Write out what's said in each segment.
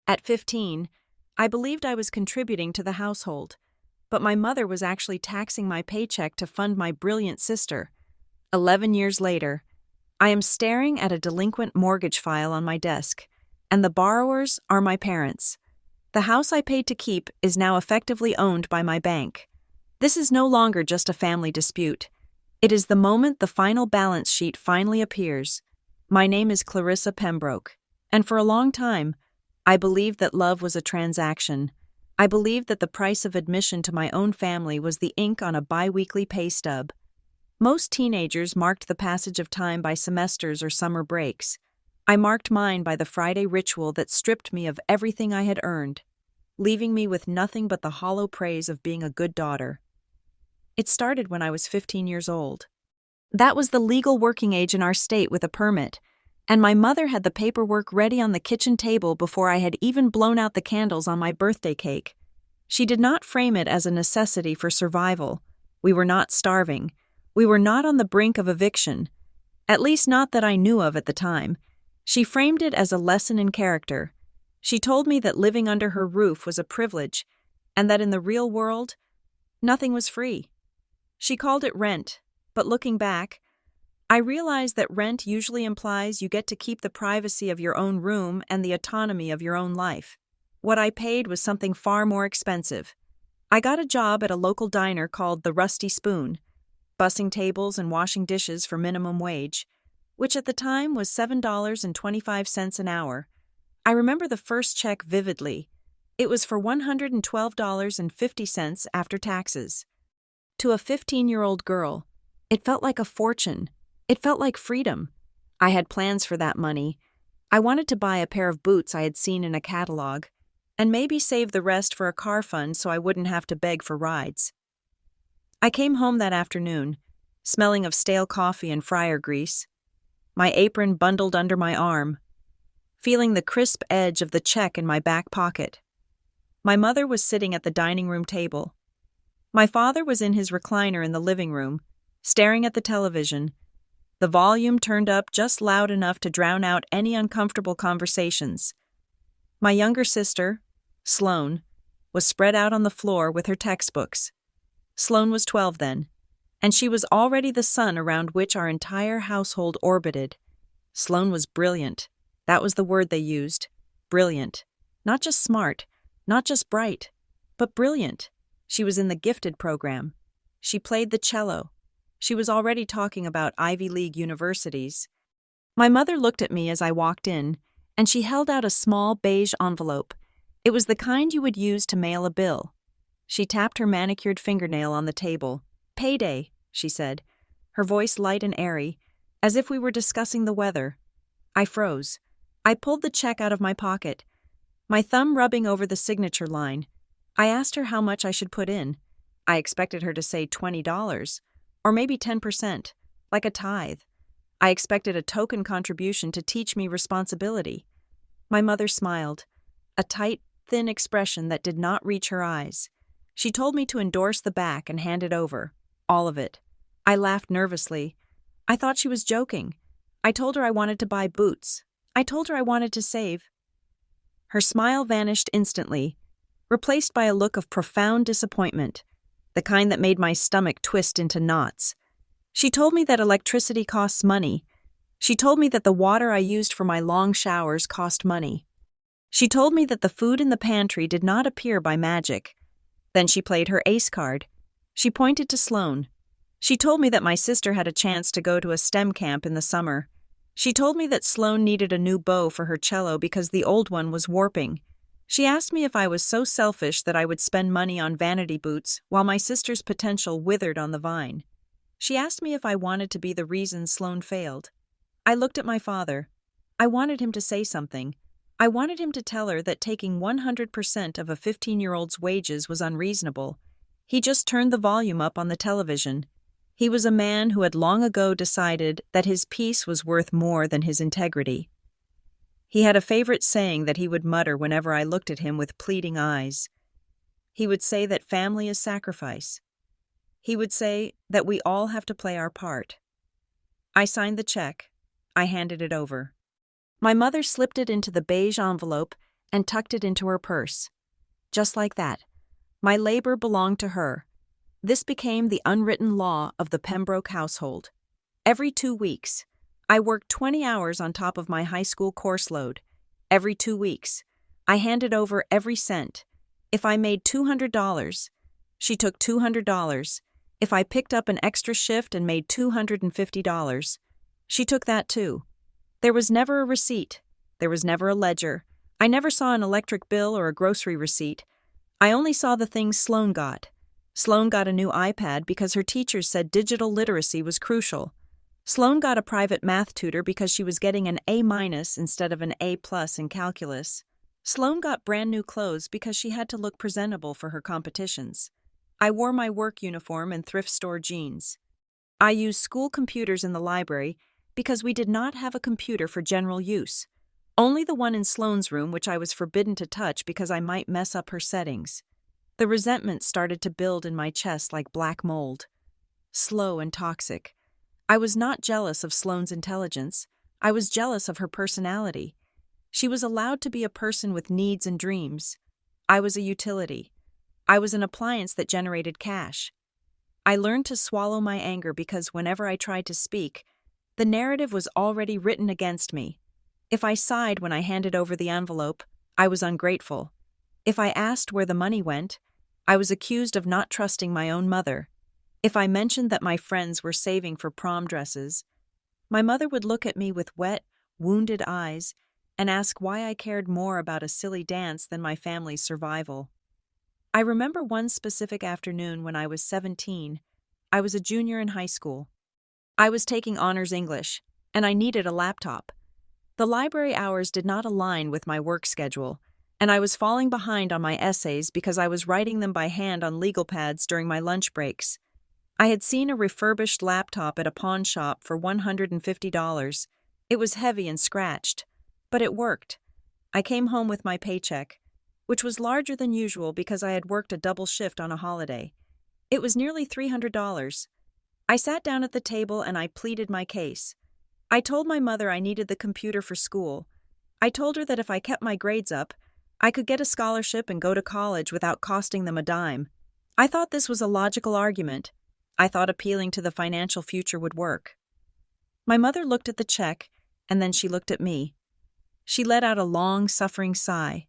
At 15, I believed I was contributing to the household, but my mother was actually taxing my paycheck to fund my brilliant sister. 11 years later, I am staring at a delinquent mortgage file on my desk, and the borrowers are my parents. The house I paid to keep is now effectively owned by my bank. This is no longer just a family dispute. It is the moment the final balance sheet finally appears. My name is Clarissa Pembroke, and for a long time, I believed that love was a transaction. I believed that the price of admission to my own family was the ink on a bi-weekly pay stub. Most teenagers marked the passage of time by semesters or summer breaks. I marked mine by the Friday ritual that stripped me of everything I had earned, leaving me with nothing but the hollow praise of being a good daughter. It started when I was 15 years old. That was the legal working age in our state with a permit, and my mother had the paperwork ready on the kitchen table before I had even blown out the candles on my birthday cake. She did not frame it as a necessity for survival. We were not starving. We were not on the brink of eviction, at least not that I knew of at the time. She framed it as a lesson in character. She told me that living under her roof was a privilege, and that in the real world, nothing was free. She called it rent, but looking back, I realized that rent usually implies you get to keep the privacy of your own room and the autonomy of your own life. What I paid was something far more expensive. I got a job at a local diner called the Rusty Spoon, bussing tables and washing dishes for minimum wage, which at the time was $7.25 an hour. I remember the first check vividly. It was for $112.50 after taxes. To a 15-year-old girl, it felt like a fortune. It felt like freedom. I had plans for that money. I wanted to buy a pair of boots I had seen in a catalog, and maybe save the rest for a car fund so I wouldn't have to beg for rides. I came home that afternoon, smelling of stale coffee and fryer grease, my apron bundled under my arm, feeling the crisp edge of the check in my back pocket. My mother was sitting at the dining room table. My father was in his recliner in the living room, staring at the television, the volume turned up just loud enough to drown out any uncomfortable conversations. My younger sister, Sloane, was spread out on the floor with her textbooks. Sloane was 12 then, and she was already the sun around which our entire household orbited. Sloane was brilliant. That was the word they used. Brilliant. Not just smart, not just bright, but brilliant. She was in the gifted program. She played the cello. She was already talking about Ivy League universities. My mother looked at me as I walked in, and she held out a small beige envelope. It was the kind you would use to mail a bill. She tapped her manicured fingernail on the table. "Payday," she said, her voice light and airy, as if we were discussing the weather. I froze. I pulled the check out of my pocket, my thumb rubbing over the signature line. I asked her how much I should put in. I expected her to say $20, or maybe 10%, like a tithe. I expected a token contribution to teach me responsibility. My mother smiled, a tight, thin expression that did not reach her eyes. She told me to endorse the back and hand it over, all of it. I laughed nervously. I thought she was joking. I told her I wanted to buy boots. I told her I wanted to save. Her smile vanished instantly, replaced by a look of profound disappointment, the kind that made my stomach twist into knots. She told me that electricity costs money. She told me that the water I used for my long showers cost money. She told me that the food in the pantry did not appear by magic. Then she played her ace card. She pointed to Sloane. She told me that my sister had a chance to go to a STEM camp in the summer. She told me that Sloane needed a new bow for her cello because the old one was warping. She asked me if I was so selfish that I would spend money on vanity boots while my sister's potential withered on the vine. She asked me if I wanted to be the reason Sloane failed. I looked at my father. I wanted him to say something. I wanted him to tell her that taking 100% of a 15-year-old's wages was unreasonable. He just turned the volume up on the television. He was a man who had long ago decided that his peace was worth more than his integrity. He had a favorite saying that he would mutter whenever I looked at him with pleading eyes. He would say that family is sacrifice. He would say that we all have to play our part. I signed the check. I handed it over. My mother slipped it into the beige envelope and tucked it into her purse. Just like that. My labor belonged to her. This became the unwritten law of the Pembroke household. Every 2 weeks, I worked 20 hours on top of my high school course load. Every 2 weeks, I handed over every cent. If I made $200, she took $200. If I picked up an extra shift and made $250, she took that too. There was never a receipt. There was never a ledger. I never saw an electric bill or a grocery receipt. I only saw the things Sloane got. Sloane got a new iPad because her teachers said digital literacy was crucial. Sloane got a private math tutor because she was getting an A- instead of an A+ in calculus. Sloane got brand new clothes because she had to look presentable for her competitions. I wore my work uniform and thrift store jeans. I used school computers in the library because we did not have a computer for general use. Only the one in Sloane's room, which I was forbidden to touch because I might mess up her settings. The resentment started to build in my chest like black mold. Slow and toxic. I was not jealous of Sloane's intelligence. I was jealous of her personality. She was allowed to be a person with needs and dreams. I was a utility. I was an appliance that generated cash. I learned to swallow my anger because whenever I tried to speak, the narrative was already written against me. If I sighed when I handed over the envelope, I was ungrateful. If I asked where the money went, I was accused of not trusting my own mother. If I mentioned that my friends were saving for prom dresses, my mother would look at me with wet, wounded eyes and ask why I cared more about a silly dance than my family's survival. I remember one specific afternoon when I was 17. I was a junior in high school. I was taking honors English, and I needed a laptop. The library hours did not align with my work schedule, and I was falling behind on my essays because I was writing them by hand on legal pads during my lunch breaks. I had seen a refurbished laptop at a pawn shop for $150. It was heavy and scratched, but it worked. I came home with my paycheck, which was larger than usual because I had worked a double shift on a holiday. It was nearly $300. I sat down at the table and I pleaded my case. I told my mother I needed the computer for school. I told her that if I kept my grades up, I could get a scholarship and go to college without costing them a dime. I thought this was a logical argument. I thought appealing to the financial future would work. My mother looked at the check, and then she looked at me. She let out a long, suffering sigh.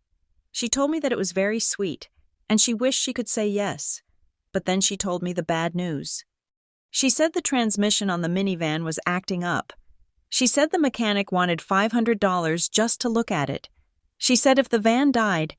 She told me that it was very sweet, and she wished she could say yes. But then she told me the bad news. She said the transmission on the minivan was acting up. She said the mechanic wanted $500 just to look at it. She said if the van died,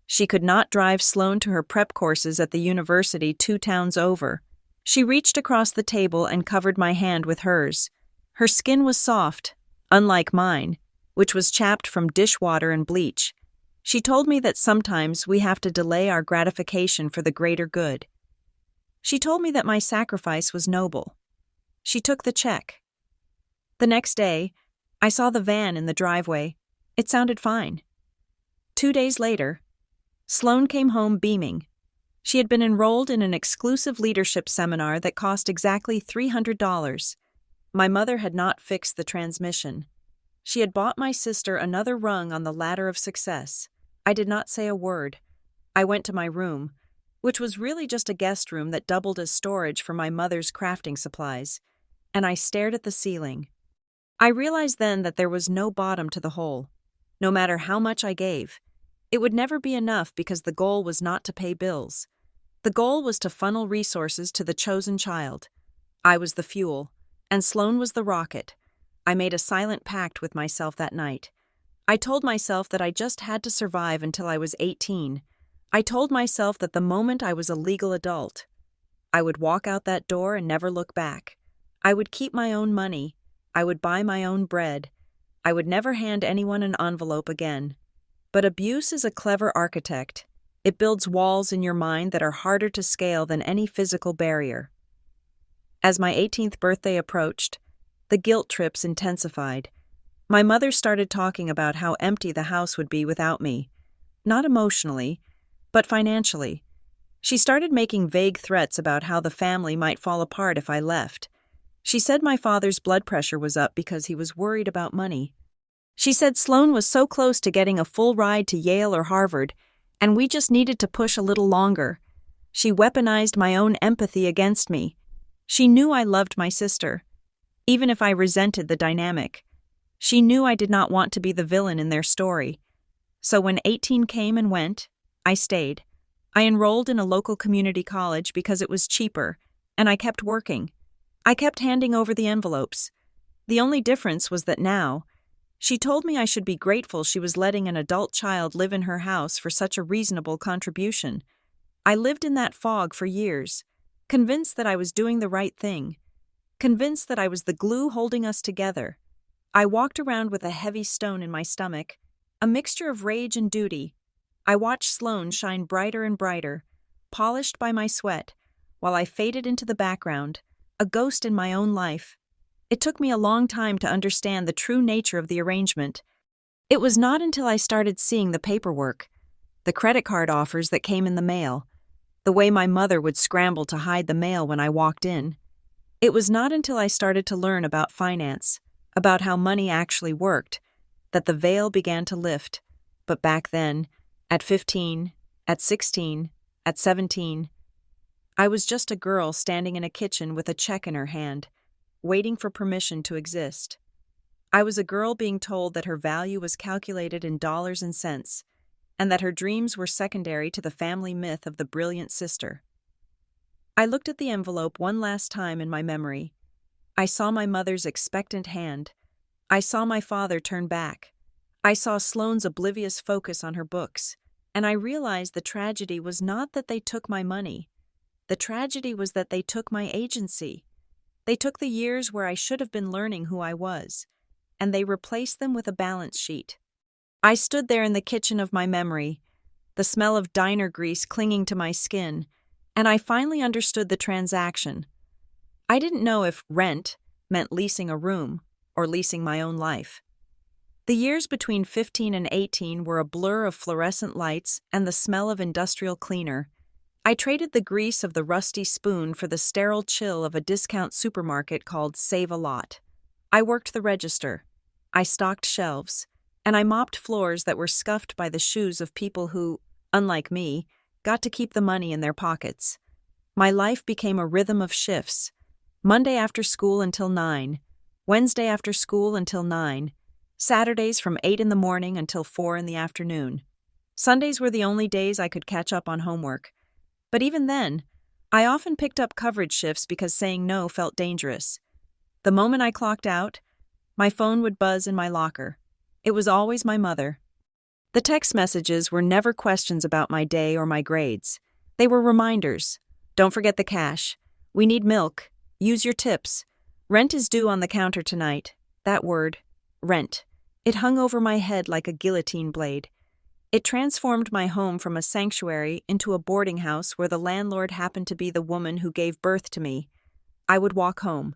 she could not drive Sloane to her prep courses at the university 2 towns over. She reached across the table and covered my hand with hers. Her skin was soft, unlike mine, which was chapped from dishwater and bleach. She told me that sometimes we have to delay our gratification for the greater good. She told me that my sacrifice was noble. She took the check. The next day, I saw the van in the driveway. It sounded fine. 2 days later, Sloane came home beaming. She had been enrolled in an exclusive leadership seminar that cost exactly $300. My mother had not fixed the transmission. She had bought my sister another rung on the ladder of success. I did not say a word. I went to my room, which was really just a guest room that doubled as storage for my mother's crafting supplies, and I stared at the ceiling. I realized then that there was no bottom to the hole. No matter how much I gave, it would never be enough because the goal was not to pay bills. The goal was to funnel resources to the chosen child. I was the fuel, and Sloane was the rocket. I made a silent pact with myself that night. I told myself that I just had to survive until I was 18. I told myself that the moment I was a legal adult, I would walk out that door and never look back. I would keep my own money. I would buy my own bread. I would never hand anyone an envelope again. But abuse is a clever architect. It builds walls in your mind that are harder to scale than any physical barrier. As my 18th birthday approached, the guilt trips intensified. My mother started talking about how empty the house would be without me. Not emotionally, but financially. She started making vague threats about how the family might fall apart if I left. She said my father's blood pressure was up because he was worried about money. She said Sloan was so close to getting a full ride to Yale or Harvard, and we just needed to push a little longer. She weaponized my own empathy against me. She knew I loved my sister, even if I resented the dynamic. She knew I did not want to be the villain in their story. So when 18 came and went, I stayed. I enrolled in a local community college because it was cheaper, and I kept working. I kept handing over the envelopes. The only difference was that now, she told me I should be grateful she was letting an adult child live in her house for such a reasonable contribution. I lived in that fog for years, convinced that I was doing the right thing, convinced that I was the glue holding us together. I walked around with a heavy stone in my stomach, a mixture of rage and duty. I watched Sloan shine brighter and brighter, polished by my sweat, while I faded into the background, a ghost in my own life. It took me a long time to understand the true nature of the arrangement. It was not until I started seeing the paperwork, the credit card offers that came in the mail, the way my mother would scramble to hide the mail when I walked in. It was not until I started to learn about finance, about how money actually worked, that the veil began to lift. But back then, at 15, at 16, at 17, I was just a girl standing in a kitchen with a check in her hand, waiting for permission to exist. I was a girl being told that her value was calculated in dollars and cents, and that her dreams were secondary to the family myth of the brilliant sister. I looked at the envelope one last time in my memory. I saw my mother's expectant hand. I saw my father turn back. I saw Sloane's oblivious focus on her books, and I realized the tragedy was not that they took my money. The tragedy was that they took my agency. They took the years where I should have been learning who I was, and they replaced them with a balance sheet. I stood there in the kitchen of my memory, the smell of diner grease clinging to my skin, and I finally understood the transaction. I didn't know if rent meant leasing a room or leasing my own life. The years between 15 and 18 were a blur of fluorescent lights and the smell of industrial cleaner. I traded the grease of the rusty spoon for the sterile chill of a discount supermarket called Save a Lot. I worked the register. I stocked shelves. And I mopped floors that were scuffed by the shoes of people who, unlike me, got to keep the money in their pockets. My life became a rhythm of shifts. Monday after school until 9, Wednesday after school until 9, Saturdays from 8 in the morning until 4 in the afternoon. Sundays were the only days I could catch up on homework. But even then, I often picked up coverage shifts because saying no felt dangerous. The moment I clocked out, my phone would buzz in my locker. It was always my mother. The text messages were never questions about my day or my grades. They were reminders. Don't forget the cash. We need milk. Use your tips. Rent is due on the counter tonight. That word, rent. It hung over my head like a guillotine blade. It transformed my home from a sanctuary into a boarding house where the landlord happened to be the woman who gave birth to me. I would walk home,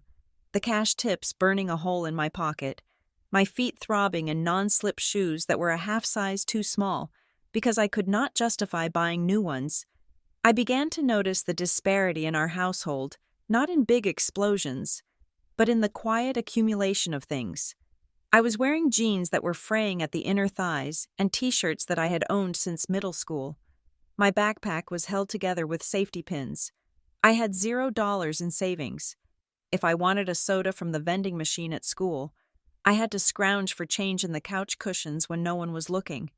the cash tips burning a hole in my pocket, my feet throbbing in non-slip shoes that were a half size too small because I could not justify buying new ones. I began to notice the disparity in our household, not in big explosions, but in the quiet accumulation of things. I was wearing jeans that were fraying at the inner thighs and t-shirts that I had owned since middle school. My backpack was held together with safety pins. I had $0 in savings. If I wanted a soda from the vending machine at school, I had to scrounge for change in the couch cushions when no one was looking.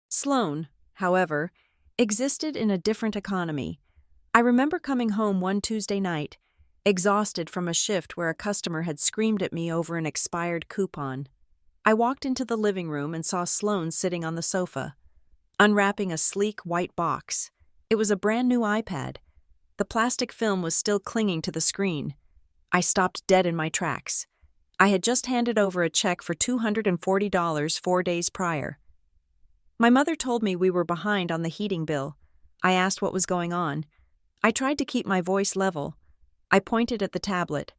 Sloan, however, existed in a different economy. I remember coming home one Tuesday night, exhausted from a shift where a customer had screamed at me over an expired coupon. I walked into the living room and saw Sloan sitting on the sofa, unwrapping a sleek white box. It was a brand new iPad. The plastic film was still clinging to the screen. I stopped dead in my tracks. I had just handed over a check for $240 4 days prior. My mother told me we were behind on the heating bill. I asked what was going on. I tried to keep my voice level. I pointed at the tablet.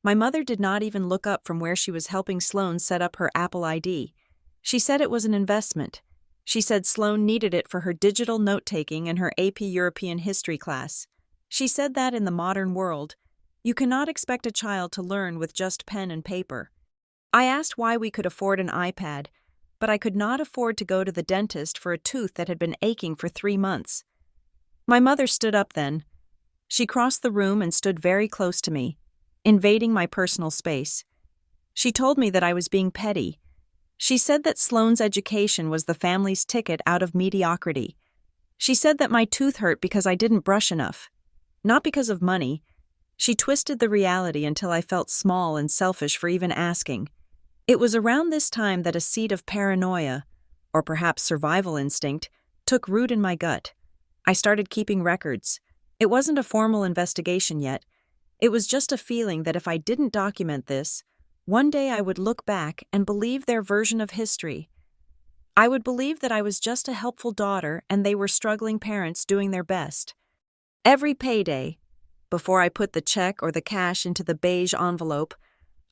My mother did not even look up from where she was helping Sloan set up her Apple ID. She said it was an investment. She said Sloan needed it for her digital note-taking in her AP European History class. She said that in the modern world, you cannot expect a child to learn with just pen and paper. I asked why we could afford an iPad but I could not afford to go to the dentist for a tooth that had been aching for 3 months. My mother stood up then. She crossed the room and stood very close to me, invading my personal space. She told me that I was being petty. She said that Sloane's education was the family's ticket out of mediocrity. She said that my tooth hurt because I didn't brush enough. Not because of money. She twisted the reality until I felt small and selfish for even asking. It was around this time that a seed of paranoia, or perhaps survival instinct, took root in my gut. I started keeping records. It wasn't a formal investigation yet. It was just a feeling that if I didn't document this, one day I would look back and believe their version of history. I would believe that I was just a helpful daughter and they were struggling parents doing their best. Every payday, before I put the check or the cash into the beige envelope,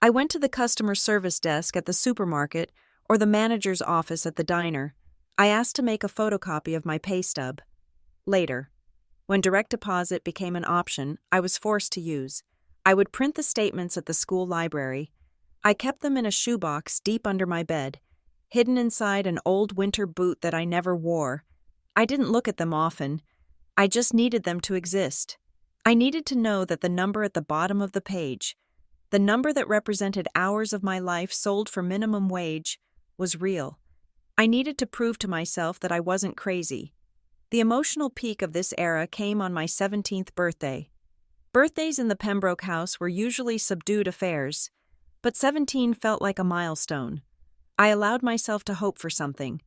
I went to the customer service desk at the supermarket or the manager's office at the diner. I asked to make a photocopy of my pay stub. Later, when direct deposit became an option, I was forced to use. I would print the statements at the school library. I kept them in a shoebox deep under my bed, hidden inside an old winter boot that I never wore. I didn't look at them often. I just needed them to exist. I needed to know that the number at the bottom of the page, the number that represented hours of my life sold for minimum wage, was real. I needed to prove to myself that I wasn't crazy. The emotional peak of this era came on my 17th birthday. Birthdays in the Pembroke house were usually subdued affairs, but 17 felt like a milestone. I allowed myself to hope for something.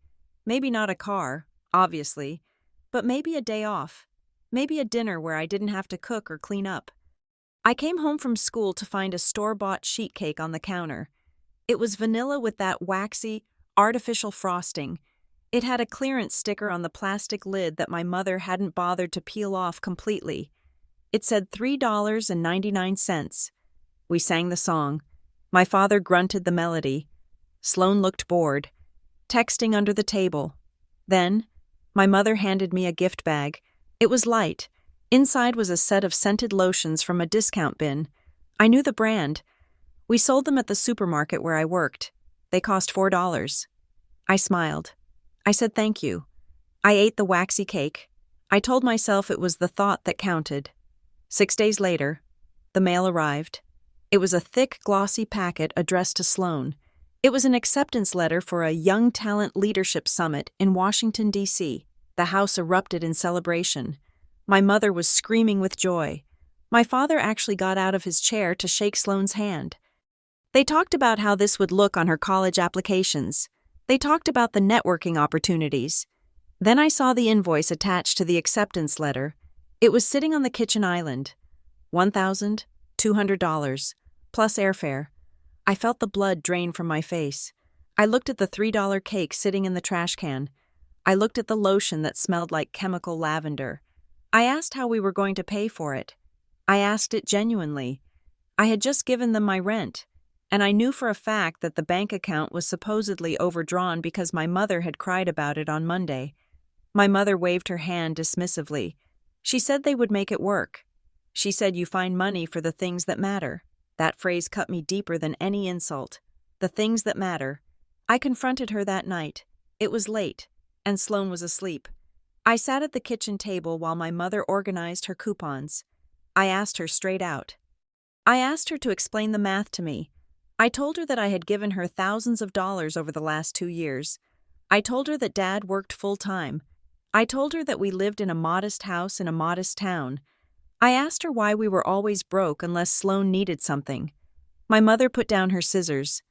Maybe not a car, obviously, but maybe a day off. Maybe a dinner where I didn't have to cook or clean up. I came home from school to find a store-bought sheet cake on the counter. It was vanilla with that waxy, artificial frosting. It had a clearance sticker on the plastic lid that my mother hadn't bothered to peel off completely. It said $3.99. We sang the song. My father grunted the melody. Sloane looked bored, texting under the table. Then, my mother handed me a gift bag. It was light. Inside was a set of scented lotions from a discount bin. I knew the brand. We sold them at the supermarket where I worked. They cost $4. I smiled. I said thank you. I ate the waxy cake. I told myself it was the thought that counted. 6 days later, the mail arrived. It was a thick, glossy packet addressed to Sloane. It was an acceptance letter for a Young Talent Leadership Summit in Washington, D.C. The house erupted in celebration. My mother was screaming with joy. My father actually got out of his chair to shake Sloane's hand. They talked about how this would look on her college applications. They talked about the networking opportunities. Then I saw the invoice attached to the acceptance letter. It was sitting on the kitchen island. $1,200, plus airfare. I felt the blood drain from my face. I looked at the $3 cake sitting in the trash can. I looked at the lotion that smelled like chemical lavender. I asked how we were going to pay for it. I asked it genuinely. I had just given them my rent, and I knew for a fact that the bank account was supposedly overdrawn because my mother had cried about it on Monday. My mother waved her hand dismissively. She said they would make it work. She said you find money for the things that matter. That phrase cut me deeper than any insult. The things that matter. I confronted her that night. It was late, and Sloane was asleep. I sat at the kitchen table while my mother organized her coupons. I asked her straight out. I asked her to explain the math to me. I told her that I had given her thousands of dollars over the last 2 years. I told her that Dad worked full-time. I told her that we lived in a modest house in a modest town. I asked her why we were always broke unless Sloane needed something. My mother put down her scissors.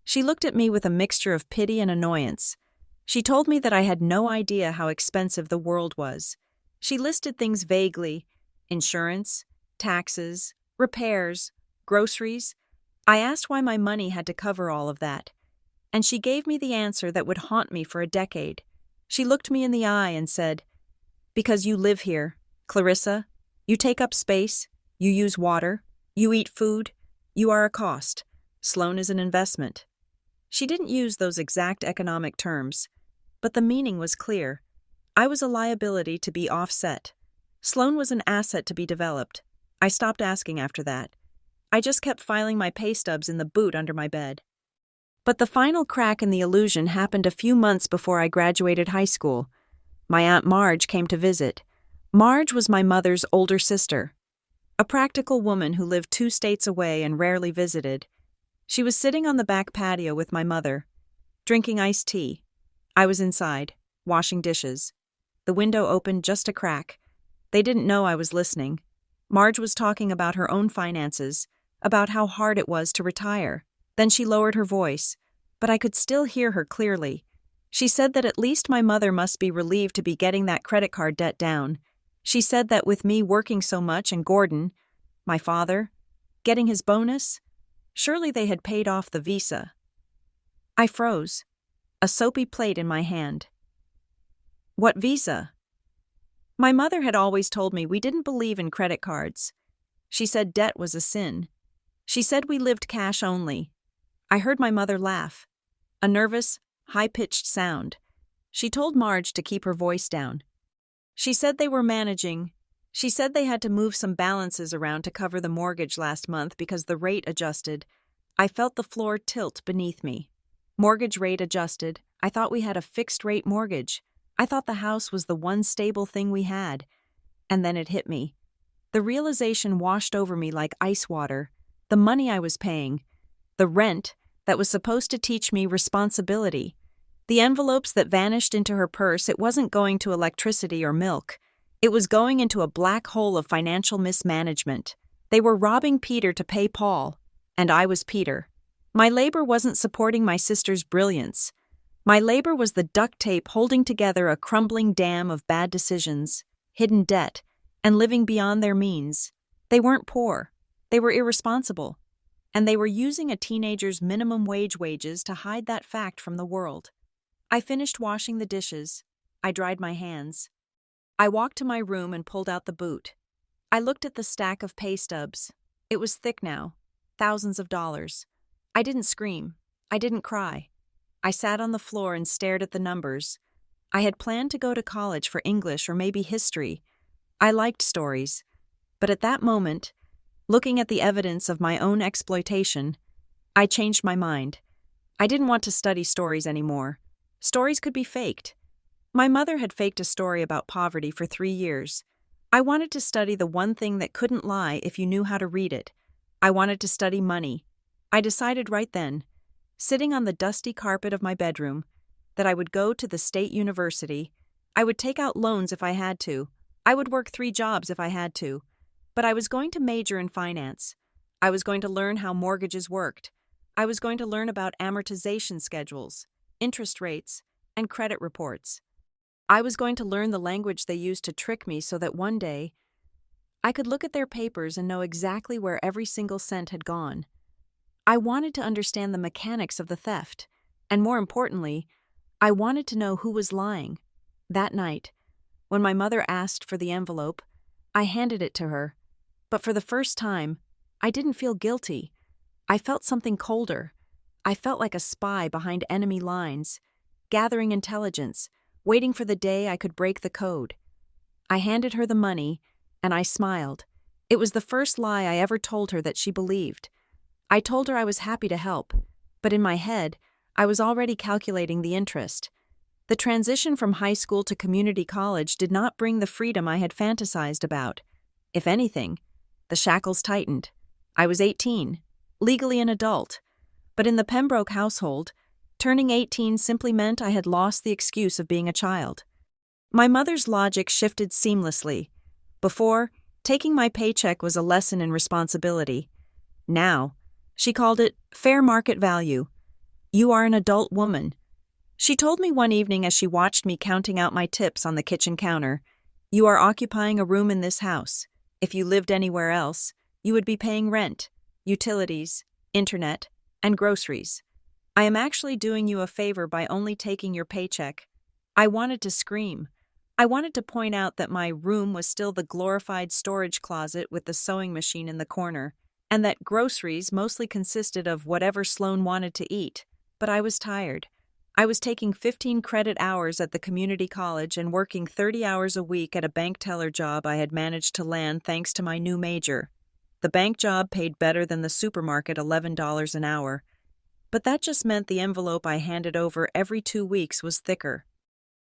She looked at me with a mixture of pity and annoyance. She told me that I had no idea how expensive the world was. She listed things vaguely: insurance, taxes, repairs, groceries. I asked why my money had to cover all of that, and she gave me the answer that would haunt me for a decade. She looked me in the eye and said, "Because you live here, Clarissa. You take up space, you use water, you eat food, you are a cost. Sloane is an investment." She didn't use those exact economic terms, but the meaning was clear. I was a liability to be offset. Sloane was an asset to be developed. I stopped asking after that. I just kept filing my pay stubs in the boot under my bed. But the final crack in the illusion happened a few months before I graduated high school. My Aunt Marge came to visit. Marge was my mother's older sister, a practical woman who lived 2 states away and rarely visited. She was sitting on the back patio with my mother, drinking iced tea. I was inside, washing dishes. The window opened just a crack. They didn't know I was listening. Marge was talking about her own finances, about how hard it was to retire. Then she lowered her voice, but I could still hear her clearly. She said that at least my mother must be relieved to be getting that credit card debt down. She said that with me working so much and Gordon, my father, getting his bonus, surely they had paid off the visa. I froze, a soapy plate in my hand. What visa? My mother had always told me we didn't believe in credit cards. She said debt was a sin. She said we lived cash only. I heard my mother laugh, a nervous, high-pitched sound. She told Marge to keep her voice down. She said they were managing. She said they had to move some balances around to cover the mortgage last month because the rate adjusted. I felt the floor tilt beneath me. Mortgage rate adjusted. I thought we had a fixed-rate mortgage. I thought the house was the one stable thing we had. And then it hit me. The realization washed over me like ice water. The money I was paying. The rent that was supposed to teach me responsibility. The envelopes that vanished into her purse, it wasn't going to electricity or milk. It was going into a black hole of financial mismanagement. They were robbing Peter to pay Paul, and I was Peter. My labor wasn't supporting my sister's brilliance. My labor was the duct tape holding together a crumbling dam of bad decisions, hidden debt, and living beyond their means. They weren't poor. They were irresponsible. And they were using a teenager's minimum wage wages to hide that fact from the world. I finished washing the dishes. I dried my hands. I walked to my room and pulled out the boot. I looked at the stack of pay stubs. It was thick now, thousands of dollars. I didn't scream. I didn't cry. I sat on the floor and stared at the numbers. I had planned to go to college for English or maybe history. I liked stories. But at that moment, looking at the evidence of my own exploitation, I changed my mind. I didn't want to study stories anymore. Stories could be faked. My mother had faked a story about poverty for 3 years. I wanted to study the one thing that couldn't lie if you knew how to read it. I wanted to study money. I decided right then, sitting on the dusty carpet of my bedroom, that I would go to the state university. I would take out loans if I had to. I would work 3 jobs if I had to. But I was going to major in finance. I was going to learn how mortgages worked. I was going to learn about amortization schedules, interest rates, and credit reports. I was going to learn the language they used to trick me so that one day I could look at their papers and know exactly where every single cent had gone. I wanted to understand the mechanics of the theft, and more importantly, I wanted to know who was lying. That night, when my mother asked for the envelope, I handed it to her. But for the first time, I didn't feel guilty. I felt something colder. I felt like a spy behind enemy lines, gathering intelligence, waiting for the day I could break the code. I handed her the money, and I smiled. It was the first lie I ever told her that she believed. I told her I was happy to help, but in my head, I was already calculating the interest. The transition from high school to community college did not bring the freedom I had fantasized about. If anything, the shackles tightened. I was 18, legally an adult. But in the Pembroke household, turning 18 simply meant I had lost the excuse of being a child. My mother's logic shifted seamlessly. Before, taking my paycheck was a lesson in responsibility. Now, she called it fair market value. You are an adult woman. She told me one evening as she watched me counting out my tips on the kitchen counter, you are occupying a room in this house. If you lived anywhere else, you would be paying rent, utilities, internet, and groceries. I am actually doing you a favor by only taking your paycheck. I wanted to scream. I wanted to point out that my room was still the glorified storage closet with the sewing machine in the corner, and that groceries mostly consisted of whatever Sloan wanted to eat. But I was tired. I was taking 15 credit hours at the community college and working 30 hours a week at a bank teller job I had managed to land thanks to my new major. The bank job paid better than the supermarket $11 an hour. but that just meant the envelope I handed over every 2 weeks was thicker.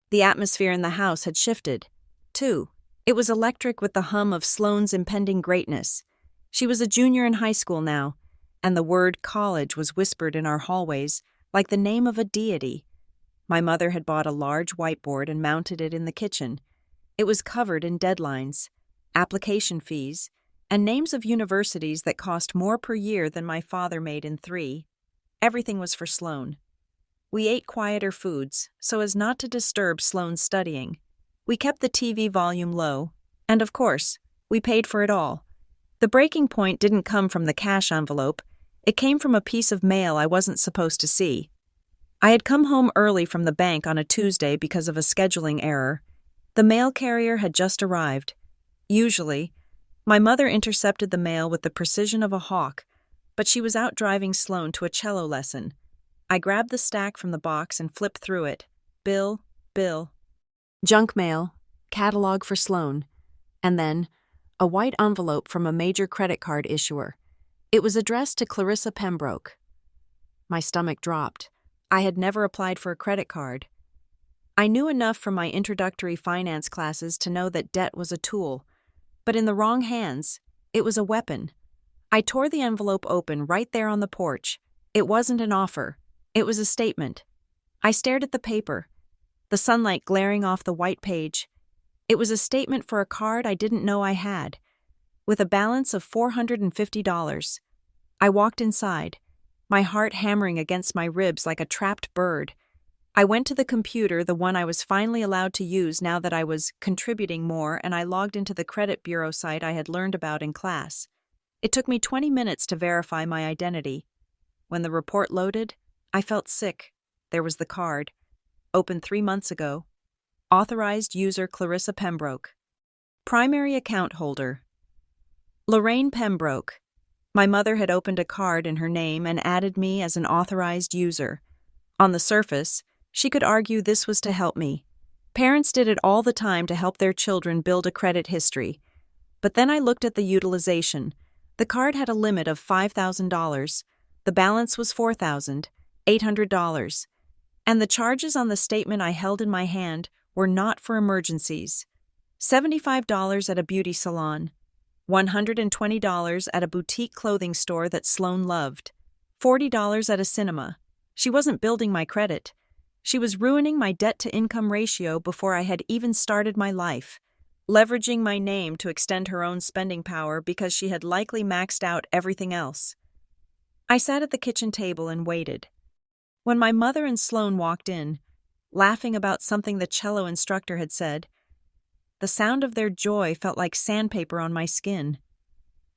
The atmosphere in the house had shifted, too. It was electric with the hum of Sloane's impending greatness. She was a junior in high school now, and the word college was whispered in our hallways like the name of a deity. My mother had bought a large whiteboard and mounted it in the kitchen. It was covered in deadlines, application fees, and names of universities that cost more per year than my father made in 3. Everything was for Sloane. We ate quieter foods so as not to disturb Sloane's studying. We kept the TV volume low, and of course, we paid for it all. The breaking point didn't come from the cash envelope. It came from a piece of mail I wasn't supposed to see. I had come home early from the bank on a Tuesday because of a scheduling error. The mail carrier had just arrived. Usually, my mother intercepted the mail with the precision of a hawk, but she was out driving Sloane to a cello lesson. I grabbed the stack from the box and flipped through it. Bill. Junk mail, catalog for Sloane, and then a white envelope from a major credit card issuer. It was addressed to Clarissa Pembroke. My stomach dropped. I had never applied for a credit card. I knew enough from my introductory finance classes to know that debt was a tool, but in the wrong hands, it was a weapon. I tore the envelope open right there on the porch. It wasn't an offer. It was a statement. I stared at the paper, the sunlight glaring off the white page. It was a statement for a card I didn't know I had, with a balance of $450. I walked inside, my heart hammering against my ribs like a trapped bird. I went to the computer, the one I was finally allowed to use now that I was contributing more, and I logged into the credit bureau site I had learned about in class. It took me 20 minutes to verify my identity. When the report loaded, I felt sick. There was the card. Opened 3 months ago. Authorized user Clarissa Pembroke. Primary account holder Lorraine Pembroke. My mother had opened a card in her name and added me as an authorized user. On the surface, she could argue this was to help me. Parents did it all the time to help their children build a credit history. But then I looked at the utilization. The card had a limit of $5,000. The balance was $4,800. And the charges on the statement I held in my hand were not for emergencies. $75 at a beauty salon, $120 at a boutique clothing store that Sloane loved, $40 at a cinema. She wasn't building my credit. She was ruining my debt-to-income ratio before I had even started my life, leveraging my name to extend her own spending power because she had likely maxed out everything else. I sat at the kitchen table and waited. When my mother and Sloane walked in, laughing about something the cello instructor had said, the sound of their joy felt like sandpaper on my skin.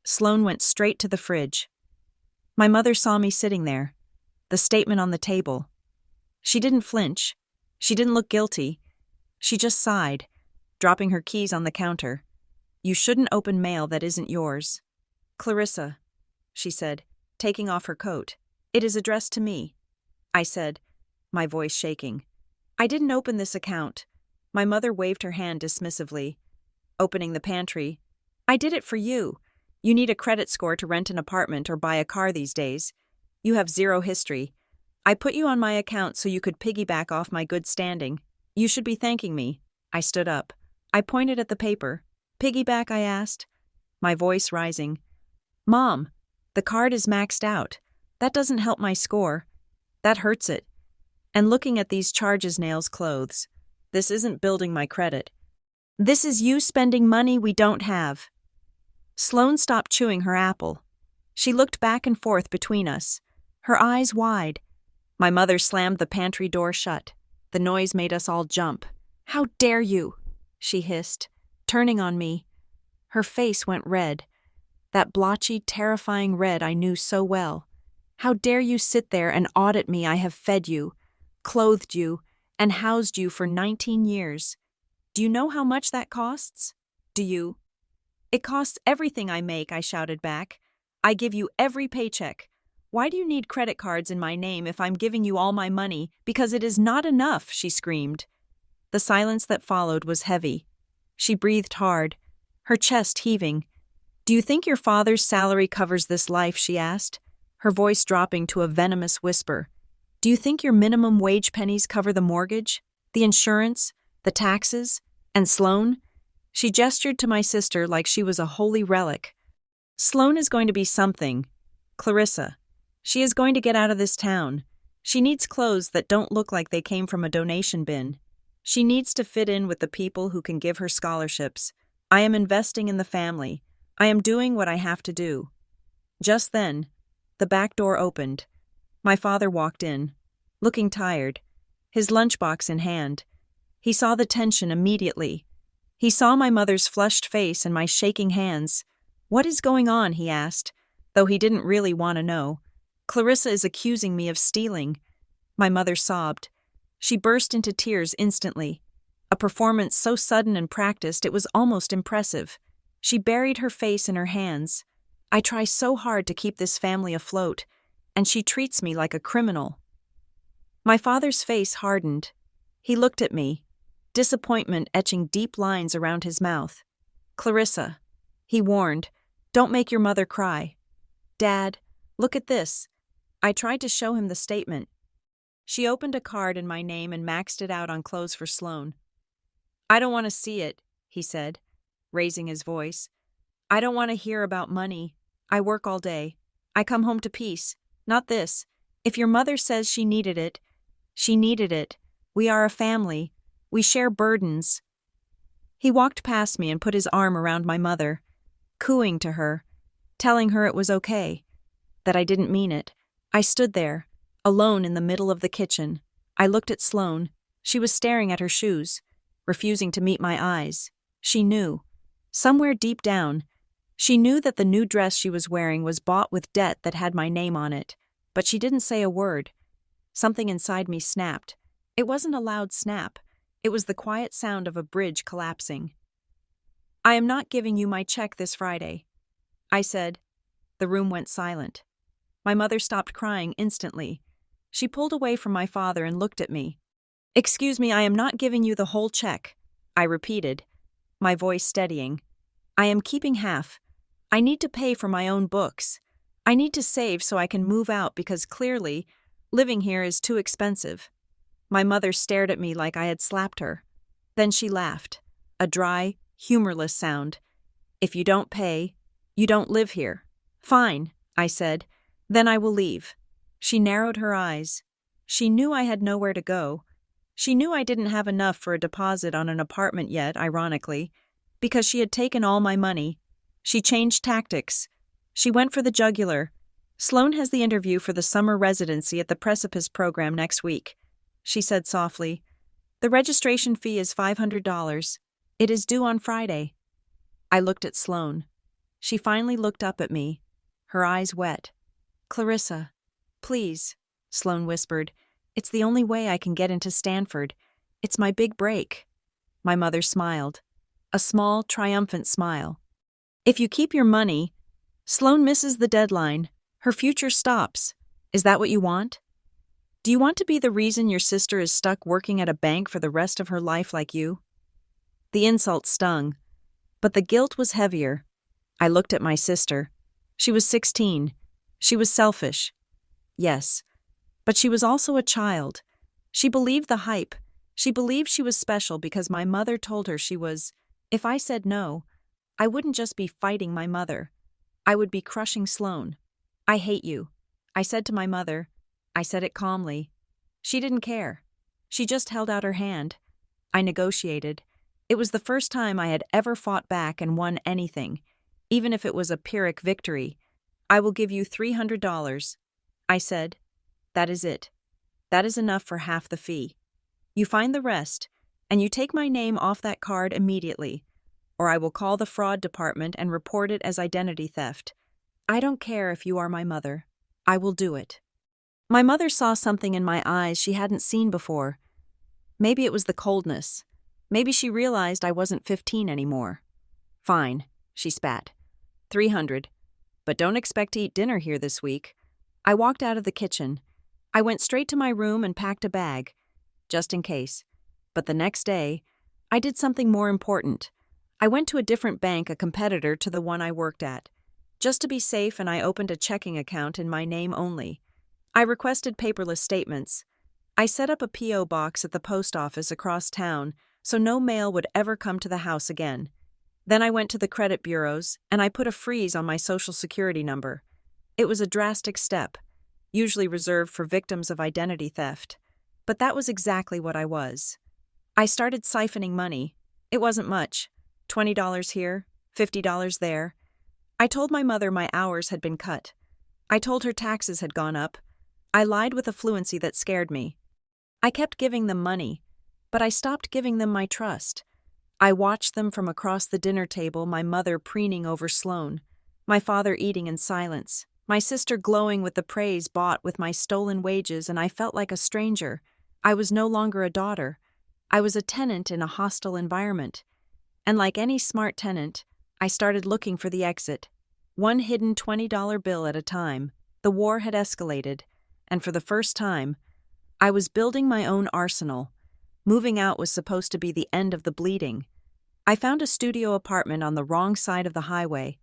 Sloane went straight to the fridge. My mother saw me sitting there, the statement on the table. She didn't flinch. She didn't look guilty. She just sighed, dropping her keys on the counter. "You shouldn't open mail that isn't yours." "Clarissa," she said, taking off her coat. "It is addressed to me," I said, my voice shaking. "I didn't open this account." My mother waved her hand dismissively. Opening the pantry. "I did it for you. You need a credit score to rent an apartment or buy a car these days. You have zero history. I put you on my account so you could piggyback off my good standing. You should be thanking me." I stood up. I pointed at the paper. "Piggyback?" I asked, my voice rising. "Mom, the card is maxed out. That doesn't help my score. That hurts it. And looking at these charges nails clothes. This isn't building my credit. This is you spending money we don't have." Sloane stopped chewing her apple. She looked back and forth between us, her eyes wide. My mother slammed the pantry door shut. The noise made us all jump. "How dare you?" she hissed, turning on me. Her face went red, that blotchy, terrifying red I knew so well. "How dare you sit there and audit me? I have fed you, clothed you, and housed you for 19 years. Do you know how much that costs? Do you?" "It costs everything I make," I shouted back. "I give you every paycheck. Why do you need credit cards in my name if I'm giving you all my money? Because it is not enough," she screamed. The silence that followed was heavy. She breathed hard, her chest heaving. "Do you think your father's salary covers this life?" she asked. her voice dropping to a venomous whisper. Do you think your minimum wage pennies cover the mortgage, the insurance, the taxes, and Sloan? She gestured to my sister like she was a holy relic. Sloan is going to be something. Clarissa. She is going to get out of this town. She needs clothes that don't look like they came from a donation bin. She needs to fit in with the people who can give her scholarships. I am investing in the family. I am doing what I have to do. Just then, the back door opened. My father walked in, looking tired, his lunchbox in hand. He saw the tension immediately. He saw my mother's flushed face and my shaking hands. What is going on, he asked, though he didn't really want to know. Clarissa is accusing me of stealing. My mother sobbed. She burst into tears instantly. A performance so sudden and practiced it was almost impressive. She buried her face in her hands. I try so hard to keep this family afloat, and she treats me like a criminal. My father's face hardened. He looked at me, disappointment etching deep lines around his mouth. Clarissa, he warned, don't make your mother cry. Dad, look at this. I tried to show him the statement. She opened a card in my name and maxed it out on clothes for Sloan. I don't want to see it, he said, raising his voice. I don't want to hear about money. I work all day. I come home to peace. Not this. If your mother says she needed it, she needed it. We are a family. We share burdens. He walked past me and put his arm around my mother, cooing to her, telling her it was okay, that I didn't mean it. I stood there, alone in the middle of the kitchen. I looked at Sloan. She was staring at her shoes, refusing to meet my eyes. She knew. Somewhere deep down, she knew that the new dress she was wearing was bought with debt that had my name on it, but she didn't say a word. Something inside me snapped. It wasn't a loud snap. It was the quiet sound of a bridge collapsing. I am not giving you my check this Friday, I said. The room went silent. My mother stopped crying instantly. She pulled away from my father and looked at me. Excuse me, I am not giving you the whole check, I repeated, my voice steadying. I am keeping half. I need to pay for my own books. I need to save so I can move out because clearly, living here is too expensive. My mother stared at me like I had slapped her. Then she laughed, a dry, humorless sound. If you don't pay, you don't live here. Fine, I said. Then I will leave. She narrowed her eyes. She knew I had nowhere to go. She knew I didn't have enough for a deposit on an apartment yet, ironically, because she had taken all my money. She changed tactics. She went for the jugular. Sloan has the interview for the summer residency at the Precipice program next week, she said softly. The registration fee is $500. It is due on Friday. I looked at Sloan. She finally looked up at me, her eyes wet. Clarissa, please, Sloan whispered. It's the only way I can get into Stanford. It's my big break. My mother smiled, a small, triumphant smile. If you keep your money, Sloan misses the deadline. Her future stops. Is that what you want? Do you want to be the reason your sister is stuck working at a bank for the rest of her life like you? The insult stung, but the guilt was heavier. I looked at my sister. She was 16. She was selfish. Yes, but she was also a child. She believed the hype. She believed she was special because my mother told her she was. If I said no, I wouldn't just be fighting my mother. I would be crushing Sloan. I hate you, I said to my mother. I said it calmly. She didn't care. She just held out her hand. I negotiated. It was the first time I had ever fought back and won anything, even if it was a Pyrrhic victory. I will give you $300. I said. That is it. That is enough for half the fee. You find the rest, and you take my name off that card immediately, or I will call the fraud department and report it as identity theft. I don't care if you are my mother. I will do it. My mother saw something in my eyes she hadn't seen before. Maybe it was the coldness. Maybe she realized I wasn't 15 anymore. Fine, she spat. 300. But don't expect to eat dinner here this week. I walked out of the kitchen. I went straight to my room and packed a bag, just in case. But the next day, I did something more important. I went to a different bank, a competitor to the one I worked at. Just to be safe, and I opened a checking account in my name only. I requested paperless statements. I set up a P.O. box at the post office across town so no mail would ever come to the house again. Then I went to the credit bureaus and I put a freeze on my Social Security number. It was a drastic step, usually reserved for victims of identity theft. But that was exactly what I was. I started siphoning money. It wasn't much. $20 here, $50 there. I told my mother my hours had been cut. I told her taxes had gone up. I lied with a fluency that scared me. I kept giving them money, but I stopped giving them my trust. I watched them from across the dinner table, my mother preening over Sloan, my father eating in silence, my sister glowing with the praise bought with my stolen wages, and I felt like a stranger. I was no longer a daughter. I was a tenant in a hostile environment. And like any smart tenant, I started looking for the exit. One hidden $20 bill at a time. The war had escalated, and for the first time, I was building my own arsenal. Moving out was supposed to be the end of the bleeding. I found a studio apartment on the wrong side of the highway,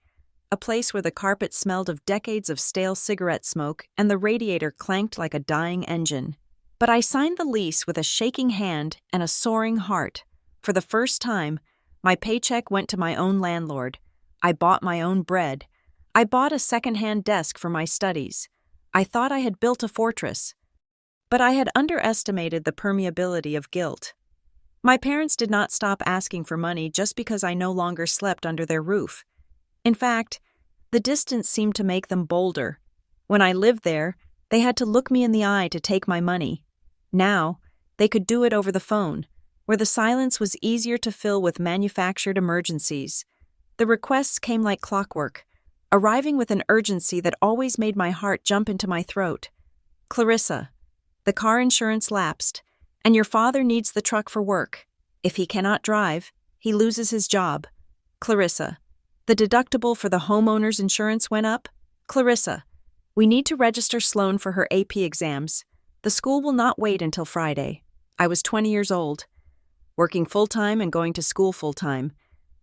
a place where the carpet smelled of decades of stale cigarette smoke and the radiator clanked like a dying engine. But I signed the lease with a shaking hand and a soaring heart. For the first time, my paycheck went to my own landlord. I bought my own bread. I bought a second-hand desk for my studies. I thought I had built a fortress. But I had underestimated the permeability of guilt. My parents did not stop asking for money just because I no longer slept under their roof. In fact, the distance seemed to make them bolder. When I lived there, they had to look me in the eye to take my money. Now, they could do it over the phone, where the silence was easier to fill with manufactured emergencies. The requests came like clockwork, arriving with an urgency that always made my heart jump into my throat. Clarissa, the car insurance lapsed, and your father needs the truck for work. If he cannot drive, he loses his job. Clarissa, the deductible for the homeowner's insurance went up. Clarissa, we need to register Sloan for her AP exams. The school will not wait until Friday. I was 20 years old, working full-time and going to school full-time,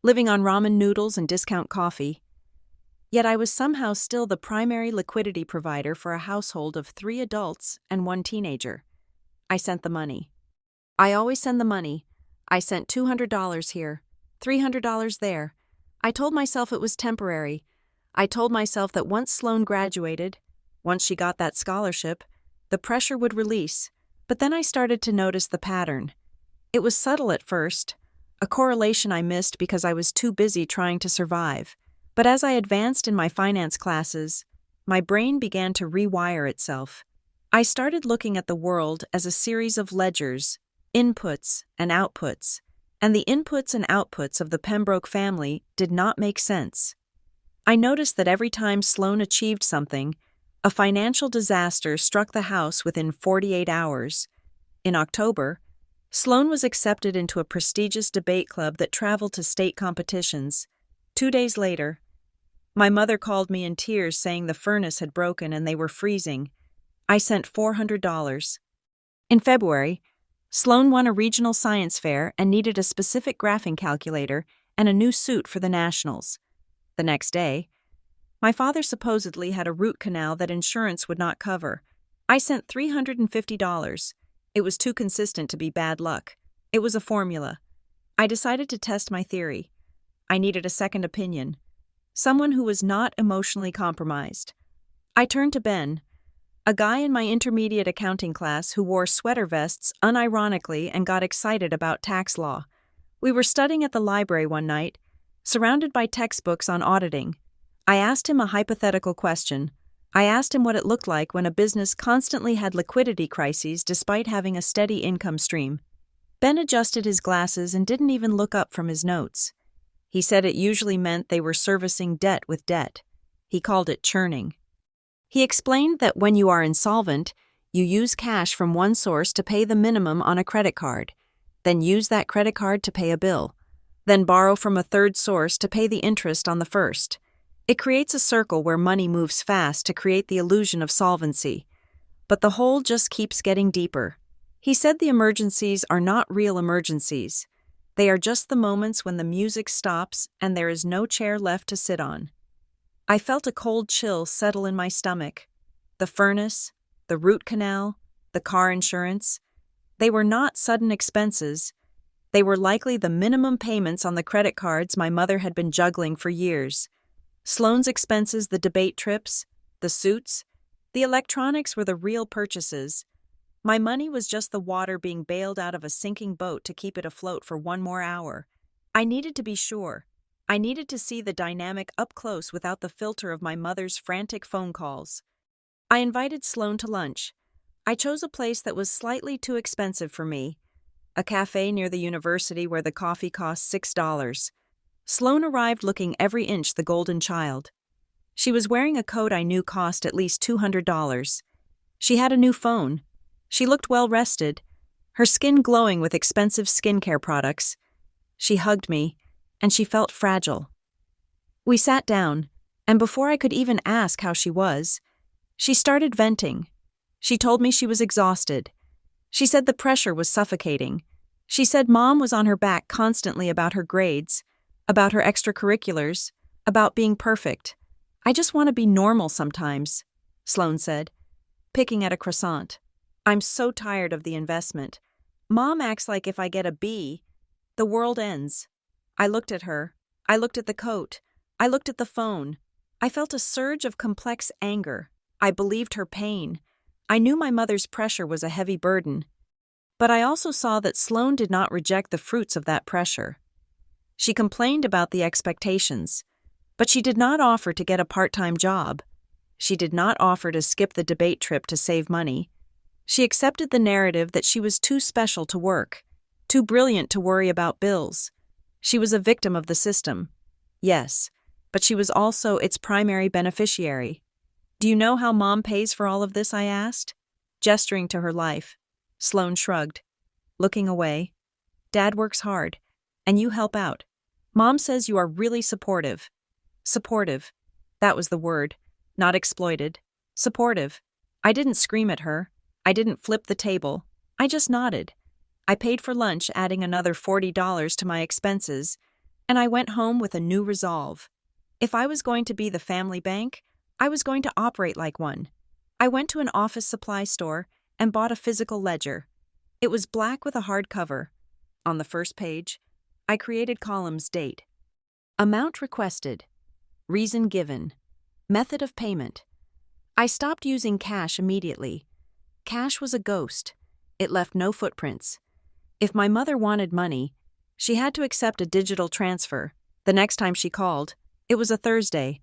living on ramen noodles and discount coffee. Yet I was somehow still the primary liquidity provider for a household of 3 adults and 1 teenager. I sent the money. I always send the money. I sent $200 here, $300 there. I told myself it was temporary. I told myself that once Sloan graduated, once she got that scholarship, the pressure would release. But then I started to notice the pattern. It was subtle at first, a correlation I missed because I was too busy trying to survive. But as I advanced in my finance classes, my brain began to rewire itself. I started looking at the world as a series of ledgers, inputs and outputs, and the inputs and outputs of the Pembroke family did not make sense. I noticed that every time Sloan achieved something, a financial disaster struck the house within 48 hours. In October, Sloan was accepted into a prestigious debate club that traveled to state competitions. 2 days later, my mother called me in tears saying the furnace had broken and they were freezing. I sent $400. In February, Sloan won a regional science fair and needed a specific graphing calculator and a new suit for the nationals. The next day, my father supposedly had a root canal that insurance would not cover. I sent $350. It was too consistent to be bad luck. It was a formula. I decided to test my theory. I needed a second opinion. Someone who was not emotionally compromised. I turned to Ben, a guy in my intermediate accounting class who wore sweater vests unironically and got excited about tax law. We were studying at the library one night, surrounded by textbooks on auditing. I asked him a hypothetical question. I asked him what it looked like when a business constantly had liquidity crises despite having a steady income stream. Ben adjusted his glasses and didn't even look up from his notes. He said it usually meant they were servicing debt with debt. He called it churning. He explained that when you are insolvent, you use cash from one source to pay the minimum on a credit card, then use that credit card to pay a bill, then borrow from a third source to pay the interest on the first. It creates a circle where money moves fast to create the illusion of solvency. But the hole just keeps getting deeper. He said the emergencies are not real emergencies. They are just the moments when the music stops and there is no chair left to sit on. I felt a cold chill settle in my stomach. The furnace, the root canal, the car insurance, they were not sudden expenses. They were likely the minimum payments on the credit cards my mother had been juggling for years. Sloane's expenses, the debate trips, the suits, the electronics were the real purchases. My money was just the water being bailed out of a sinking boat to keep it afloat for one more hour. I needed to be sure. I needed to see the dynamic up close without the filter of my mother's frantic phone calls. I invited Sloane to lunch. I chose a place that was slightly too expensive for me, a cafe near the university where the coffee cost $6. Sloane arrived looking every inch the golden child. She was wearing a coat I knew cost at least $200. She had a new phone. She looked well rested, her skin glowing with expensive skincare products. She hugged me, and she felt fragile. We sat down, and before I could even ask how she was, she started venting. She told me she was exhausted. She said the pressure was suffocating. She said Mom was on her back constantly about her grades, about her extracurriculars, about being perfect. I just want to be normal sometimes, Sloane said, picking at a croissant. I'm so tired of the investment. Mom acts like if I get a B, the world ends. I looked at her. I looked at the coat. I looked at the phone. I felt a surge of complex anger. I believed her pain. I knew my mother's pressure was a heavy burden. But I also saw that Sloane did not reject the fruits of that pressure. She complained about the expectations, but she did not offer to get a part-time job. She did not offer to skip the debate trip to save money. She accepted the narrative that she was too special to work, too brilliant to worry about bills. She was a victim of the system. Yes, but she was also its primary beneficiary. Do you know how Mom pays for all of this? I asked, gesturing to her life. Sloane shrugged, looking away. Dad works hard, and you help out. Mom says you are really supportive. Supportive. That was the word, not exploited. Supportive. I didn't scream at her. I didn't flip the table. I just nodded. I paid for lunch, adding another $40 to my expenses, and I went home with a new resolve. If I was going to be the family bank, I was going to operate like one. I went to an office supply store and bought a physical ledger. It was black with a hard cover. On the first page, I created columns: date, amount requested, reason given, method of payment. I stopped using cash immediately. Cash was a ghost. It left no footprints. If my mother wanted money, she had to accept a digital transfer. The next time she called, it was a Thursday.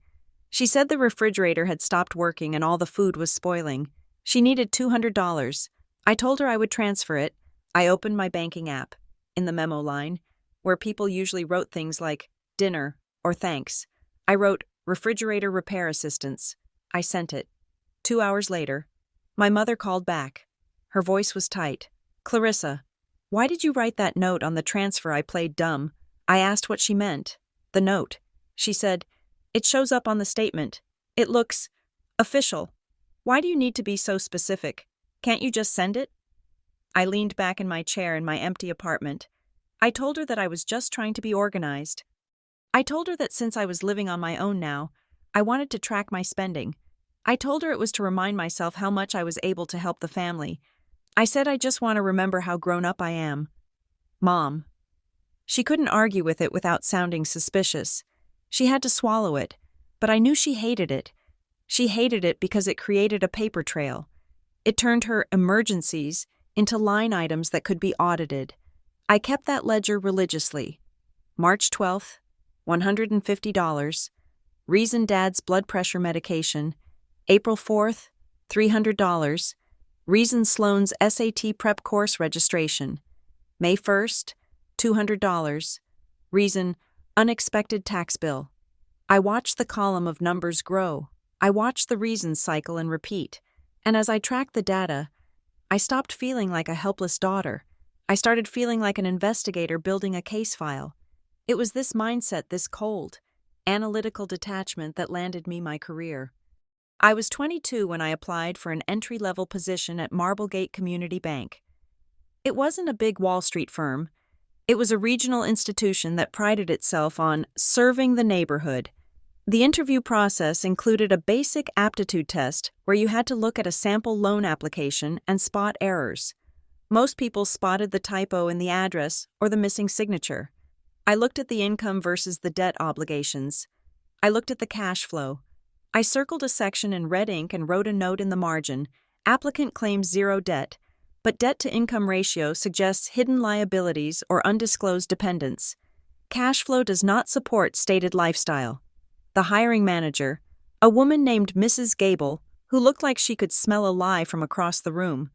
She said the refrigerator had stopped working and all the food was spoiling. She needed $200. I told her I would transfer it. I opened my banking app. In the memo line, where people usually wrote things like dinner or thanks, I wrote refrigerator repair assistance. I sent it. 2 hours later, my mother called back. Her voice was tight. Clarissa, why did you write that note on the transfer? I played dumb. I asked what she meant. The note. She said, it shows up on the statement. It looks official. Why do you need to be so specific? Can't you just send it? I leaned back in my chair in my empty apartment. I told her that I was just trying to be organized. I told her that since I was living on my own now, I wanted to track my spending. I told her it was to remind myself how much I was able to help the family. I said I just want to remember how grown up I am. Mom. She couldn't argue with it without sounding suspicious. She had to swallow it, but I knew she hated it. She hated it because it created a paper trail. It turned her emergencies into line items that could be audited. I kept that ledger religiously. March 12th, $150. Reason Dad's blood pressure medication. April 4th, $300. Reason Sloane's SAT prep course registration. May 1st, $200. Reason unexpected tax bill. I watched the column of numbers grow. I watched the reasons cycle and repeat. And as I tracked the data, I stopped feeling like a helpless daughter. I started feeling like an investigator building a case file. It was this mindset, this cold, analytical detachment that landed me my career. I was 22 when I applied for an entry-level position at Marblegate Community Bank. It wasn't a big Wall Street firm. It was a regional institution that prided itself on serving the neighborhood. The interview process included a basic aptitude test where you had to look at a sample loan application and spot errors. Most people spotted the typo in the address or the missing signature. I looked at the income versus the debt obligations. I looked at the cash flow. I circled a section in red ink and wrote a note in the margin. Applicant claims zero debt, but debt-to-income ratio suggests hidden liabilities or undisclosed dependents. Cash flow does not support stated lifestyle. The hiring manager, a woman named Mrs. Gable, who looked like she could smell a lie from across the room,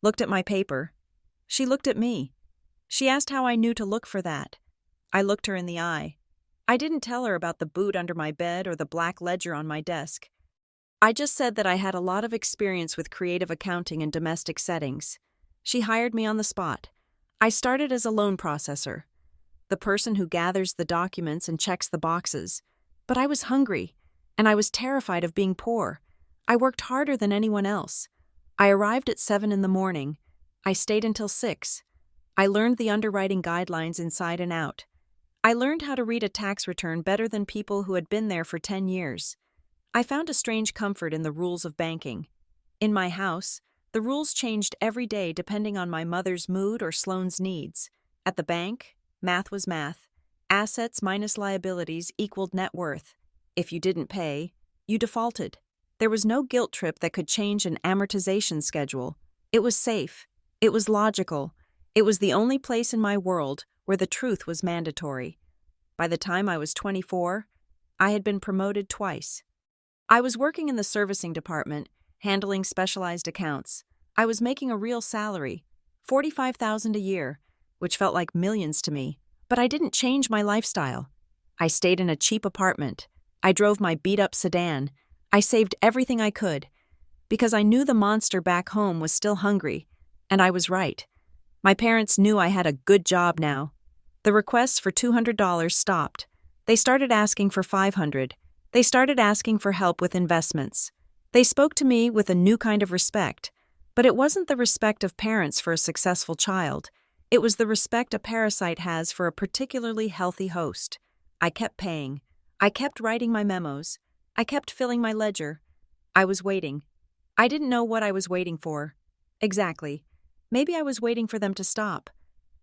looked at my paper. She looked at me. She asked how I knew to look for that. I looked her in the eye. I didn't tell her about the boot under my bed or the black ledger on my desk. I just said that I had a lot of experience with creative accounting in domestic settings. She hired me on the spot. I started as a loan processor, the person who gathers the documents and checks the boxes. But I was hungry, and I was terrified of being poor. I worked harder than anyone else. I arrived at 7 in the morning. I stayed until 6. I learned the underwriting guidelines inside and out. I learned how to read a tax return better than people who had been there for 10 years. I found a strange comfort in the rules of banking. In my house, the rules changed every day depending on my mother's mood or Sloane's needs. At the bank, math was math. Assets minus liabilities equaled net worth. If you didn't pay, you defaulted. There was no guilt trip that could change an amortization schedule. It was safe. It was logical. It was the only place in my world where the truth was mandatory. By the time I was 24, I had been promoted twice. I was working in the servicing department, handling specialized accounts. I was making a real salary, $45,000 a year, which felt like millions to me. But I didn't change my lifestyle. I stayed in a cheap apartment. I drove my beat-up sedan. I saved everything I could, because I knew the monster back home was still hungry, and I was right. My parents knew I had a good job now. The requests for $200 stopped. They started asking for $500. They started asking for help with investments. They spoke to me with a new kind of respect, but it wasn't the respect of parents for a successful child. It was the respect a parasite has for a particularly healthy host. I kept paying. I kept writing my memos. I kept filling my ledger. I was waiting. I didn't know what I was waiting for. Exactly. Maybe I was waiting for them to stop.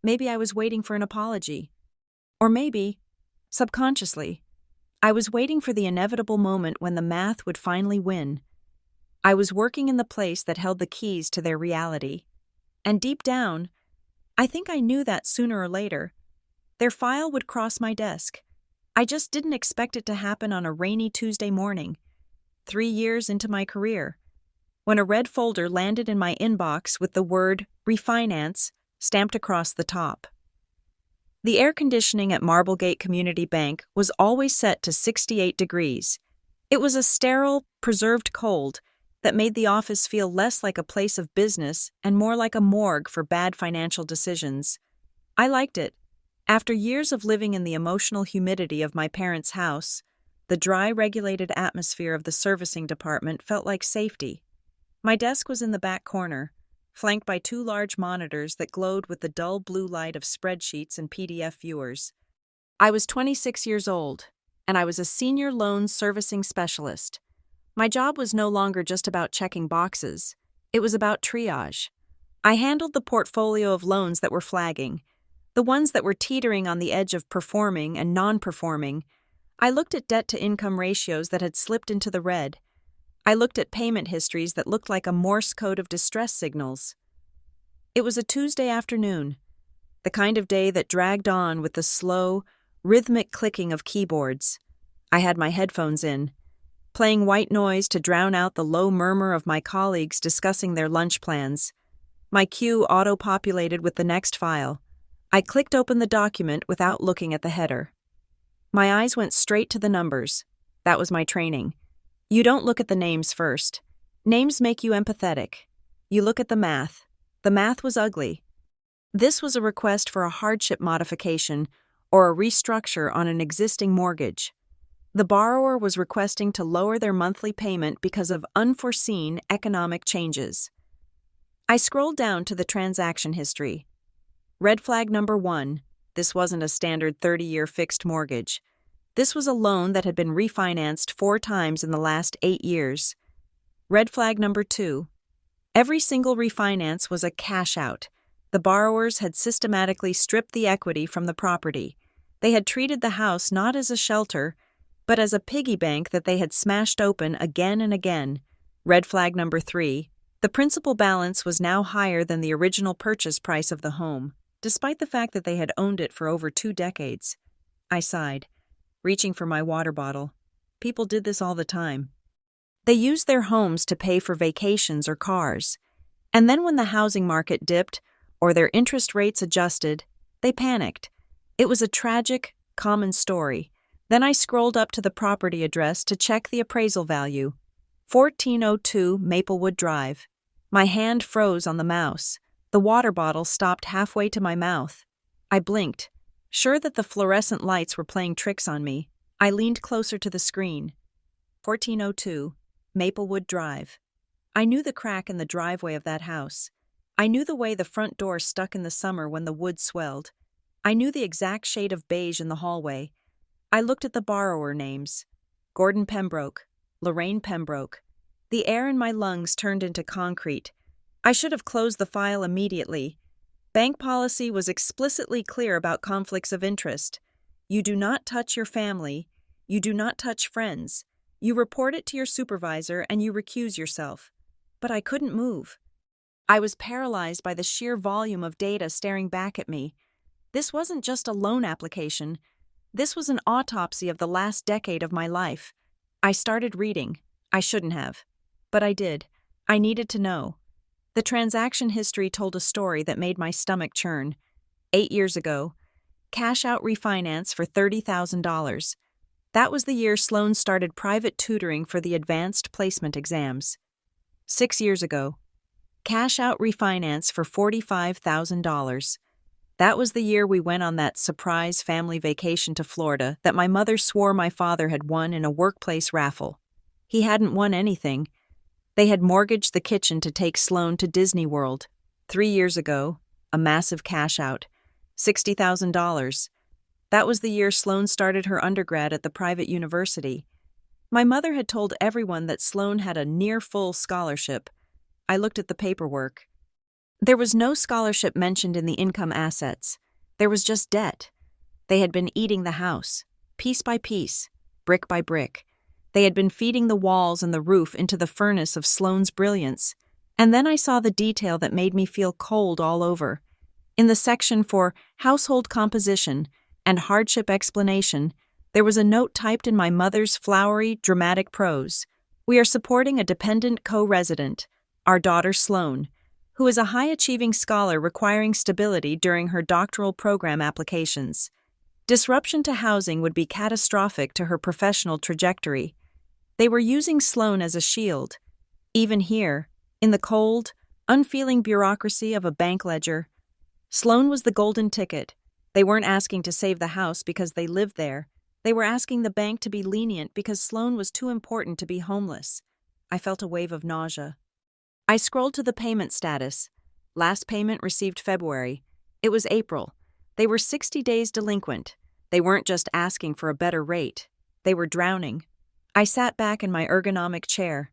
Maybe I was waiting for an apology. Or maybe, subconsciously, I was waiting for the inevitable moment when the math would finally win. I was working in the place that held the keys to their reality. And deep down, I think I knew that sooner or later. Their file would cross my desk. I just didn't expect it to happen on a rainy Tuesday morning, 3 years into my career, when a red folder landed in my inbox with the word refinance stamped across the top. The air conditioning at Marblegate Community Bank was always set to 68 degrees. It was a sterile, preserved cold that made the office feel less like a place of business and more like a morgue for bad financial decisions. I liked it. After years of living in the emotional humidity of my parents' house, the dry, regulated atmosphere of the servicing department felt like safety. My desk was in the back corner, flanked by 2 large monitors that glowed with the dull blue light of spreadsheets and PDF viewers. I was 26 years old, and I was a senior loan servicing specialist. My job was no longer just about checking boxes. It was about triage. I handled the portfolio of loans that were flagging, the ones that were teetering on the edge of performing and non-performing. I looked at debt-to-income ratios that had slipped into the red. I looked at payment histories that looked like a Morse code of distress signals. It was a Tuesday afternoon, the kind of day that dragged on with the slow, rhythmic clicking of keyboards. I had my headphones in, playing white noise to drown out the low murmur of my colleagues discussing their lunch plans. My queue auto-populated with the next file. I clicked open the document without looking at the header. My eyes went straight to the numbers. That was my training. You don't look at the names first. Names make you empathetic. You look at the math. The math was ugly. This was a request for a hardship modification or a restructure on an existing mortgage. The borrower was requesting to lower their monthly payment because of unforeseen economic changes. I scrolled down to the transaction history. Red flag number 1, this wasn't a standard 30-year fixed mortgage. This was a loan that had been refinanced 4 times in the last 8 years. Red flag number 2. Every single refinance was a cash out. The borrowers had systematically stripped the equity from the property. They had treated the house not as a shelter, but as a piggy bank that they had smashed open again and again. Red flag number 3. The principal balance was now higher than the original purchase price of the home, despite the fact that they had owned it for over 2 decades. I sighed, reaching for my water bottle. People did this all the time. They used their homes to pay for vacations or cars. And then when the housing market dipped, or their interest rates adjusted, they panicked. It was a tragic, common story. Then I scrolled up to the property address to check the appraisal value. 1402 Maplewood Drive. My hand froze on the mouse. The water bottle stopped halfway to my mouth. I blinked, sure that the fluorescent lights were playing tricks on me. I leaned closer to the screen. 1402 Maplewood Drive. I knew the crack in the driveway of that house. I knew the way the front door stuck in the summer when the wood swelled. I knew the exact shade of beige in the hallway. I looked at the borrower names. Gordon Pembroke, Lorraine Pembroke. The air in my lungs turned into concrete. I should have closed the file immediately. Bank policy was explicitly clear about conflicts of interest. You do not touch your family. You do not touch friends. You report it to your supervisor and you recuse yourself. But I couldn't move. I was paralyzed by the sheer volume of data staring back at me. This wasn't just a loan application. This was an autopsy of the last decade of my life. I started reading. I shouldn't have. But I did. I needed to know. The transaction history told a story that made my stomach churn. 8 years ago, cash out refinance for $30,000. That was the year Sloan started private tutoring for the advanced placement exams. 6 years ago, cash out refinance for $45,000. That was the year we went on that surprise family vacation to Florida that my mother swore my father had won in a workplace raffle. He hadn't won anything. They had mortgaged the kitchen to take Sloan to Disney World. 3 years ago, a massive cash out, $60,000. That was the year Sloan started her undergrad at the private university. My mother had told everyone that Sloan had a near-full scholarship. I looked at the paperwork. There was no scholarship mentioned in the income assets. There was just debt. They had been eating the house, piece by piece, brick by brick. They had been feeding the walls and the roof into the furnace of Sloan's brilliance. And then I saw the detail that made me feel cold all over. In the section for household composition and hardship explanation, there was a note typed in my mother's flowery, dramatic prose. We are supporting a dependent co-resident, our daughter Sloan, who is a high-achieving scholar requiring stability during her doctoral program applications. Disruption to housing would be catastrophic to her professional trajectory. They were using Sloan as a shield. Even here, in the cold, unfeeling bureaucracy of a bank ledger, Sloan was the golden ticket. They weren't asking to save the house because they lived there. They were asking the bank to be lenient because Sloan was too important to be homeless. I felt a wave of nausea. I scrolled to the payment status. Last payment received February. It was April. They were 60 days delinquent. They weren't just asking for a better rate. They were drowning. I sat back in my ergonomic chair,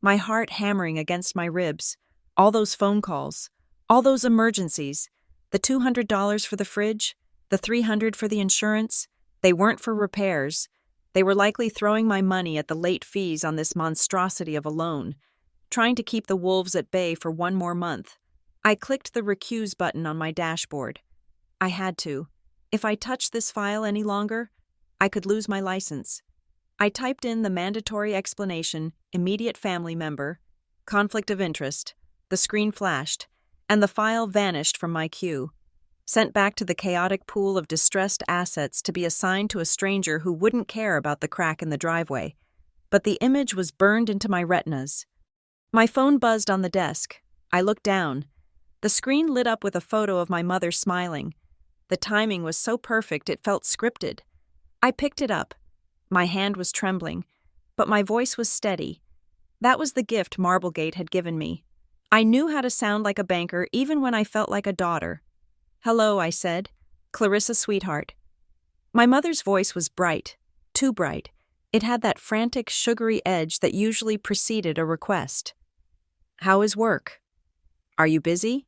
my heart hammering against my ribs. All those phone calls, all those emergencies, the $200 for the fridge, the $300 for the insurance, they weren't for repairs. They were likely throwing my money at the late fees on this monstrosity of a loan, trying to keep the wolves at bay for 1 more month. I clicked the recuse button on my dashboard. I had to. If I touched this file any longer, I could lose my license. I typed in the mandatory explanation, immediate family member, conflict of interest. The screen flashed, and the file vanished from my queue, sent back to the chaotic pool of distressed assets to be assigned to a stranger who wouldn't care about the crack in the driveway. But the image was burned into my retinas. My phone buzzed on the desk. I looked down. The screen lit up with a photo of my mother smiling. The timing was so perfect it felt scripted. I picked it up. My hand was trembling, but my voice was steady. That was the gift Marblegate had given me. I knew how to sound like a banker even when I felt like a daughter. "Hello," I said. "Clarissa, sweetheart." My mother's voice was bright. too bright. It had that frantic, sugary edge that usually preceded a request. "How is work? Are you busy?"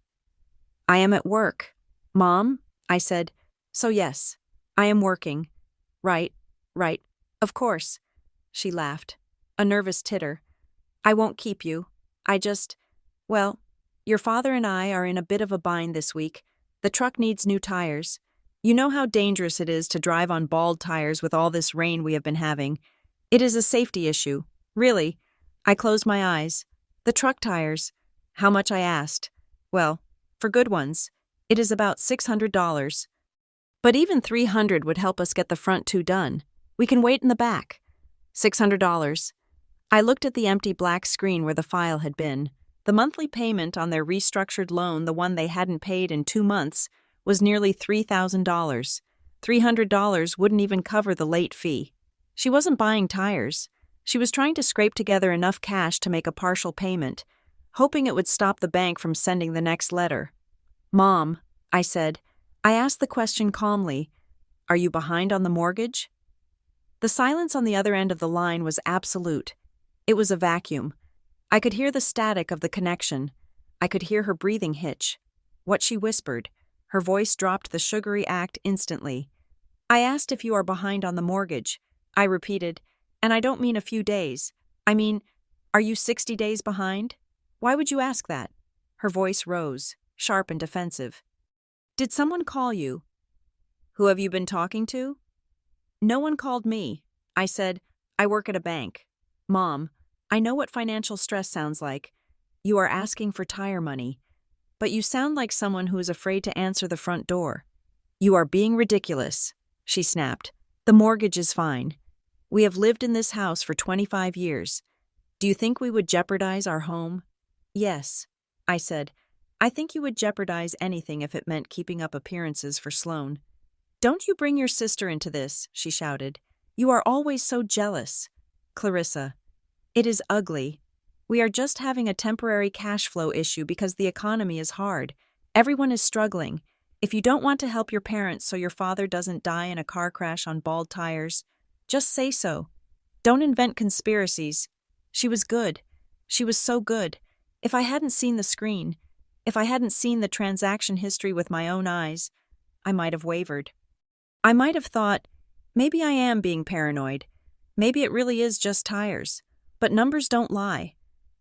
"I am at work." "Mom?" I said. "So yes, I am working." Right. Of course." She laughed. A nervous titter. "I won't keep you. Well, your father and I are in a bit of a bind this week. The truck needs new tires. You know how dangerous it is to drive on bald tires with all this rain we have been having. It is a safety issue. Really." I closed my eyes. "The truck tires." How much, I asked. "Well, for good ones, it is about $600. But even $300 would help us get the front two done. We can wait in the back." $600. I looked at the empty black screen where the file had been. The monthly payment on their restructured loan, the one they hadn't paid in 2 months, was nearly $3,000. $300 wouldn't even cover the late fee. She wasn't buying tires. She was trying to scrape together enough cash to make a partial payment, hoping it would stop the bank from sending the next letter. "Mom," I said. I asked the question calmly. "Are you behind on the mortgage?" The silence on the other end of the line was absolute. It was a vacuum. I could hear the static of the connection. I could hear her breathing hitch. What she whispered. Her voice dropped the sugary act instantly. "I asked if you are behind on the mortgage." I repeated, "And I don't mean a few days. I mean, are you 60 days behind? Why would you ask that?" Her voice rose, sharp and defensive. "Did someone call you?" "Who have you been talking to?" "No one called me." I said, "I work at a bank." "Mom, I know what financial stress sounds like. You are asking for tire money. But you sound like someone who is afraid to answer the front door." "You are being ridiculous," she snapped. "The mortgage is fine. We have lived in this house for 25 years. Do you think we would jeopardize our home?" "Yes," I said. "I think you would jeopardize anything if it meant keeping up appearances for Sloan." "Don't you bring your sister into this," she shouted. "You are always so jealous." "Clarissa, it is ugly. We are just having a temporary cash flow issue because the economy is hard. Everyone is struggling. If you don't want to help your parents so your father doesn't die in a car crash on bald tires, just say so. Don't invent conspiracies. She was good. She was so good. If I hadn't seen the screen, if I hadn't seen the transaction history with my own eyes, I might have wavered. I might have thought, maybe I am being paranoid. Maybe it really is just tires. But numbers don't lie.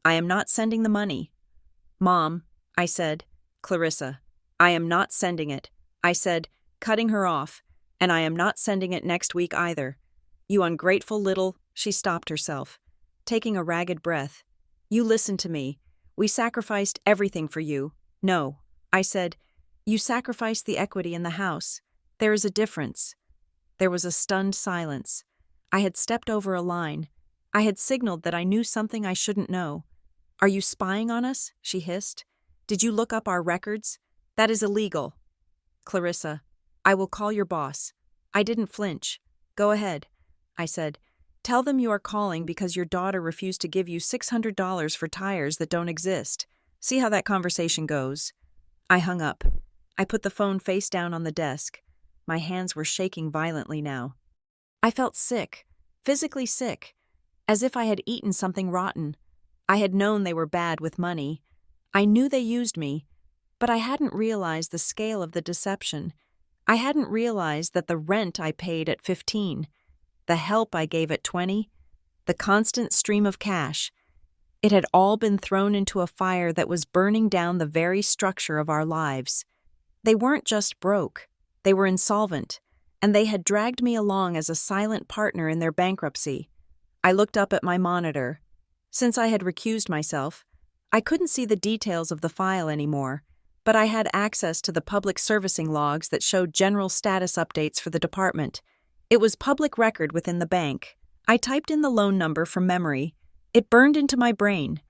I am not sending the money." "Mom," I said. "Clarissa, I am not sending it," I said, cutting her off, "and I am not sending it next week either. You ungrateful little—" She stopped herself, taking a ragged breath. "You listen to me. We sacrificed everything for you." "No," I said. "You sacrificed the equity in the house. There is a difference." There was a stunned silence. I had stepped over a line. I had signaled that I knew something I shouldn't know. "Are you spying on us?" she hissed. "Did you look up our records? That is illegal." "Clarissa, I will call your boss." I didn't flinch. "Go ahead," I said. "Tell them you are calling because your daughter refused to give you $600 for tires that don't exist. See how that conversation goes." I hung up. I put the phone face down on the desk. My hands were shaking violently now. I felt sick, physically sick, as if I had eaten something rotten. I had known they were bad with money. I knew they used me, but I hadn't realized the scale of the deception. I hadn't realized that the rent I paid at 15, the help I gave at 20, the constant stream of cash, it had all been thrown into a fire that was burning down the very structure of our lives. They weren't just broke, they were insolvent, and they had dragged me along as a silent partner in their bankruptcy. I looked up at my monitor. Since I had recused myself, I couldn't see the details of the file anymore, but I had access to the public servicing logs that showed general status updates for the department. It was public record within the bank. I typed in the loan number from memory. It burned into my brain.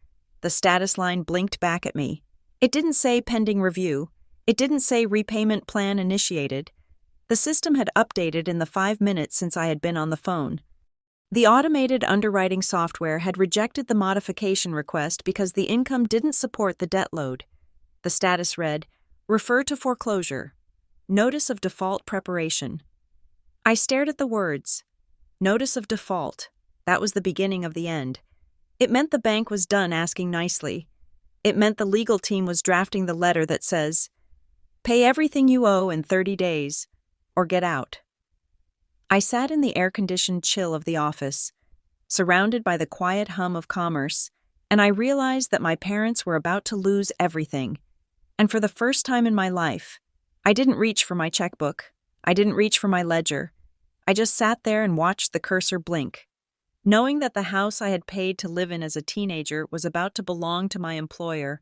The status line blinked back at me. It didn't say pending review. It didn't say repayment plan initiated. The system had updated in the 5 minutes since I had been on the phone. The automated underwriting software had rejected the modification request because the income didn't support the debt load. The status read, "Refer to foreclosure. Notice of default preparation." I stared at the words. Notice of default. That was the beginning of the end. It meant the bank was done asking nicely. It meant the legal team was drafting the letter that says, "Pay everything you owe in 30 days, or get out." I sat in the air-conditioned chill of the office, surrounded by the quiet hum of commerce, and I realized that my parents were about to lose everything. And for the first time in my life, I didn't reach for my checkbook. I didn't reach for my ledger. I just sat there and watched the cursor blink, knowing that the house I had paid to live in as a teenager was about to belong to my employer.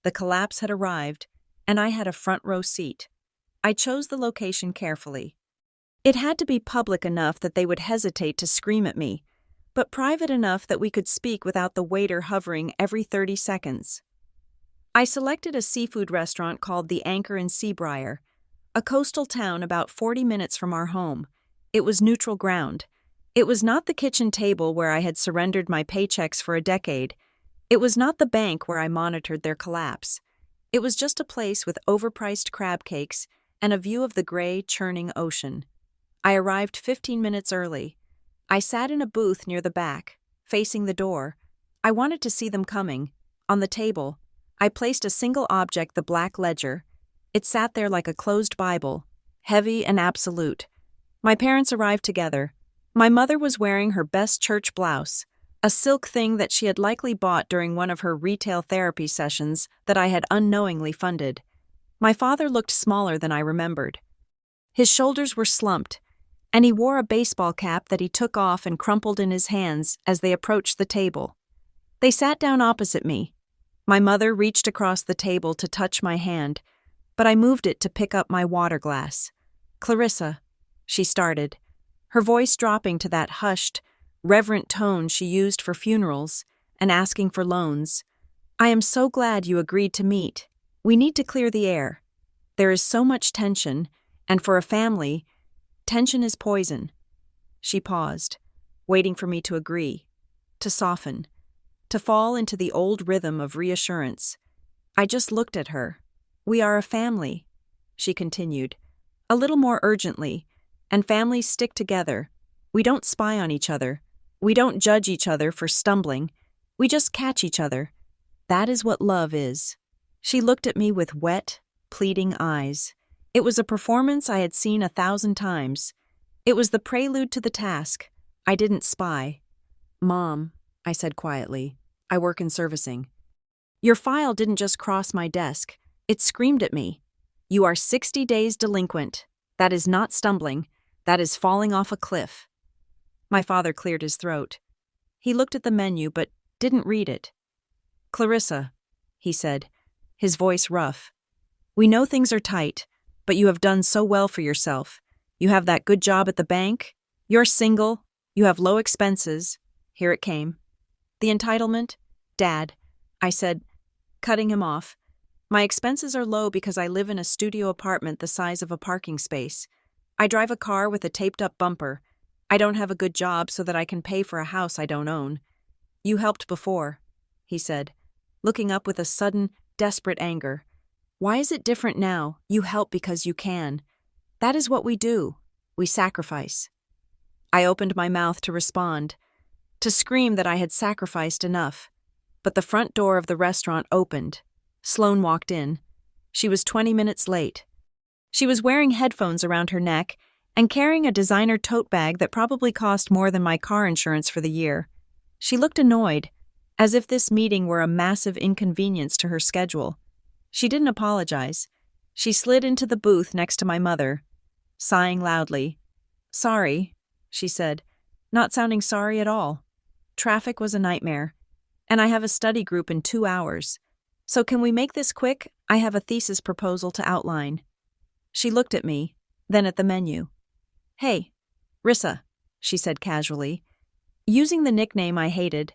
The collapse had arrived, and I had a front row seat. I chose the location carefully. It had to be public enough that they would hesitate to scream at me, but private enough that we could speak without the waiter hovering every 30 seconds. I selected a seafood restaurant called the Anchor in Seabriar, a coastal town about 40 minutes from our home. It was neutral ground. It was not the kitchen table where I had surrendered my paychecks for a decade. It was not the bank where I monitored their collapse. It was just a place with overpriced crab cakes and a view of the gray, churning ocean. I arrived 15 minutes early. I sat in a booth near the back, facing the door. I wanted to see them coming. On the table, I placed a single object, the black ledger. It sat there like a closed Bible, heavy and absolute. My parents arrived together. My mother was wearing her best church blouse, a silk thing that she had likely bought during one of her retail therapy sessions that I had unknowingly funded. My father looked smaller than I remembered. His shoulders were slumped, and he wore a baseball cap that he took off and crumpled in his hands as they approached the table. They sat down opposite me. My mother reached across the table to touch my hand, but I moved it to pick up my water glass. "Clarissa," she started, her voice dropping to that hushed, reverent tone she used for funerals and asking for loans. "I am so glad you agreed to meet. We need to clear the air. There is so much tension, and for a family, tension is poison." She paused, waiting for me to agree, to soften, to fall into the old rhythm of reassurance. I just looked at her. "We are a family," she continued, a little more urgently, "and families stick together. We don't spy on each other. We don't judge each other for stumbling. We just catch each other. That is what love is." She looked at me with wet, pleading eyes. It was a performance I had seen 1,000 times. It was the prelude to the task. I didn't spy. "Mom," I said quietly, "I work in servicing. Your file didn't just cross my desk. It screamed at me. You are 60 days delinquent. That is not stumbling. That is falling off a cliff." My father cleared his throat. He looked at the menu but didn't read it. "Clarissa," he said, his voice rough, "we know things are tight, but you have done so well for yourself. You have that good job at the bank. You're single. You have low expenses." Here it came. "The entitlement?" "Dad," I said, cutting him off. "My expenses are low because I live in a studio apartment the size of a parking space. I drive a car with a taped-up bumper. I don't have a good job so that I can pay for a house I don't own." "You helped before," he said, looking up with a sudden, desperate anger. "Why is it different now? You help because you can. That is what we do. We sacrifice." I opened my mouth to respond, to scream that I had sacrificed enough. But the front door of the restaurant opened. Sloane walked in. She was 20 minutes late. She was wearing headphones around her neck and carrying a designer tote bag that probably cost more than my car insurance for the year. She looked annoyed, as if this meeting were a massive inconvenience to her schedule. She didn't apologize. She slid into the booth next to my mother, sighing loudly. "Sorry," she said, not sounding sorry at all. "Traffic was a nightmare, and I have a study group in 2 hours. So can we make this quick? I have a thesis proposal to outline." She looked at me, then at the menu. "Hey, Rissa," she said casually, using the nickname I hated.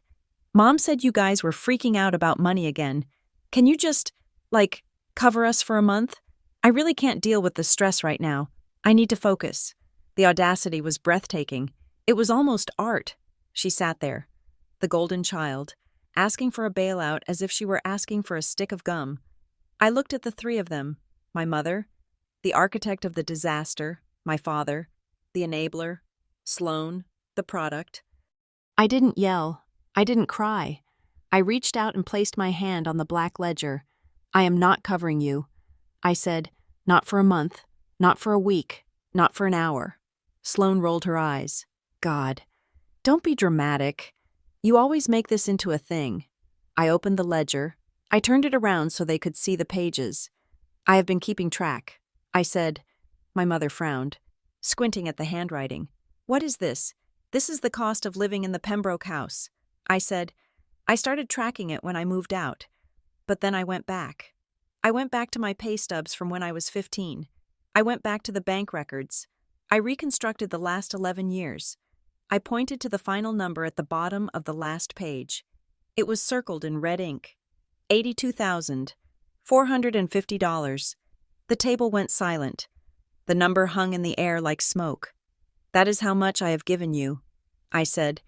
"Mom said you guys were freaking out about money again. Can you just, cover us for a month? I really can't deal with the stress right now. I need to focus." The audacity was breathtaking. It was almost art. She sat there, the golden child, asking for a bailout as if she were asking for a stick of gum. I looked at the three of them, my mother, the architect of the disaster, my father, the enabler, Sloane, the product. I didn't yell. I didn't cry. I reached out and placed my hand on the black ledger. I am not covering you. I said, not for a month, not for a week, not for an hour. Sloane rolled her eyes. God, don't be dramatic. You always make this into a thing. I opened the ledger. I turned it around so they could see the pages. I have been keeping track. I said. My mother frowned, squinting at the handwriting. What is this? This is the cost of living in the Pembroke house. I said. I started tracking it when I moved out. But then I went back. I went back to my pay stubs from when I was 15. I went back to the bank records. I reconstructed the last 11 years. I pointed to the final number at the bottom of the last page. It was circled in red ink. $82,450. The table went silent. The number hung in the air like smoke. That is how much I have given you, I said.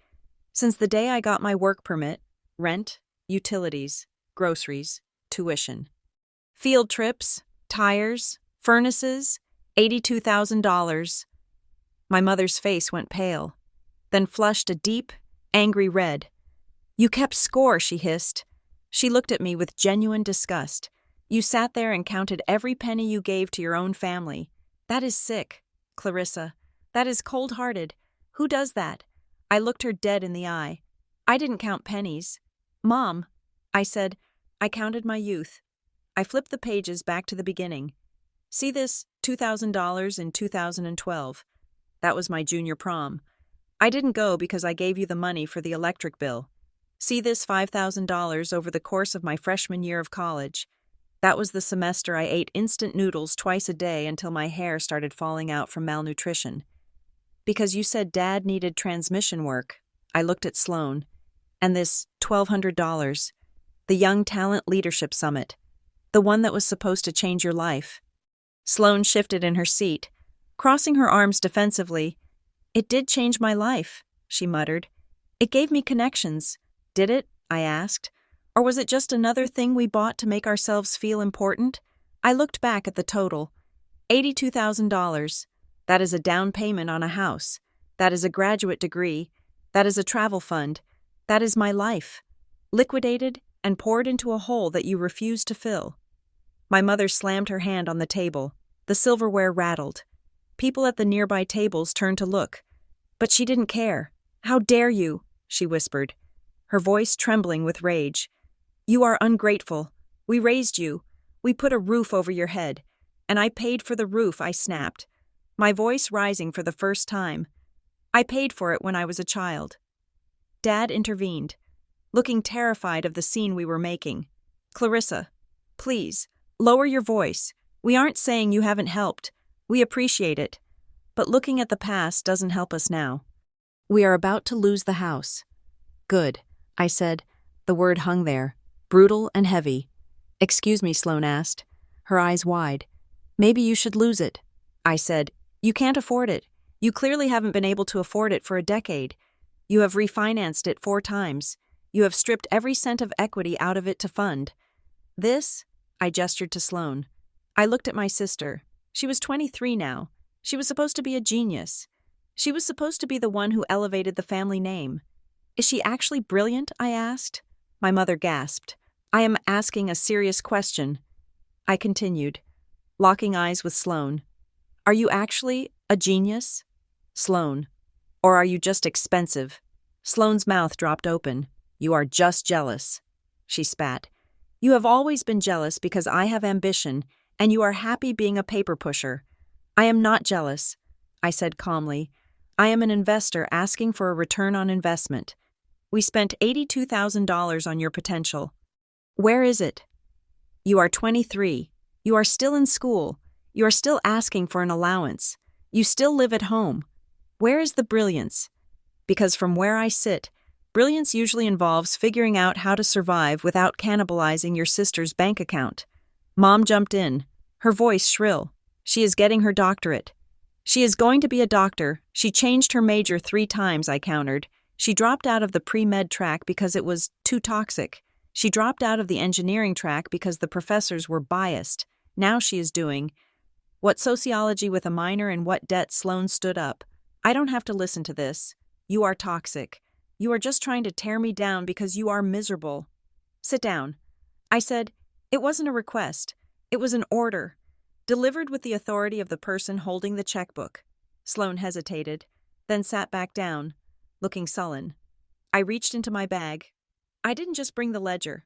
Since the day I got my work permit, rent, utilities, groceries, tuition. Field trips, tires, furnaces, $82,000. My mother's face went pale, then flushed a deep, angry red. You kept score, she hissed. She looked at me with genuine disgust. You sat there and counted every penny you gave to your own family. That is sick, Clarissa. That is cold-hearted. Who does that? I looked her dead in the eye. I didn't count pennies. Mom, I said, I counted my youth. I flipped the pages back to the beginning. See this $2,000 in 2012. That was my junior prom. I didn't go because I gave you the money for the electric bill. See this $5,000 over the course of my freshman year of college. That was the semester I ate instant noodles twice a day until my hair started falling out from malnutrition. Because you said Dad needed transmission work, I looked at Sloane. And this $1,200, the Young Talent Leadership Summit, the one that was supposed to change your life. Sloane shifted in her seat, crossing her arms defensively. It did change my life, she muttered. It gave me connections. Did it? I asked. Or was it just another thing we bought to make ourselves feel important? I looked back at the total. $82,000. That is a down payment on a house. That is a graduate degree. That is a travel fund. That is my life. Liquidated and poured into a hole that you refused to fill. My mother slammed her hand on the table. The silverware rattled. People at the nearby tables turned to look. But she didn't care. How dare you? She whispered, her voice trembling with rage. You are ungrateful. We raised you. We put a roof over your head. And I paid for the roof, I snapped, my voice rising for the first time. I paid for it when I was a child. Dad intervened, looking terrified of the scene we were making. Clarissa, please, lower your voice. We aren't saying you haven't helped. We appreciate it. But looking at the past doesn't help us now. We are about to lose the house. Good, I said. The word hung there, brutal and heavy. Excuse me, Sloane asked, her eyes wide. Maybe you should lose it. I said, you can't afford it. You clearly haven't been able to afford it for a decade. You have refinanced it 4 times. You have stripped every cent of equity out of it to fund. This, I gestured to Sloane. I looked at my sister. She was 23 now. She was supposed to be a genius. She was supposed to be the one who elevated the family name. Is she actually brilliant? I asked. My mother gasped. I am asking a serious question. I continued, locking eyes with Sloane. Are you actually a genius? Sloane. Or are you just expensive? Sloane's mouth dropped open. You are just jealous. She spat. You have always been jealous because I have ambition, and you are happy being a paper pusher. I am not jealous, I said calmly. I am an investor asking for a return on investment. We spent $82,000 on your potential. Where is it? You are 23. You are still in school. You are still asking for an allowance. You still live at home. Where is the brilliance? Because from where I sit, brilliance usually involves figuring out how to survive without cannibalizing your sister's bank account. Mom jumped in, her voice shrill. She is getting her doctorate. She is going to be a doctor. She changed her major 3 times, I countered. She dropped out of the pre-med track because it was too toxic. She dropped out of the engineering track because the professors were biased. Now she is doing what sociology with a minor in what debt? Sloane stood up. I don't have to listen to this. You are toxic. You are just trying to tear me down because you are miserable. Sit down. I said, it wasn't a request. It was an order, delivered with the authority of the person holding the checkbook. Sloane hesitated, then sat back down, looking sullen. I reached into my bag. I didn't just bring the ledger.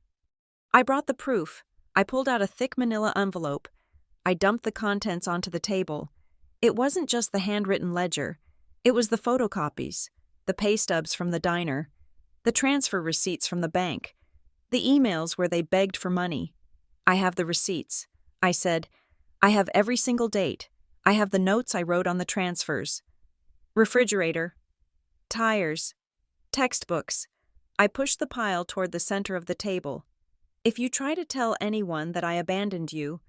I brought the proof. I pulled out a thick manila envelope. I dumped the contents onto the table. It wasn't just the handwritten ledger. It was the photocopies, the pay stubs from the diner, the transfer receipts from the bank, the emails where they begged for money. I have the receipts. I said, I have every single date. I have the notes I wrote on the transfers. Refrigerator, tires, textbooks. I pushed the pile toward the center of the table. If you try to tell anyone that I abandoned you,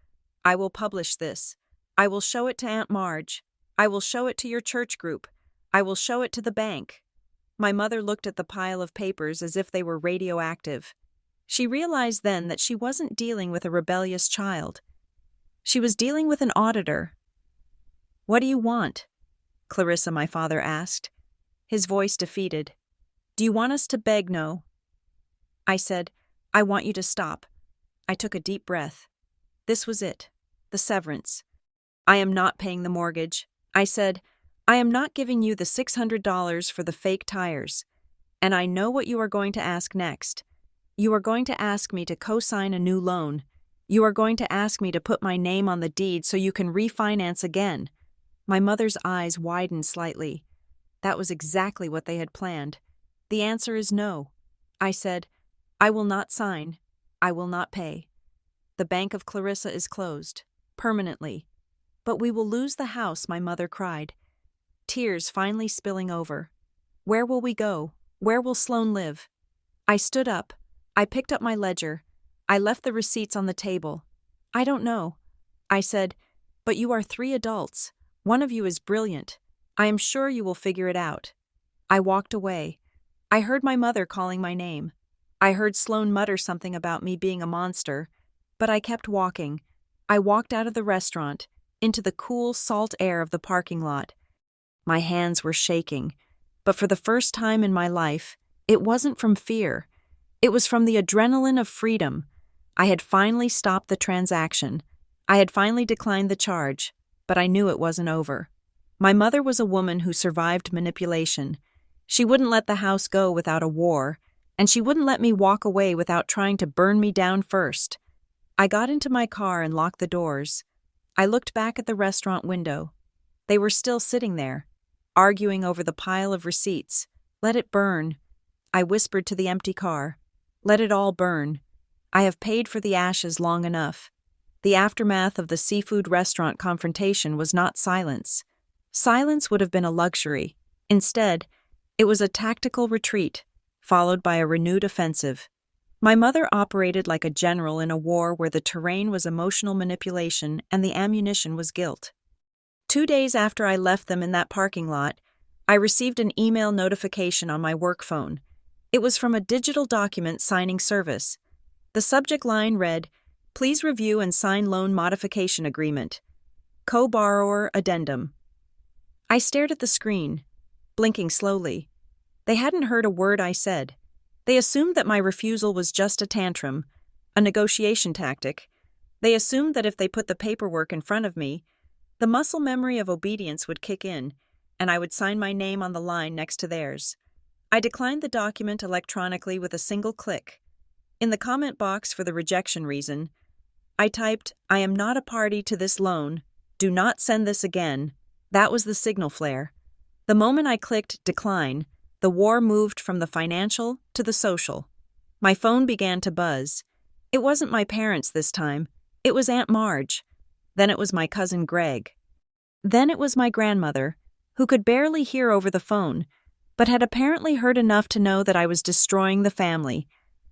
I will publish this. I will show it to Aunt Marge. I will show it to your church group. I will show it to the bank. My mother looked at the pile of papers as if they were radioactive. She realized then that she wasn't dealing with a rebellious child. She was dealing with an auditor. What do you want? Clarissa, my father asked, his voice defeated. Do you want us to beg no? I said, I want you to stop. I took a deep breath. This was it, the severance. I am not paying the mortgage. I said, I am not giving you the $600 for the fake tires. And I know what you are going to ask next. You are going to ask me to co-sign a new loan. You are going to ask me to put my name on the deed so you can refinance again. My mother's eyes widened slightly. That was exactly what they had planned. The answer is no. I said, I will not sign. I will not pay. The Bank of Clarissa is closed, permanently. But we will lose the house, my mother cried, tears finally spilling over. Where will we go? Where will Sloane live? I stood up. I picked up my ledger. I left the receipts on the table. I don't know. I said, but you are 3 adults. One of you is brilliant. I am sure you will figure it out. I walked away. I heard my mother calling my name. I heard Sloane mutter something about me being a monster, but I kept walking. I walked out of the restaurant, into the cool, salt air of the parking lot. My hands were shaking, but for the first time in my life, it wasn't from fear. It was from the adrenaline of freedom. I had finally stopped the transaction. I had finally declined the charge, but I knew it wasn't over. My mother was a woman who survived manipulation. She wouldn't let the house go without a war, and she wouldn't let me walk away without trying to burn me down first. I got into my car and locked the doors. I looked back at the restaurant window. They were still sitting there, arguing over the pile of receipts. Let it burn. I whispered to the empty car. Let it all burn. I have paid for the ashes long enough. The aftermath of the seafood restaurant confrontation was not silence. Silence would have been a luxury. Instead, it was a tactical retreat, followed by a renewed offensive. My mother operated like a general in a war where the terrain was emotional manipulation and the ammunition was guilt. 2 days after I left them in that parking lot, I received an email notification on my work phone. It was from a digital document signing service. The subject line read, "Please review and sign loan modification agreement. Co-borrower addendum." I stared at the screen, blinking slowly. They hadn't heard a word I said. They assumed that my refusal was just a tantrum, a negotiation tactic. They assumed that if they put the paperwork in front of me, the muscle memory of obedience would kick in, and I would sign my name on the line next to theirs. I declined the document electronically with a single click. In the comment box for the rejection reason, I typed, "I am not a party to this loan. Do not send this again." That was the signal flare. The moment I clicked decline, the war moved from the financial to the social. My phone began to buzz. It wasn't my parents this time. It was Aunt Marge. Then it was my cousin Greg. Then it was my grandmother, who could barely hear over the phone, but had apparently heard enough to know that I was destroying the family.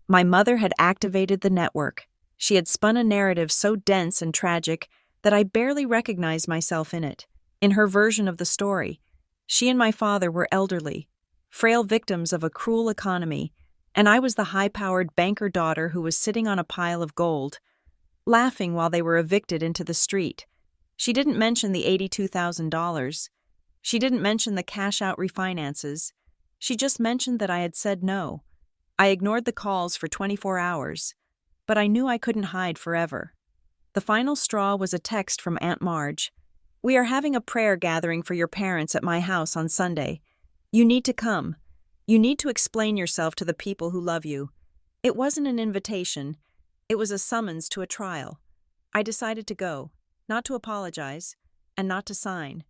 My mother had activated the network. She had spun a narrative so dense and tragic that I barely recognized myself in it. In her version of the story, she and my father were elderly, frail victims of a cruel economy, and I was the high-powered banker daughter who was sitting on a pile of gold, laughing while they were evicted into the street. She didn't mention the $82,000. She didn't mention the cash-out refinances. She just mentioned that I had said no. I ignored the calls for 24 hours, but I knew I couldn't hide forever. The final straw was a text from Aunt Marge. "We are having a prayer gathering for your parents at my house on Sunday. You need to come. You need to explain yourself to the people who love you." It wasn't an invitation. It was a summons to a trial. I decided to go, not to apologize, and not to sign.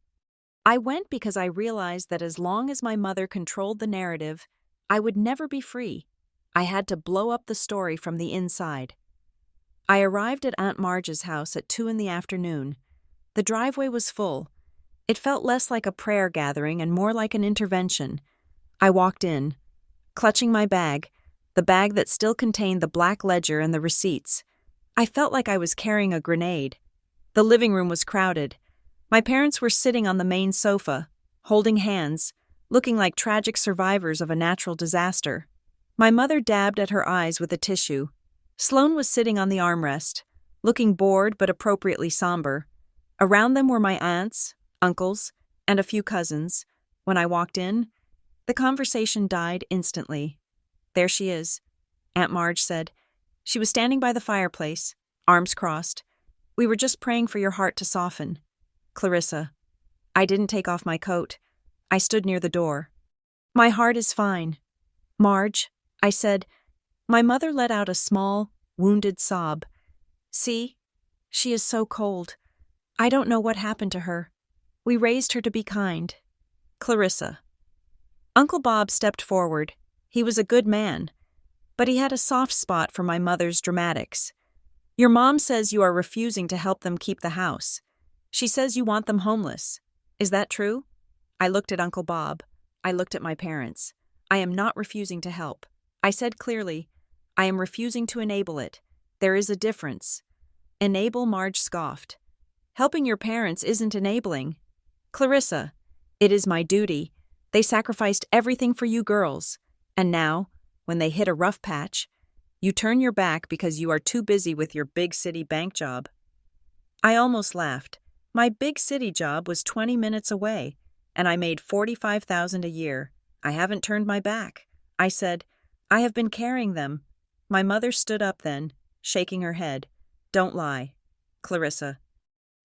I went because I realized that as long as my mother controlled the narrative, I would never be free. I had to blow up the story from the inside. I arrived at Aunt Marge's house at 2 p.m. The driveway was full. It felt less like a prayer gathering and more like an intervention. I walked in, clutching my bag, the bag that still contained the black ledger and the receipts. I felt like I was carrying a grenade. The living room was crowded. My parents were sitting on the main sofa, holding hands, looking like tragic survivors of a natural disaster. My mother dabbed at her eyes with a tissue. Sloane was sitting on the armrest, looking bored but appropriately somber. Around them were my aunts, uncles, and a few cousins. When I walked in, the conversation died instantly. "There she is," Aunt Marge said. She was standing by the fireplace, arms crossed. "We were just praying for your heart to soften." "Clarissa." I didn't take off my coat. I stood near the door. "My heart is fine." "Marge," I said. My mother let out a small, wounded sob. "See? She is so cold. I don't know what happened to her. We raised her to be kind." "Clarissa." Uncle Bob stepped forward. He was a good man, but he had a soft spot for my mother's dramatics. "Your mom says you are refusing to help them keep the house. She says you want them homeless. Is that true?" I looked at Uncle Bob. I looked at my parents. "I am not refusing to help. I said clearly, I am refusing to enable it. There is a difference." "Enable," Marge scoffed. "Helping your parents isn't enabling." "Clarissa, it is my duty. They sacrificed everything for you girls. And now, when they hit a rough patch, you turn your back because you are too busy with your big city bank job." I almost laughed. My big city job was 20 minutes away, and I made $45,000 a year. I haven't turned my back. I said, "I have been carrying them." My mother stood up then, shaking her head. "Don't lie, Clarissa.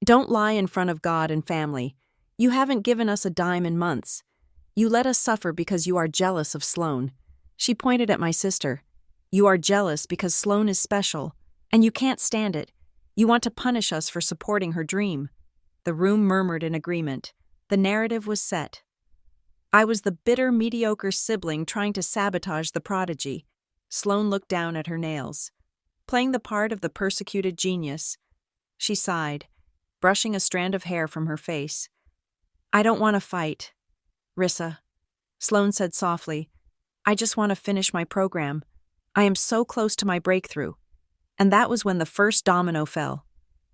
Don't lie in front of God and family. You haven't given us a dime in months. You let us suffer because you are jealous of Sloane." She pointed at my sister. "You are jealous because Sloane is special, and you can't stand it. You want to punish us for supporting her dream." The room murmured in agreement. The narrative was set. I was the bitter, mediocre sibling trying to sabotage the prodigy. Sloane looked down at her nails. Playing the part of the persecuted genius, she sighed, brushing a strand of hair from her face. "I don't want to fight, Rissa," Sloane said softly. "I just want to finish my program. I am so close to my breakthrough." And that was when the first domino fell.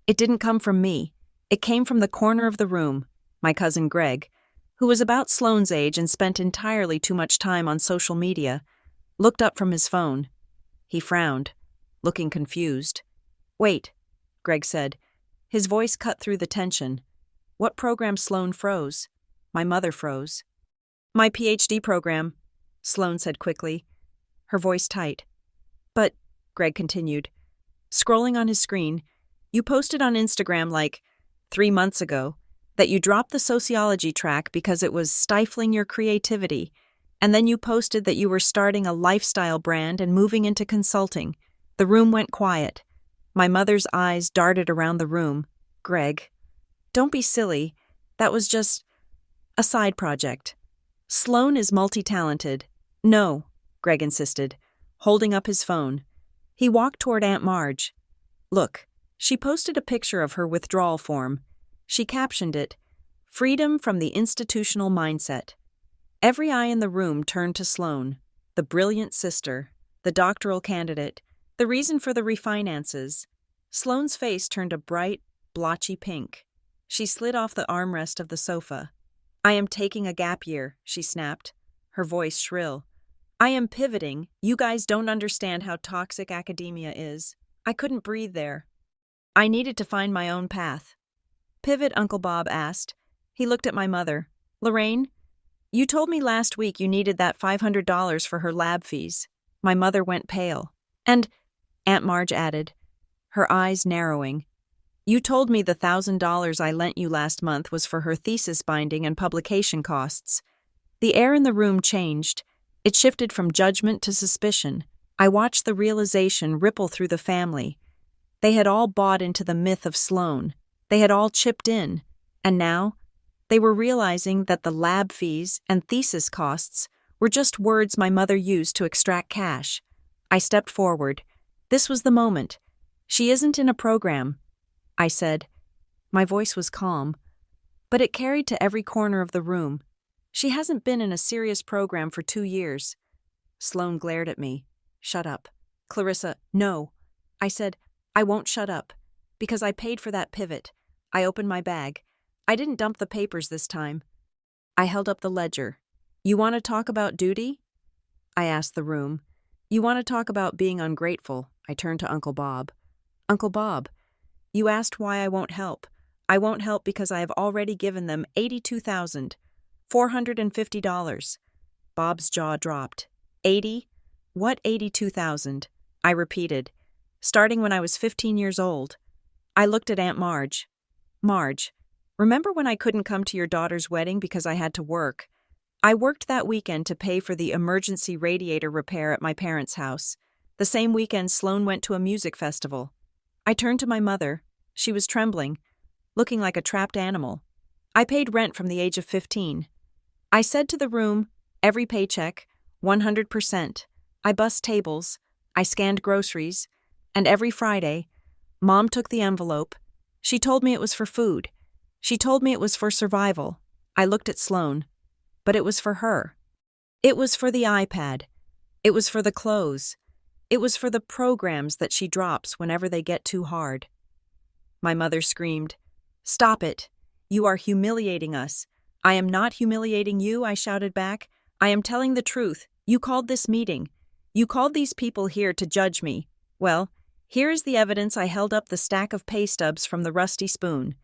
It didn't come from me. It came from the corner of the room. My cousin Greg, who was about Sloane's age and spent entirely too much time on social media, looked up from his phone. He frowned, looking confused. "Wait," Greg said. His voice cut through the tension. "What program?" Sloane froze. My mother froze. "My PhD program," Sloane said quickly, her voice tight. "But," Greg continued, scrolling on his screen, "you posted on Instagram like 3 months ago that you dropped the sociology track because it was stifling your creativity, and then you posted that you were starting a lifestyle brand and moving into consulting." The room went quiet. My mother's eyes darted around the room. "Greg, don't be silly. That was just a side project. Sloane is multi-talented." "No," Greg insisted, holding up his phone. He walked toward Aunt Marge. "Look." She posted a picture of her withdrawal form. She captioned it, "Freedom from the Institutional Mindset." Every eye in the room turned to Sloane, the brilliant sister, the doctoral candidate, the reason for the refinances. Sloane's face turned a bright, blotchy pink. She slid off the armrest of the sofa. "I am taking a gap year," she snapped, her voice shrill. "I am pivoting. You guys don't understand how toxic academia is. I couldn't breathe there. I needed to find my own path." "Pivot?" Uncle Bob asked. He looked at my mother. "Lorraine, You told me last week you needed that $500 for her lab fees. My mother went pale. And, Aunt Marge added, her eyes narrowing, you told me the $1,000 I lent you last month was for her thesis binding and publication costs. The air in the room changed. It shifted from judgment to suspicion. I watched the realization ripple through the family. They had all bought into the myth of Sloan. They had all chipped in. And now, they were realizing that the lab fees and thesis costs were just words my mother used to extract cash. I stepped forward. This was the moment. She isn't in a program, I said. My voice was calm, but it carried to every corner of the room. She hasn't been in a serious program for 2 years. Sloan glared at me. Shut up. Clarissa, no. I said, I won't shut up, because I paid for that pivot. I opened my bag. I didn't dump the papers this time. I held up the ledger. You want to talk about duty? I asked the room. You want to talk about being ungrateful? I turned to Uncle Bob. Uncle Bob, you asked why I won't help. I won't help because I have already given them $82,450. Bob's jaw dropped. 80? What 82,000? I repeated, starting when I was 15 years old. I looked at Aunt Marge. Marge, remember when I couldn't come to your daughter's wedding because I had to work? I worked that weekend to pay for the emergency radiator repair at my parents' house. The same weekend Sloan went to a music festival. I turned to my mother. She was trembling, looking like a trapped animal. I paid rent from the age of 15. I said to the room, every paycheck, 100%. I bussed tables. I scanned groceries. And every Friday, Mom took the envelope. She told me it was for food. She told me it was for survival. I looked at Sloan. But it was for her. It was for the iPad. It was for the clothes. It was for the programs that she drops whenever they get too hard. My mother screamed, Stop it. You are humiliating us. I am not humiliating you, I shouted back. I am telling the truth. You called this meeting. You called these people here to judge me. Well, here is the evidence. I held up the stack of pay stubs from the rusty spoon.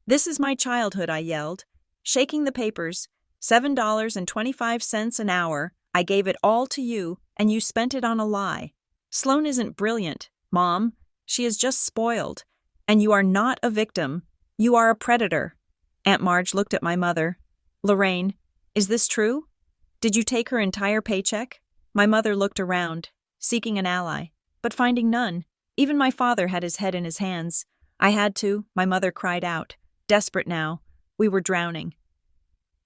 This is my childhood, I yelled, shaking the papers. $7.25 an hour. I gave it all to you, and you spent it on a lie. Sloan isn't brilliant, Mom. She is just spoiled. And you are not a victim. You are a predator. Aunt Marge looked at my mother. Lorraine, is this true? Did you take her entire paycheck? My mother looked around, seeking an ally, but finding none. Even my father had his head in his hands. I had to, my mother cried out. Desperate now. We were drowning.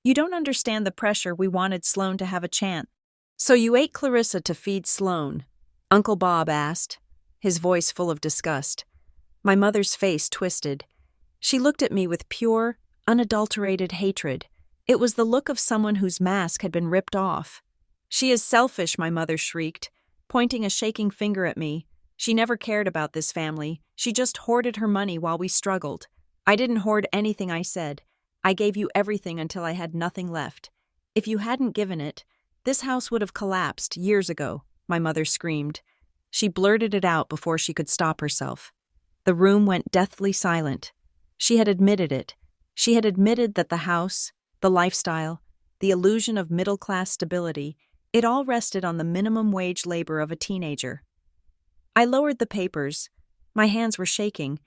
You don't understand the pressure. We wanted Sloan to have a chance. So you ate Clarissa to feed Sloan? Uncle Bob asked, his voice full of disgust. My mother's face twisted. She looked at me with pure, unadulterated hatred. It was the look of someone whose mask had been ripped off. She is selfish, my mother shrieked, pointing a shaking finger at me. She never cared about this family. She just hoarded her money while we struggled. I didn't hoard anything, I said. I gave you everything until I had nothing left. If you hadn't given it, this house would have collapsed years ago, my mother screamed. She blurted it out before she could stop herself. The room went deathly silent. She had admitted it. She had admitted that the house, the lifestyle, the illusion of middle-class stability, it all rested on the minimum wage labor of a teenager. I lowered the papers. My hands were shaking,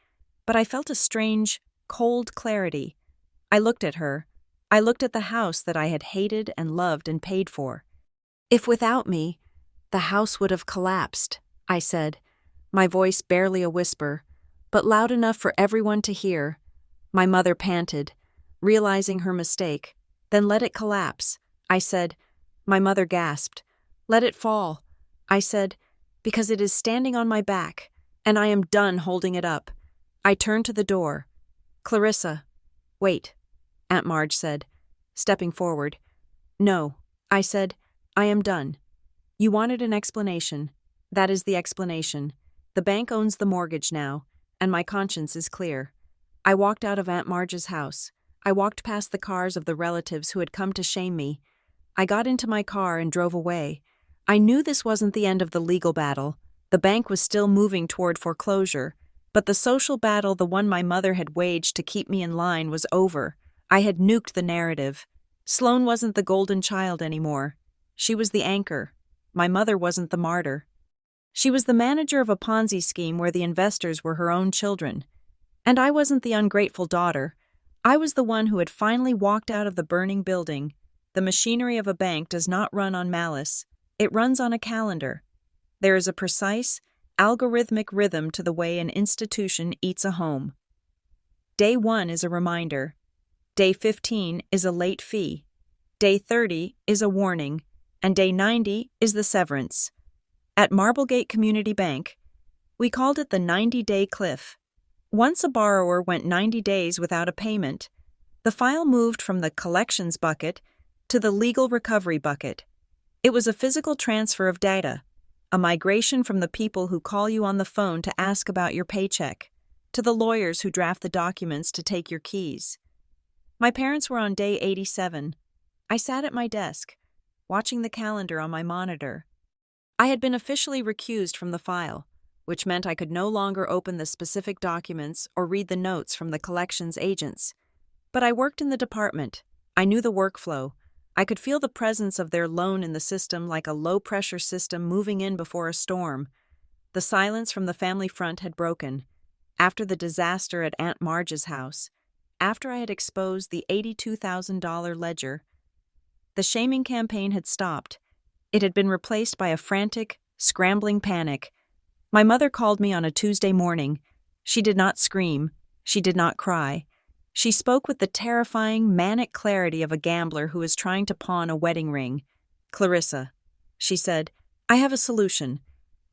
but I felt a strange, cold clarity. I looked at her. I looked at the house that I had hated and loved and paid for. If without me, the house would have collapsed, I said, my voice barely a whisper, but loud enough for everyone to hear. My mother panted, realizing her mistake. Then let it collapse, I said. My mother gasped. Let it fall, I said, because it is standing on my back, and I am done holding it up. I turned to the door. Clarissa. Wait, Aunt Marge said, stepping forward. No, I said, I am done. You wanted an explanation. That is the explanation. The bank owns the mortgage now, and my conscience is clear. I walked out of Aunt Marge's house. I walked past the cars of the relatives who had come to shame me. I got into my car and drove away. I knew this wasn't the end of the legal battle. The bank was still moving toward foreclosure, but the social battle, the one my mother had waged to keep me in line, was over. I had nuked the narrative. Sloane wasn't the golden child anymore. She was the anchor. My mother wasn't the martyr. She was the manager of a Ponzi scheme where the investors were her own children. And I wasn't the ungrateful daughter. I was the one who had finally walked out of the burning building. The machinery of a bank does not run on malice. It runs on a calendar. There is a precise, algorithmic rhythm to the way an institution eats a home. Day 1 is a reminder. Day 15 is a late fee. Day 30 is a warning. And day 90 is the severance. At Marblegate Community Bank, we called it the 90-day cliff. Once a borrower went 90 days without a payment, the file moved from the collections bucket to the legal recovery bucket. It was a physical transfer of data, a migration from the people who call you on the phone to ask about your paycheck, to the lawyers who draft the documents to take your keys. My parents were on day 87. I sat at my desk, watching the calendar on my monitor. I had been officially recused from the file, which meant I could no longer open the specific documents or read the notes from the collections agents. But I worked in the department. I knew the workflow. I could feel the presence of their loan in the system like a low-pressure system moving in before a storm. The silence from the family front had broken. After the disaster at Aunt Marge's house, after I had exposed the $82,000 ledger, the shaming campaign had stopped. It had been replaced by a frantic, scrambling panic. My mother called me on a Tuesday morning. She did not scream. She did not cry. She spoke with the terrifying, manic clarity of a gambler who is trying to pawn a wedding ring. "Clarissa," she said, "I have a solution."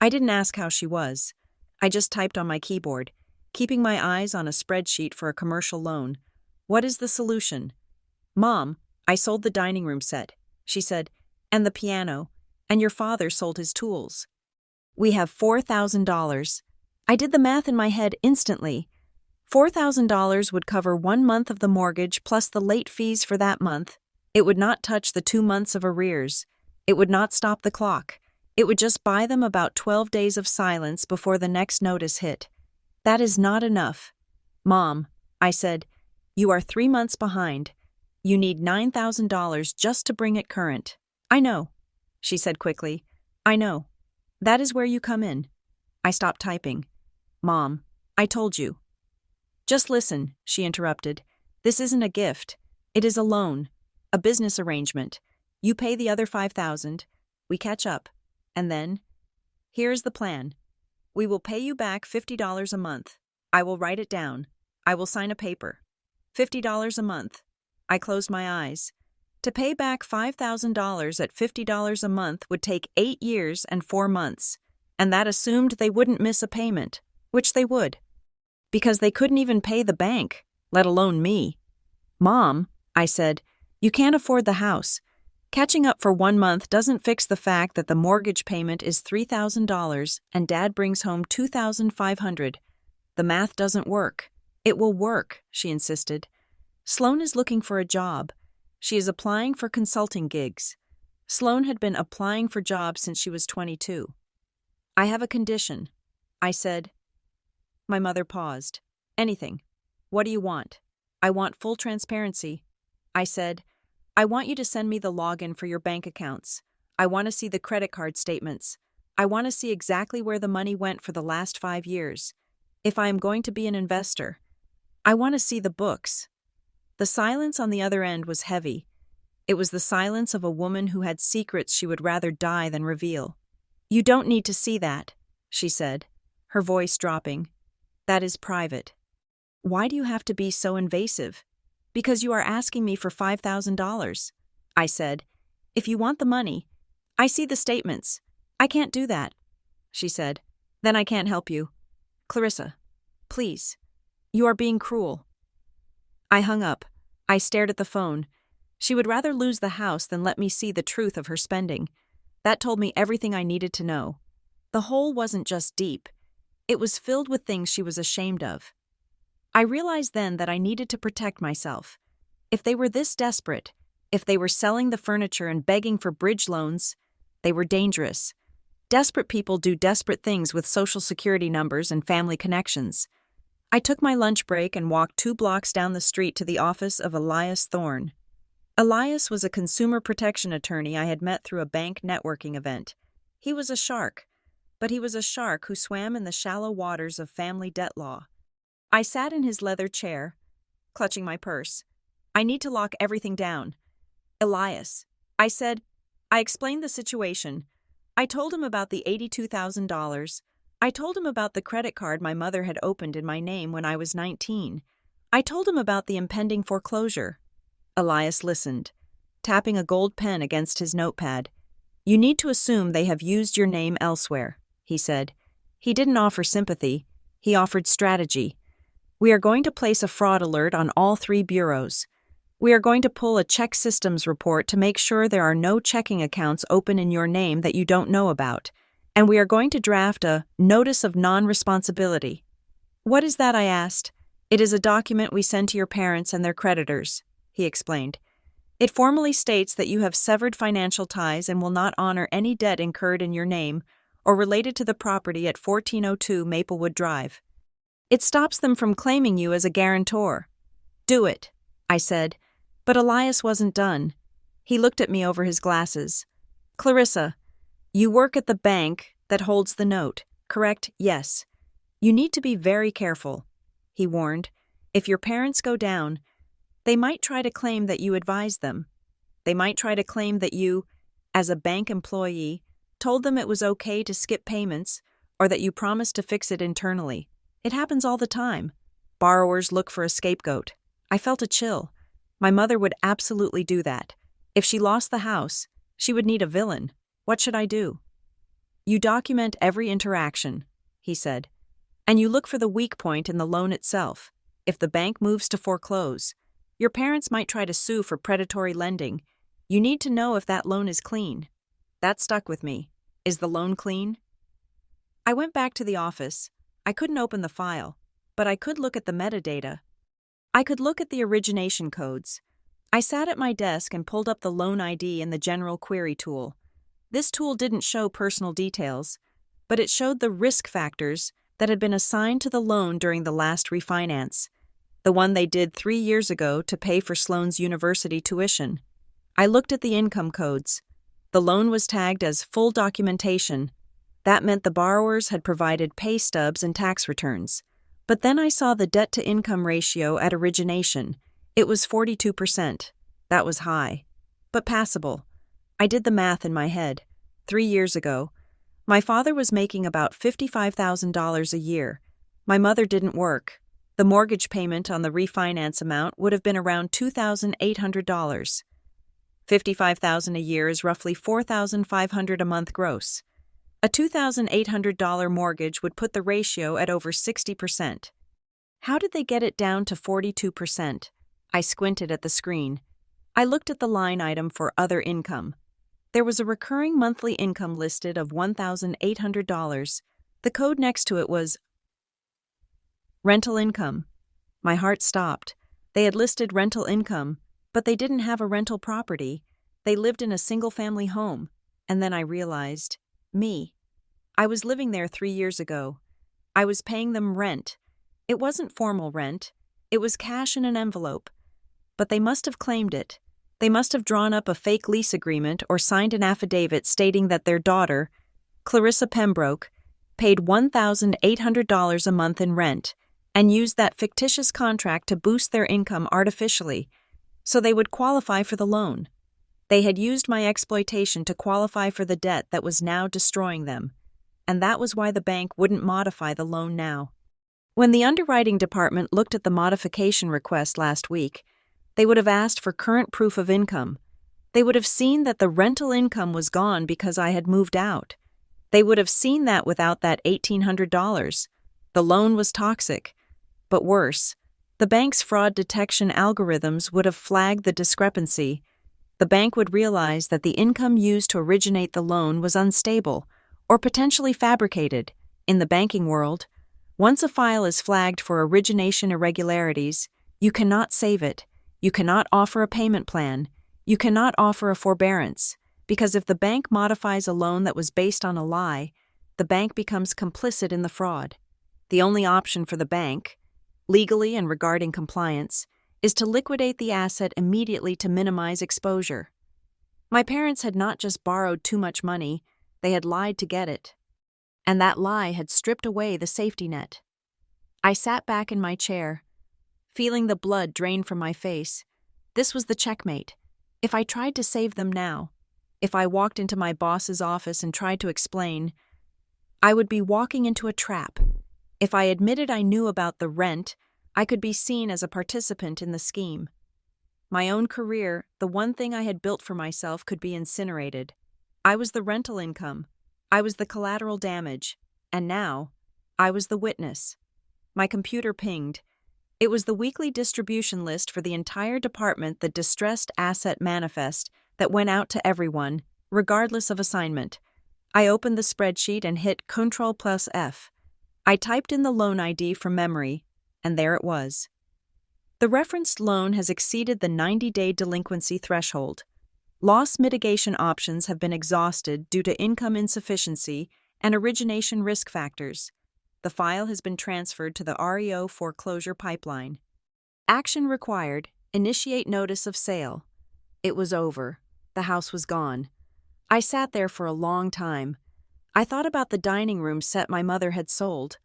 I didn't ask how she was. I just typed on my keyboard, keeping my eyes on a spreadsheet for a commercial loan. "What is the solution?" "Mom, I sold the dining room set," she said, "and the piano, and your father sold his tools. We have $4,000. I did the math in my head instantly. $4,000 would cover 1 month of the mortgage plus the late fees for that month. It would not touch the 2 months of arrears. It would not stop the clock. It would just buy them about 12 days of silence before the next notice hit. That is not enough. Mom, I said, you are 3 months behind. You need $9,000 just to bring it current. I know, she said quickly. I know. That is where you come in. I stopped typing. Mom, I told you. Just listen, she interrupted. This isn't a gift. It is a loan, a business arrangement. You pay the other $5,000. We catch up. And then, here's the plan. We will pay you back $50 a month. I will write it down. I will sign a paper. $50 a month. I closed my eyes. To pay back $5,000 at $50 a month would take 8 years and 4 months, and that assumed they wouldn't miss a payment, which they would. Because they couldn't even pay the bank, let alone me. Mom, I said, you can't afford the house. Catching up for 1 month doesn't fix the fact that the mortgage payment is $3,000 and Dad brings home $2,500. The math doesn't work. It will work, she insisted. Sloane is looking for a job. She is applying for consulting gigs. Sloane had been applying for jobs since she was 22. I have a condition, I said. My mother paused. Anything. What do you want? I want full transparency. I said, I want you to send me the login for your bank accounts. I want to see the credit card statements. I want to see exactly where the money went for the last 5 years. If I am going to be an investor, I want to see the books. The silence on the other end was heavy. It was the silence of a woman who had secrets she would rather die than reveal. You don't need to see that, she said, her voice dropping. That is private. Why do you have to be so invasive? Because you are asking me for $5,000. I said, if you want the money, I see the statements. I can't do that, she said. Then I can't help you. Clarissa, please. You are being cruel. I hung up. I stared at the phone. She would rather lose the house than let me see the truth of her spending. That told me everything I needed to know. The hole wasn't just deep. It was filled with things she was ashamed of. I realized then that I needed to protect myself. If they were this desperate, if they were selling the furniture and begging for bridge loans, they were dangerous. Desperate people do desperate things with social security numbers and family connections. I took my lunch break and walked 2 blocks down the street to the office of Elias Thorne. Elias was a consumer protection attorney I had met through a bank networking event. He was a shark, but he was a shark who swam in the shallow waters of family debt law. I sat in his leather chair, clutching my purse. I need to lock everything down. Elias, I said. I explained the situation. I told him about the $82,000. I told him about the credit card my mother had opened in my name when I was 19. I told him about the impending foreclosure. Elias listened, tapping a gold pen against his notepad. You need to assume they have used your name elsewhere, he said. He didn't offer sympathy. He offered strategy. We are going to place a fraud alert on all 3 bureaus. We are going to pull a check systems report to make sure there are no checking accounts open in your name that you don't know about. And we are going to draft a notice of non-responsibility. What is that? I asked. It is a document we send to your parents and their creditors, he explained. It formally states that you have severed financial ties and will not honor any debt incurred in your name or related to the property at 1402 Maplewood Drive. It stops them from claiming you as a guarantor. Do it, I said, but Elias wasn't done. He looked at me over his glasses. Clarissa, you work at the bank that holds the note, correct? Yes. You need to be very careful, he warned. If your parents go down, they might try to claim that you advised them. They might try to claim that you, as a bank employee, told them it was okay to skip payments or that you promised to fix it internally. It happens all the time. Borrowers look for a scapegoat. I felt a chill. My mother would absolutely do that. If she lost the house, she would need a villain. What should I do? You document every interaction, he said, and you look for the weak point in the loan itself. If the bank moves to foreclose, your parents might try to sue for predatory lending. You need to know if that loan is clean. That stuck with me. Is the loan clean? I went back to the office. I couldn't open the file, but I could look at the metadata. I could look at the origination codes. I sat at my desk and pulled up the loan ID in the general query tool. This tool didn't show personal details, but it showed the risk factors that had been assigned to the loan during the last refinance, the one they did 3 years ago to pay for Sloan's university tuition. I looked at the income codes. The loan was tagged as full documentation. That meant the borrowers had provided pay stubs and tax returns. But then I saw the debt-to-income ratio at origination. It was 42%. That was high, but passable. I did the math in my head. 3 years ago, my father was making about $55,000 a year. My mother didn't work. The mortgage payment on the refinance amount would have been around $2,800. $55,000 a year is roughly $4,500 a month gross. A $2,800 mortgage would put the ratio at over 60%. How did they get it down to 42%? I squinted at the screen. I looked at the line item for other income. There was a recurring monthly income listed of $1,800. The code next to it was rental income. My heart stopped. They had listed rental income, but they didn't have a rental property. They lived in a single-family home. And then I realized, me. I was living there 3 years ago. I was paying them rent. It wasn't formal rent. It was cash in an envelope. But they must have claimed it. They must have drawn up a fake lease agreement or signed an affidavit stating that their daughter, Clarissa Pembroke, paid $1,800 a month in rent and used that fictitious contract to boost their income artificially so they would qualify for the loan. They had used my exploitation to qualify for the debt that was now destroying them, and that was why the bank wouldn't modify the loan now. When the underwriting department looked at the modification request last week, they would have asked for current proof of income. They would have seen that the rental income was gone because I had moved out. They would have seen that without that $1,800. The loan was toxic. But worse, the bank's fraud detection algorithms would have flagged the discrepancy. The bank would realize that the income used to originate the loan was unstable or potentially fabricated. In the banking world, once a file is flagged for origination irregularities, you cannot save it. You cannot offer a payment plan. You cannot offer a forbearance, because if the bank modifies a loan that was based on a lie, the bank becomes complicit in the fraud. The only option for the bank, legally and regarding compliance, is to liquidate the asset immediately to minimize exposure. My parents had not just borrowed too much money, they had lied to get it. And that lie had stripped away the safety net. I sat back in my chair, feeling the blood drain from my face. This was the checkmate. If I tried to save them now, if I walked into my boss's office and tried to explain, I would be walking into a trap. If I admitted I knew about the rent, I could be seen as a participant in the scheme. My own career, the one thing I had built for myself, could be incinerated. I was the rental income. I was the collateral damage. And now, I was the witness. My computer pinged. It was the weekly distribution list for the entire department, the distressed asset manifest that went out to everyone, regardless of assignment. I opened the spreadsheet and hit Ctrl+F. I typed in the loan ID from memory, and there it was. The referenced loan has exceeded the 90-day delinquency threshold. Loss mitigation options have been exhausted due to income insufficiency and origination risk factors. The file has been transferred to the REO foreclosure pipeline. Action required. Initiate notice of sale. It was over. The house was gone. I sat there for a long time. I thought about the dining room set my mother had sold.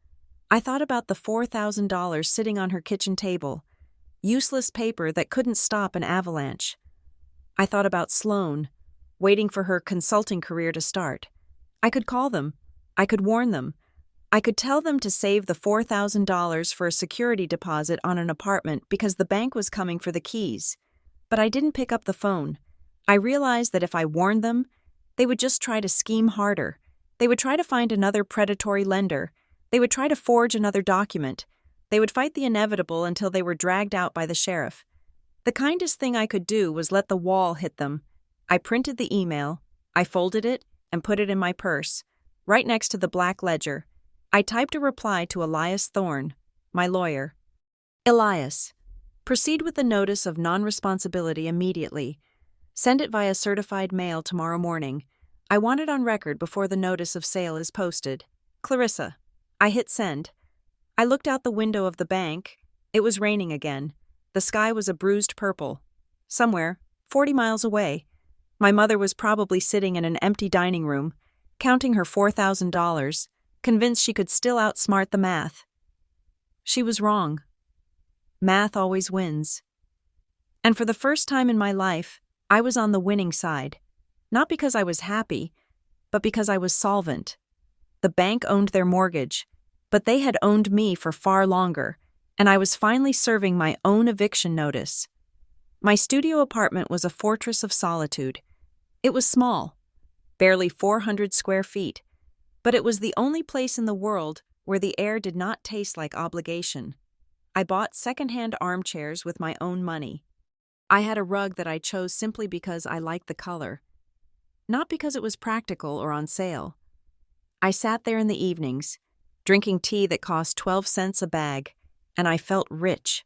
I thought about the $4,000 sitting on her kitchen table, useless paper that couldn't stop an avalanche. I thought about Sloan, waiting for her consulting career to start. I could call them. I could warn them. I could tell them to save the $4,000 for a security deposit on an apartment because the bank was coming for the keys. But I didn't pick up the phone. I realized that if I warned them, they would just try to scheme harder. They would try to find another predatory lender. They would try to forge another document. They would fight the inevitable until they were dragged out by the sheriff. The kindest thing I could do was let the wall hit them. I printed the email, I folded it, and put it in my purse, right next to the black ledger. I typed a reply to Elias Thorne, my lawyer. Elias, proceed with the notice of non-responsibility immediately. Send it via certified mail tomorrow morning. I want it on record before the notice of sale is posted. Clarissa. I hit send. I looked out the window of the bank. It was raining again. The sky was a bruised purple. Somewhere, 40 miles away, my mother was probably sitting in an empty dining room, counting her $4,000, convinced she could still outsmart the math. She was wrong. Math always wins. And for the first time in my life, I was on the winning side. Not because I was happy, but because I was solvent. The bank owned their mortgage, but they had owned me for far longer, and I was finally serving my own eviction notice. My studio apartment was a fortress of solitude. It was small, barely 400 square feet, but it was the only place in the world where the air did not taste like obligation. I bought secondhand armchairs with my own money. I had a rug that I chose simply because I liked the color, not because it was practical or on sale. I sat there in the evenings, drinking tea that cost 12 cents a bag, and I felt rich.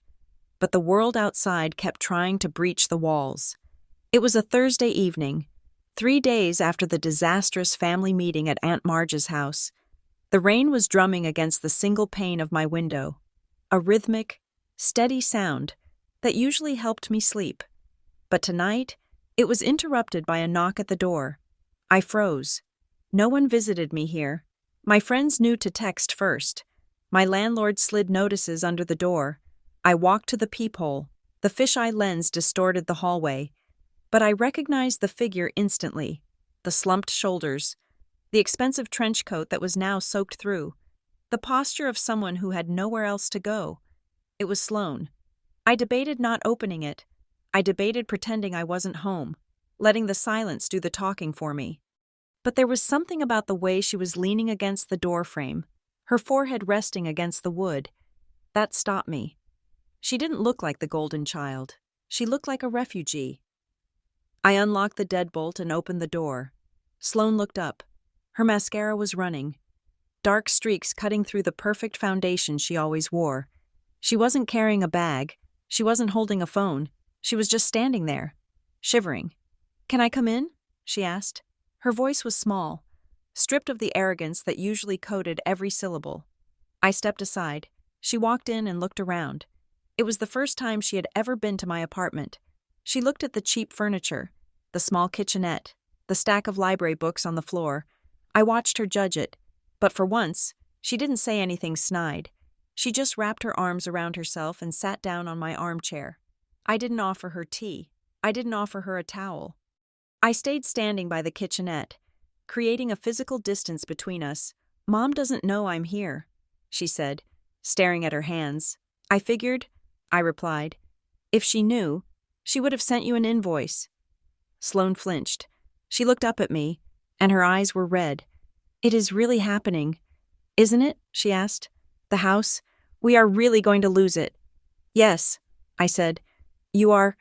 But the world outside kept trying to breach the walls. It was a Thursday evening, 3 days after the disastrous family meeting at Aunt Marge's house. The rain was drumming against the single pane of my window, a rhythmic, steady sound that usually helped me sleep. But tonight, it was interrupted by a knock at the door. I froze. No one visited me here. My friends knew to text first. My landlord slid notices under the door. I walked to the peephole. The fisheye lens distorted the hallway. But I recognized the figure instantly. The slumped shoulders. The expensive trench coat that was now soaked through. The posture of someone who had nowhere else to go. It was Sloan. I debated not opening it. I debated pretending I wasn't home, letting the silence do the talking for me. But there was something about the way she was leaning against the doorframe, her forehead resting against the wood, that stopped me. She didn't look like the golden child. She looked like a refugee. I unlocked the deadbolt and opened the door. Sloan looked up. Her mascara was running, dark streaks cutting through the perfect foundation she always wore. She wasn't carrying a bag. She wasn't holding a phone. She was just standing there, shivering. "Can I come in?" she asked. Her voice was small, stripped of the arrogance that usually coated every syllable. I stepped aside. She walked in and looked around. It was the first time she had ever been to my apartment. She looked at the cheap furniture, the small kitchenette, the stack of library books on the floor. I watched her judge it, but for once, she didn't say anything snide. She just wrapped her arms around herself and sat down on my armchair. I didn't offer her tea. I didn't offer her a towel. I stayed standing by the kitchenette, creating a physical distance between us. "Mom doesn't know I'm here," she said, staring at her hands. "I figured," I replied. "If she knew, she would have sent you an invoice." Sloane flinched. She looked up at me, and her eyes were red. "It is really happening, isn't it?" she asked. "The house? We are really going to lose it." "Yes," I said. "You are—"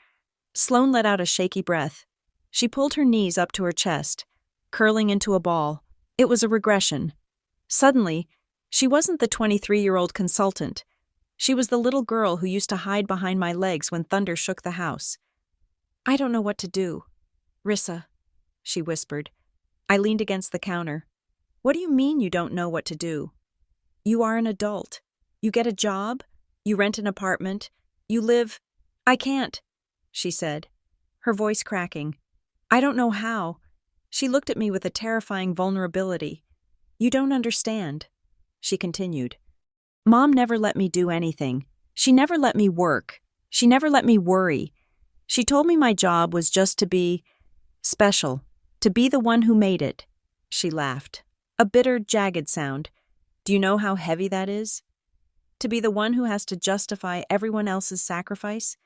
Sloane let out a shaky breath. She pulled her knees up to her chest, curling into a ball. It was a regression. Suddenly, she wasn't the 23-year-old consultant. She was the little girl who used to hide behind my legs when thunder shook the house. "I don't know what to do. Rissa," she whispered. I leaned against the counter. "What do you mean you don't know what to do? You are an adult. You get a job. You rent an apartment. You live—" "I can't," she said, her voice cracking. "I don't know how." She looked at me with a terrifying vulnerability. "You don't understand," she continued. "Mom never let me do anything. She never let me work. She never let me worry. She told me my job was just to be special, to be the one who made it." She laughed. A bitter, jagged sound. "Do you know how heavy that is? To be the one who has to justify everyone else's sacrifice?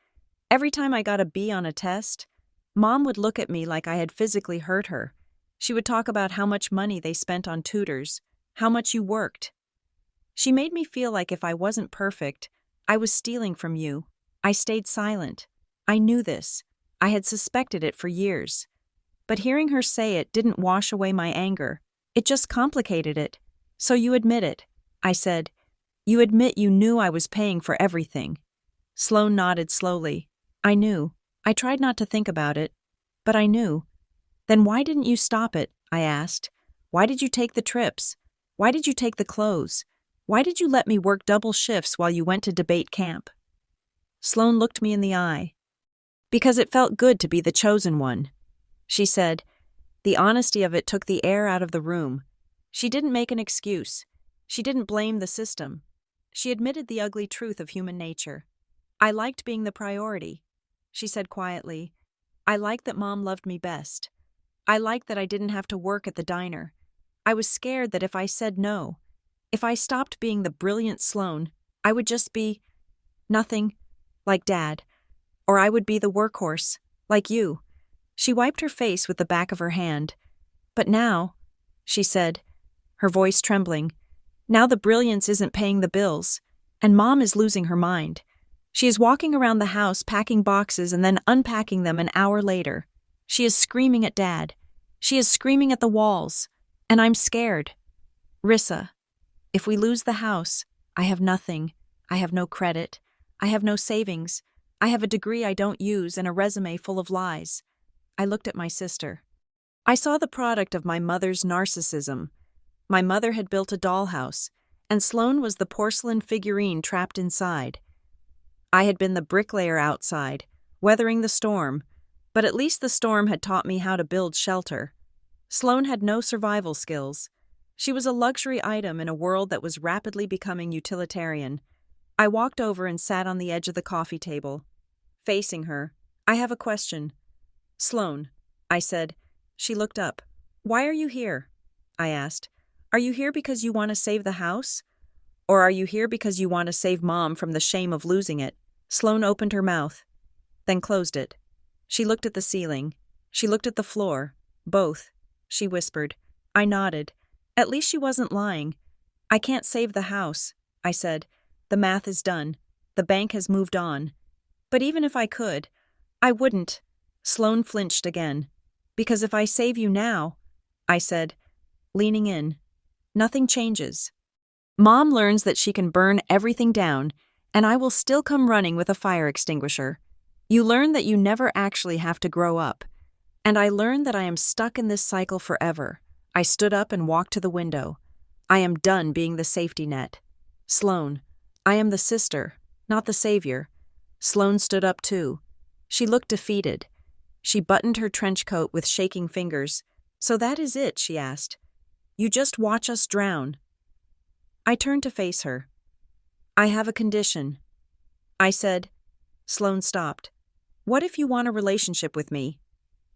Every time I got a B on a test, Mom would look at me like I had physically hurt her. She would talk about how much money they spent on tutors, how much you worked. She made me feel like if I wasn't perfect, I was stealing from you." I stayed silent. I knew this. I had suspected it for years. But hearing her say it didn't wash away my anger. It just complicated it. "So you admit it," I said. "You admit you knew I was paying for everything." Sloane nodded slowly. "I knew. I tried not to think about it, but I knew." "Then why didn't you stop it?" I asked. "Why did you take the trips? Why did you take the clothes? Why did you let me work double shifts while you went to debate camp?" Sloane looked me in the eye. "Because it felt good to be the chosen one," she said. The honesty of it took the air out of the room. She didn't make an excuse. She didn't blame the system. She admitted the ugly truth of human nature. "I liked being the priority," she said quietly. "I liked that Mom loved me best. I liked that I didn't have to work at the diner. I was scared that if I said no, if I stopped being the brilliant Sloane, I would just be nothing, like Dad. Or I would be the workhorse, like you." She wiped her face with the back of her hand. "But now," she said, her voice trembling, "now the brilliance isn't paying the bills, and Mom is losing her mind. She is walking around the house packing boxes and then unpacking them an hour later. She is screaming at Dad. She is screaming at the walls, and I'm scared. Rissa, if we lose the house, I have nothing. I have no credit. I have no savings. I have a degree I don't use and a resume full of lies." I looked at my sister. I saw the product of my mother's narcissism. My mother had built a dollhouse, and Sloane was the porcelain figurine trapped inside. I had been the bricklayer outside, weathering the storm, but at least the storm had taught me how to build shelter. Sloane had no survival skills. She was a luxury item in a world that was rapidly becoming utilitarian. I walked over and sat on the edge of the coffee table. Facing her, "I have a question." "Sloane," I said. She looked up. "Why are you here?" I asked. "Are you here because you want to save the house? Or are you here because you want to save Mom from the shame of losing it?" Sloane opened her mouth, then closed it. She looked at the ceiling. She looked at the floor. "Both," she whispered. I nodded. At least she wasn't lying. "I can't save the house," I said. "The math is done. The bank has moved on. But even if I could, I wouldn't." Sloane flinched again. "Because if I save you now," I said, leaning in, "nothing changes. Mom learns that she can burn everything down, and I will still come running with a fire extinguisher. You learn that you never actually have to grow up. And I learn that I am stuck in this cycle forever." I stood up and walked to the window. "I am done being the safety net. Sloane, I am the sister, not the savior. Sloane stood up too. She looked defeated. She buttoned her trench coat with shaking fingers. "So that is it?" she asked. "You just watch us drown." I turned to face her. "I have a condition," I said. Sloane stopped. "What if you want a relationship with me?"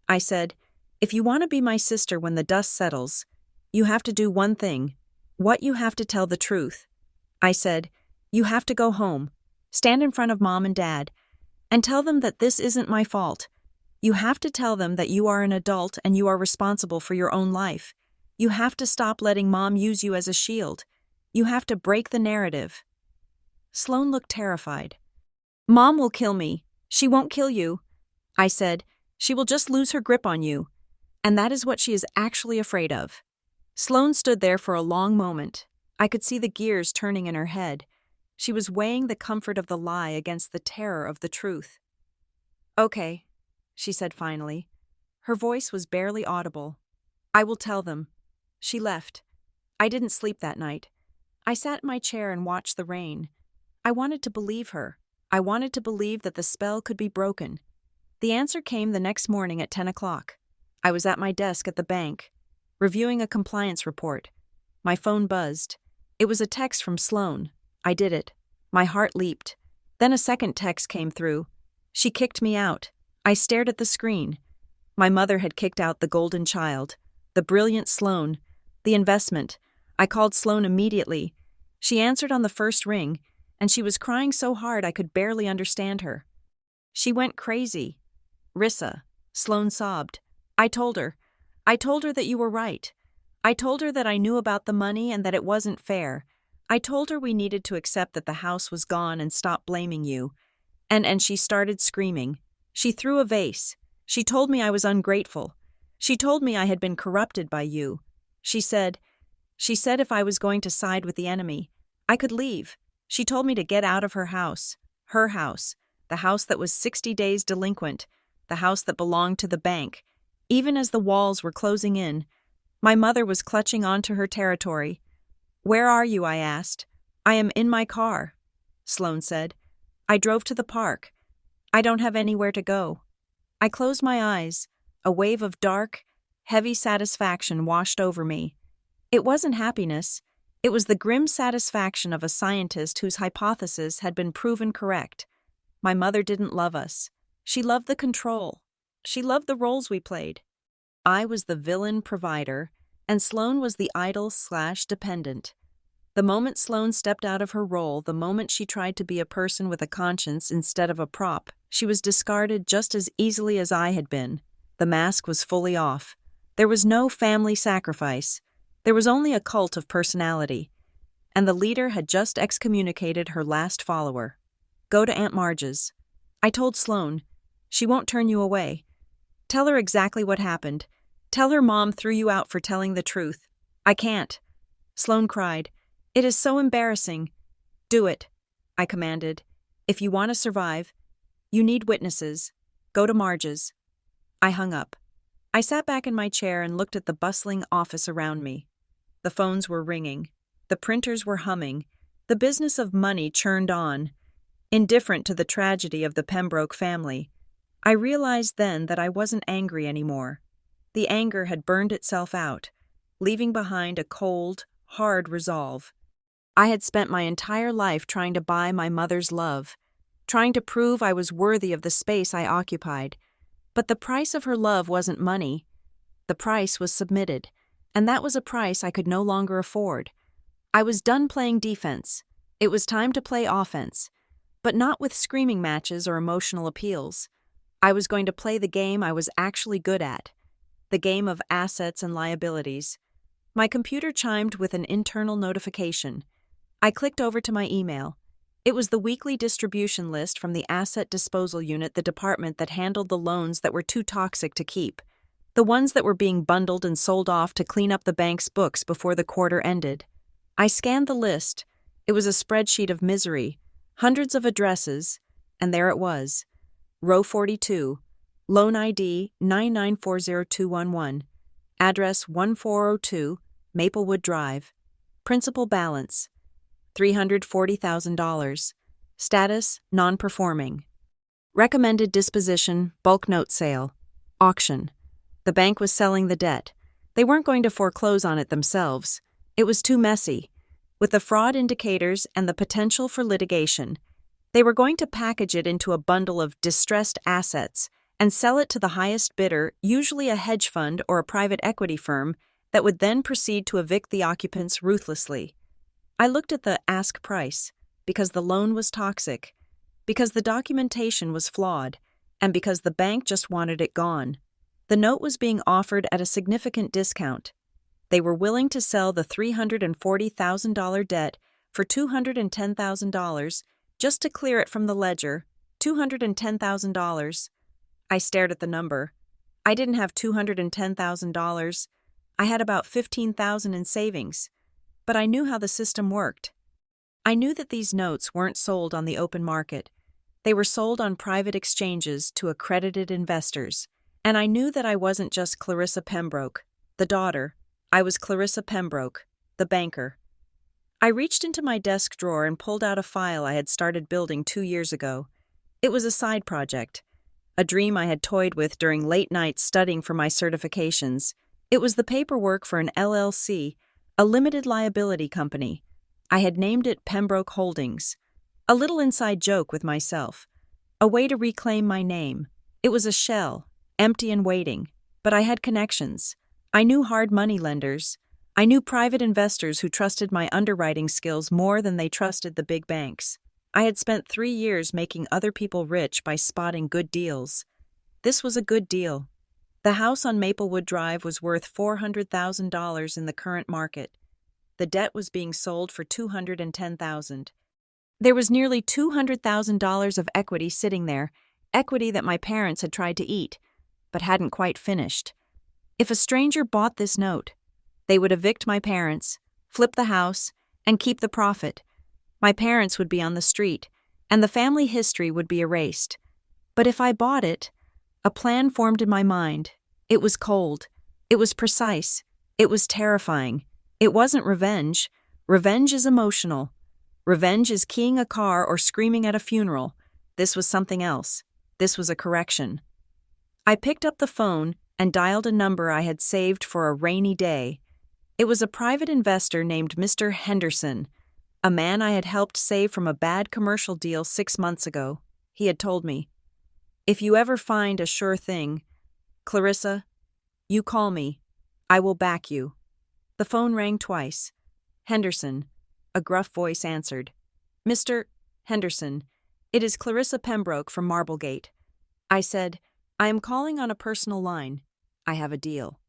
I said, "If you want to be my sister when the dust settles, you have to do one thing. What you have to tell the truth." I said, "You have to go home, stand in front of Mom and Dad, and tell them that this isn't my fault. You have to tell them that you are an adult and you are responsible for your own life. You have to stop letting Mom use you as a shield. You have to break the narrative." Sloane looked terrified. "Mom will kill me. She won't kill you." I said, "She will just lose her grip on you. And that is what she is actually afraid of." Sloane stood there for a long moment. I could see the gears turning in her head. She was weighing the comfort of the lie against the terror of the truth. "Okay," she said finally. Her voice was barely audible. "I will tell them." She left. I didn't sleep that night. I sat in my chair and watched the rain. I wanted to believe her. I wanted to believe that the spell could be broken. The answer came the next morning at 10 o'clock. I was at my desk at the bank, reviewing a compliance report. My phone buzzed. It was a text from Sloane. I did it. My heart leaped. Then a second text came through. She kicked me out. I stared at the screen. My mother had kicked out the golden child, the brilliant Sloane, the investment. I called Sloane immediately. She answered on the first ring, and she was crying so hard I could barely understand her. She went crazy. "Rissa," Sloane sobbed. I told her that you were right. I told her that I knew about the money and that it wasn't fair. I told her we needed to accept that the house was gone and stop blaming you. And she started screaming. She threw a vase. She told me I was ungrateful. She told me I had been corrupted by you. She said if I was going to side with the enemy, I could leave. She told me to get out of her house, the house that was 60 days delinquent, the house that belonged to the bank. Even as the walls were closing in, my mother was clutching onto her territory. "Where are you?" I asked. "I am in my car," Sloane said. "I drove to the park. I don't have anywhere to go." I closed my eyes. A wave of dark, heavy satisfaction washed over me. It wasn't happiness. It was the grim satisfaction of a scientist whose hypothesis had been proven correct. My mother didn't love us. She loved the control. She loved the roles we played. I was the villain provider, and Sloane was the idol/dependent. The moment Sloane stepped out of her role, the moment she tried to be a person with a conscience instead of a prop, she was discarded just as easily as I had been. The mask was fully off. There was no family sacrifice. There was only a cult of personality. And the leader had just excommunicated her last follower. "Go to Aunt Marge's." I told Sloane. "She won't turn you away. Tell her exactly what happened. Tell her Mom threw you out for telling the truth." "I can't." Sloane cried. "It is so embarrassing." "Do it," I commanded. "If you want to survive, you need witnesses. Go to Marge's." I hung up. I sat back in my chair and looked at the bustling office around me. The phones were ringing. The printers were humming. The business of money churned on. Indifferent to the tragedy of the Pembroke family, I realized then that I wasn't angry anymore. The anger had burned itself out, leaving behind a cold, hard resolve. I had spent my entire life trying to buy my mother's love, trying to prove I was worthy of the space I occupied. But the price of her love wasn't money. The price was submitted, and that was a price I could no longer afford. I was done playing defense. It was time to play offense, but not with screaming matches or emotional appeals. I was going to play the game I was actually good at, the game of assets and liabilities. My computer chimed with an internal notification. I clicked over to my email. It was the weekly distribution list from the Asset Disposal Unit, the department that handled the loans that were too toxic to keep, the ones that were being bundled and sold off to clean up the bank's books before the quarter ended. I scanned the list. It was a spreadsheet of misery, hundreds of addresses, and there it was. Row 42, loan ID 9940211, address 1402, Maplewood Drive, principal balance $340,000, status non-performing. Recommended disposition, bulk note sale. Auction. The bank was selling the debt. They weren't going to foreclose on it themselves. It was too messy. With the fraud indicators and the potential for litigation, they were going to package it into a bundle of distressed assets and sell it to the highest bidder, usually a hedge fund or a private equity firm, that would then proceed to evict the occupants ruthlessly. I looked at the ask price, because the loan was toxic, because the documentation was flawed, and because the bank just wanted it gone. The note was being offered at a significant discount. They were willing to sell the $340,000 debt for $210,000 just to clear it from the ledger. $210,000. I stared at the number. I didn't have $210,000. I had about $15,000 in savings. But I knew how the system worked. I knew that these notes weren't sold on the open market. They were sold on private exchanges to accredited investors. And I knew that I wasn't just Clarissa Pembroke, the daughter. I was Clarissa Pembroke, the banker. I reached into my desk drawer and pulled out a file I had started building 2 years ago. It was a side project, a dream I had toyed with during late nights studying for my certifications. It was the paperwork for an LLC, a limited liability company. I had named it Pembroke Holdings. A little inside joke with myself. A way to reclaim my name. It was a shell, empty and waiting, but I had connections. I knew hard money lenders. I knew private investors who trusted my underwriting skills more than they trusted the big banks. I had spent 3 years making other people rich by spotting good deals. This was a good deal. The house on Maplewood Drive was worth $400,000 in the current market. The debt was being sold for $210,000. There was nearly $200,000 of equity sitting there, equity that my parents had tried to eat, but hadn't quite finished. If a stranger bought this note, they would evict my parents, flip the house, and keep the profit. My parents would be on the street, and the family history would be erased. But if I bought it, a plan formed in my mind. It was cold. It was precise. It was terrifying. It wasn't revenge. Revenge is emotional. Revenge is keying a car or screaming at a funeral. This was something else. This was a correction. I picked up the phone and dialed a number I had saved for a rainy day. It was a private investor named Mr. Henderson, a man I had helped save from a bad commercial deal 6 months ago. He had told me, "If you ever find a sure thing, Clarissa, you call me. I will back you." The phone rang twice. Henderson, a gruff voice answered. "Mr. Henderson, it is Clarissa Pembroke from Marblegate." I said, "I am calling on a personal line. I have a deal."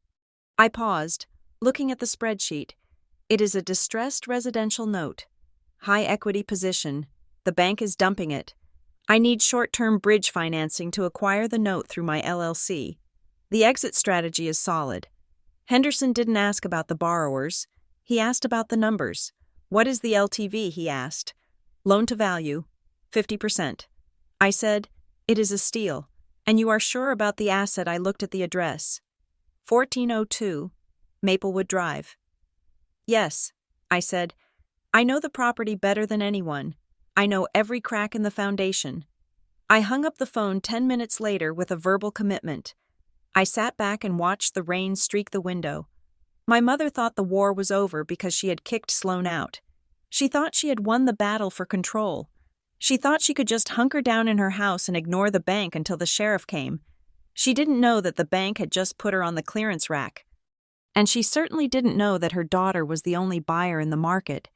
I paused, looking at the spreadsheet. It is a distressed residential note. High equity position. The bank is dumping it. I need short-term bridge financing to acquire the note through my LLC. The exit strategy is solid. Henderson didn't ask about the borrowers. He asked about the numbers. "What is the LTV?" he asked. "Loan to value, 50%. I said, "It is a steal. And you are sure about the asset?" I looked at the address. 1402, Maplewood Drive. "Yes," I said. "I know the property better than anyone. I know every crack in the foundation." I hung up the phone 10 minutes later with a verbal commitment. I sat back and watched the rain streak the window. My mother thought the war was over because she had kicked Sloan out. She thought she had won the battle for control. She thought she could just hunker down in her house and ignore the bank until the sheriff came. She didn't know that the bank had just put her on the clearance rack. And she certainly didn't know that her daughter was the only buyer in the market.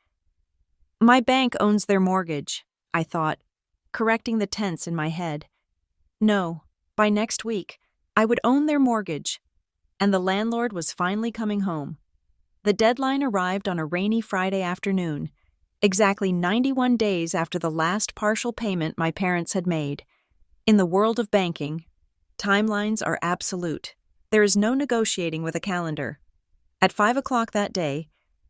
My bank owns their mortgage, I thought, correcting the tense in my head. No, by next week, I would own their mortgage. And the landlord was finally coming home. The deadline arrived on a rainy Friday afternoon, exactly 91 days after the last partial payment my parents had made. In the world of banking, timelines are absolute. There is no negotiating with a calendar. At 5 o'clock that day,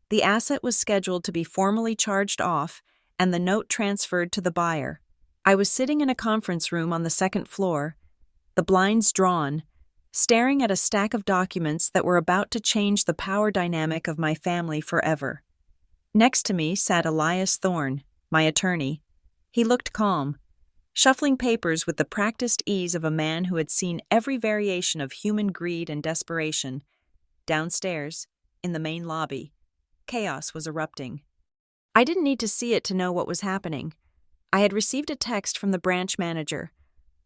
the asset was scheduled to be formally charged off and the note transferred to the buyer. I was sitting in a conference room on the second floor, the blinds drawn, staring at a stack of documents that were about to change the power dynamic of my family forever. Next to me sat Elias Thorne, my attorney. He looked calm. shuffling papers with the practiced ease of a man who had seen every variation of human greed and desperation. Downstairs, in the main lobby, chaos was erupting. I didn't need to see it to know what was happening. I had received a text from the branch manager,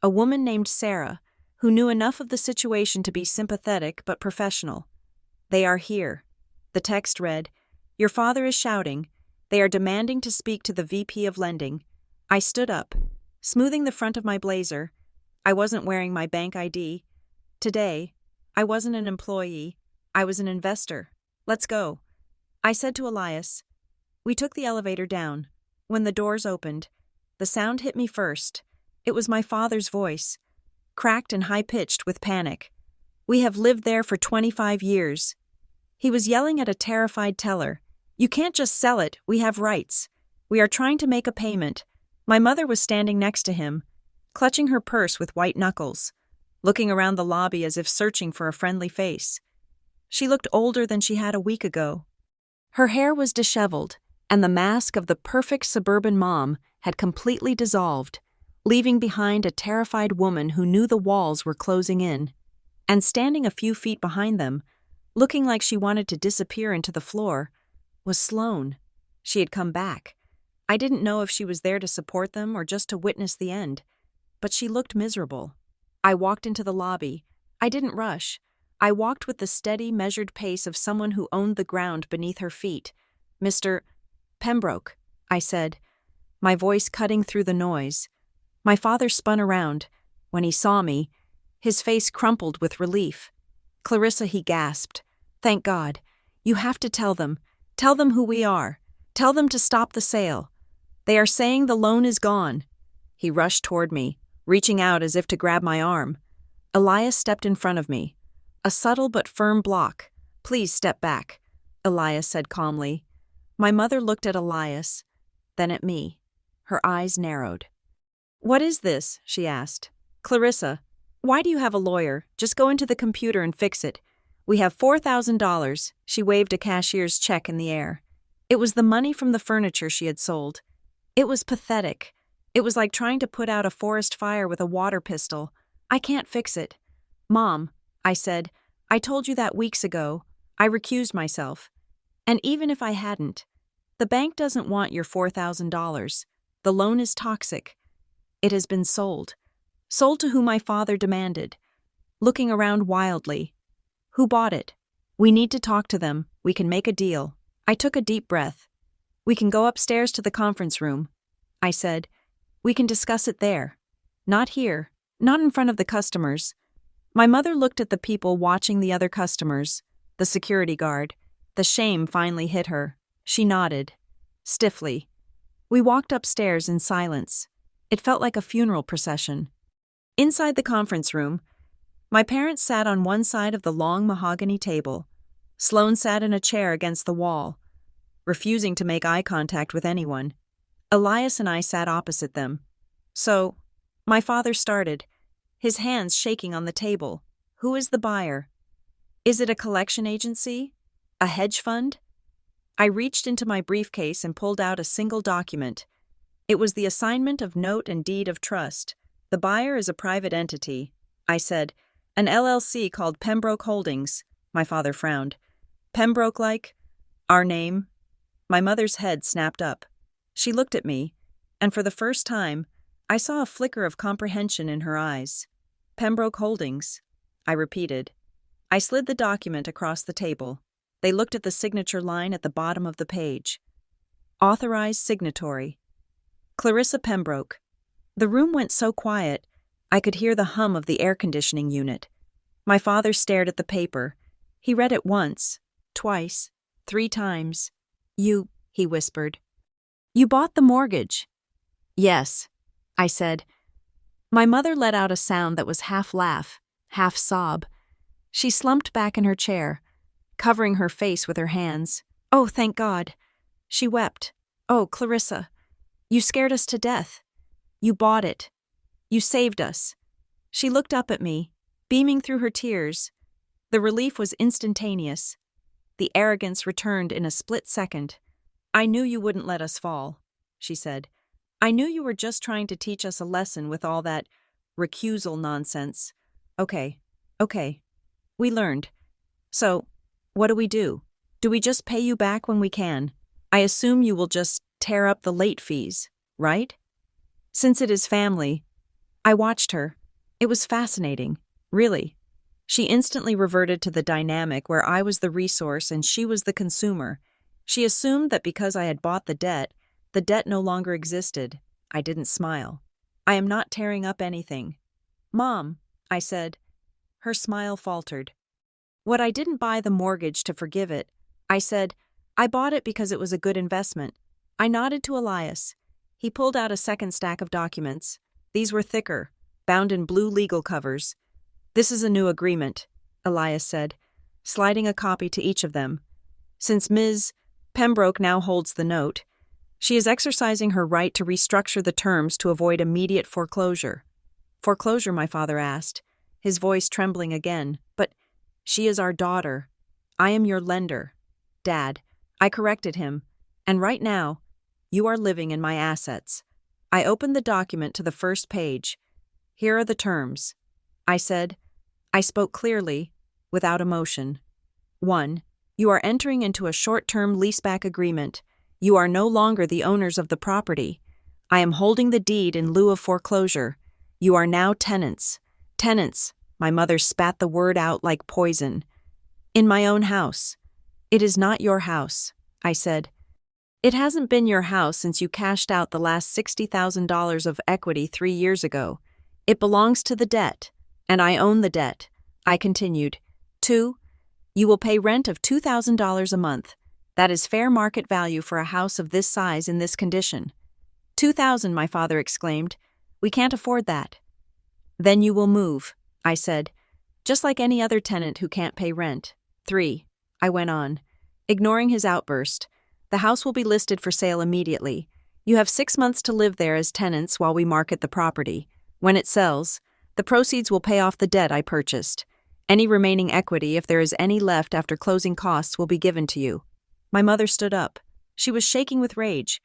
a woman named Sarah, who knew enough of the situation to be sympathetic but professional. "They are here." The text read, "Your father is shouting. They are demanding to speak to the VP of lending." I stood up, smoothing the front of my blazer. I wasn't wearing my bank ID. Today, I wasn't an employee. I was an investor. "Let's go," I said to Elias. We took the elevator down. When the doors opened, the sound hit me first. It was my father's voice, cracked and high-pitched with panic. "We have lived there for 25 years. He was yelling at a terrified teller. "You can't just sell it, we have rights. We are trying to make a payment." My mother was standing next to him, clutching her purse with white knuckles, looking around the lobby as if searching for a friendly face. She looked older than she had a week ago. Her hair was disheveled, and the mask of the perfect suburban mom had completely dissolved, leaving behind a terrified woman who knew the walls were closing in. And standing a few feet behind them, looking like she wanted to disappear into the floor, was Sloane. She had come back. I didn't know if she was there to support them or just to witness the end, but she looked miserable. I walked into the lobby. I didn't rush. I walked with the steady, measured pace of someone who owned the ground beneath her feet. "Mr. Pembroke," I said, my voice cutting through the noise. My father spun around. When he saw me, his face crumpled with relief. "Clarissa," he gasped. "Thank God. You have to tell them. Tell them who we are. Tell them to stop the sale. They are saying the loan is gone." He rushed toward me, reaching out as if to grab my arm. Elias stepped in front of me. A subtle but firm block. "Please step back," Elias said calmly. My mother looked at Elias, then at me. Her eyes narrowed. "What is this?" she asked. "Clarissa, why do you have a lawyer? Just go into the computer and fix it. We have $4,000. She waved a cashier's check in the air. It was the money from the furniture she had sold. It was pathetic. It was like trying to put out a forest fire with a water pistol. "I can't fix it." "Mom," I said, "I told you that weeks ago. I recused myself. And even if I hadn't, the bank doesn't want your $4,000. The loan is toxic. It has been sold. Sold to who my father demanded." Looking around wildly. "Who bought it? We need to talk to them. We can make a deal." I took a deep breath. "We can go upstairs to the conference room," I said. "We can discuss it there. Not here. Not in front of the customers." My mother looked at the people watching the other customers, the security guard. The shame finally hit her. She nodded. Stiffly. We walked upstairs in silence. It felt like a funeral procession. Inside the conference room, my parents sat on one side of the long mahogany table. Sloane sat in a chair against the wall, refusing to make eye contact with anyone. Elias and I sat opposite them. "So," my father started, his hands shaking on the table. "Who is the buyer? Is it a collection agency? A hedge fund?" I reached into my briefcase and pulled out a single document. It was the assignment of note and deed of trust. "The buyer is a private entity," I said. "An LLC called Pembroke Holdings." My father frowned. "Pembroke like our name?" My mother's head snapped up. She looked at me, and for the first time, I saw a flicker of comprehension in her eyes. "Pembroke Holdings," I repeated. I slid the document across the table. They looked at the signature line at the bottom of the page. Authorized signatory. Clarissa Pembroke. The room went so quiet, I could hear the hum of the air conditioning unit. My father stared at the paper. He read it once, twice, 3 times. "You," he whispered. "You bought the mortgage." "Yes," I said. My mother let out a sound that was half laugh, half sob. She slumped back in her chair, covering her face with her hands. "Oh, thank God." She wept. "Oh, Clarissa, you scared us to death. You bought it. You saved us." She looked up at me, beaming through her tears. The relief was instantaneous. The arrogance returned in a split second. "I knew you wouldn't let us fall," she said. I knew you were just trying to teach us a lesson with all that recusal nonsense. Okay, okay. We learned. So, what do we do? Do we just pay you back when we can? I assume you will just tear up the late fees, right? Since it is family. I watched her. It was fascinating, really. She instantly reverted to the dynamic where I was the resource and she was the consumer. She assumed that because I had bought the debt no longer existed. I didn't smile. I am not tearing up anything. Mom, I said. Her smile faltered. What I didn't buy the mortgage to forgive it. I said, I bought it because it was a good investment. I nodded to Elias. He pulled out a second stack of documents. These were thicker, bound in blue legal covers. This is a new agreement, Elias said, sliding a copy to each of them. Since Ms. Pembroke now holds the note, she is exercising her right to restructure the terms to avoid immediate foreclosure. Foreclosure, my father asked, his voice trembling again. But she is our daughter. I am your lender. Dad, I corrected him. And right now, you are living in my assets. I opened the document to the first page. Here are the terms. I said. I spoke clearly, without emotion. 1. You are entering into a short-term leaseback agreement. You are no longer the owners of the property. I am holding the deed in lieu of foreclosure. You are now tenants. Tenants, my mother spat the word out like poison. In my own house. It is not your house, I said. It hasn't been your house since you cashed out the last $60,000 of equity 3 years ago. It belongs to the debt, and I own the debt. I continued. 2. You will pay rent of $2,000 a month. That is fair market value for a house of this size in this condition. 2,000, my father exclaimed. We can't afford that. Then you will move, I said, just like any other tenant who can't pay rent. 3. I went on, ignoring his outburst. The house will be listed for sale immediately. You have 6 months to live there as tenants while we market the property. When it sells, the proceeds will pay off the debt I purchased. Any remaining equity, if there is any left after closing costs, will be given to you. My mother stood up. She was shaking with rage.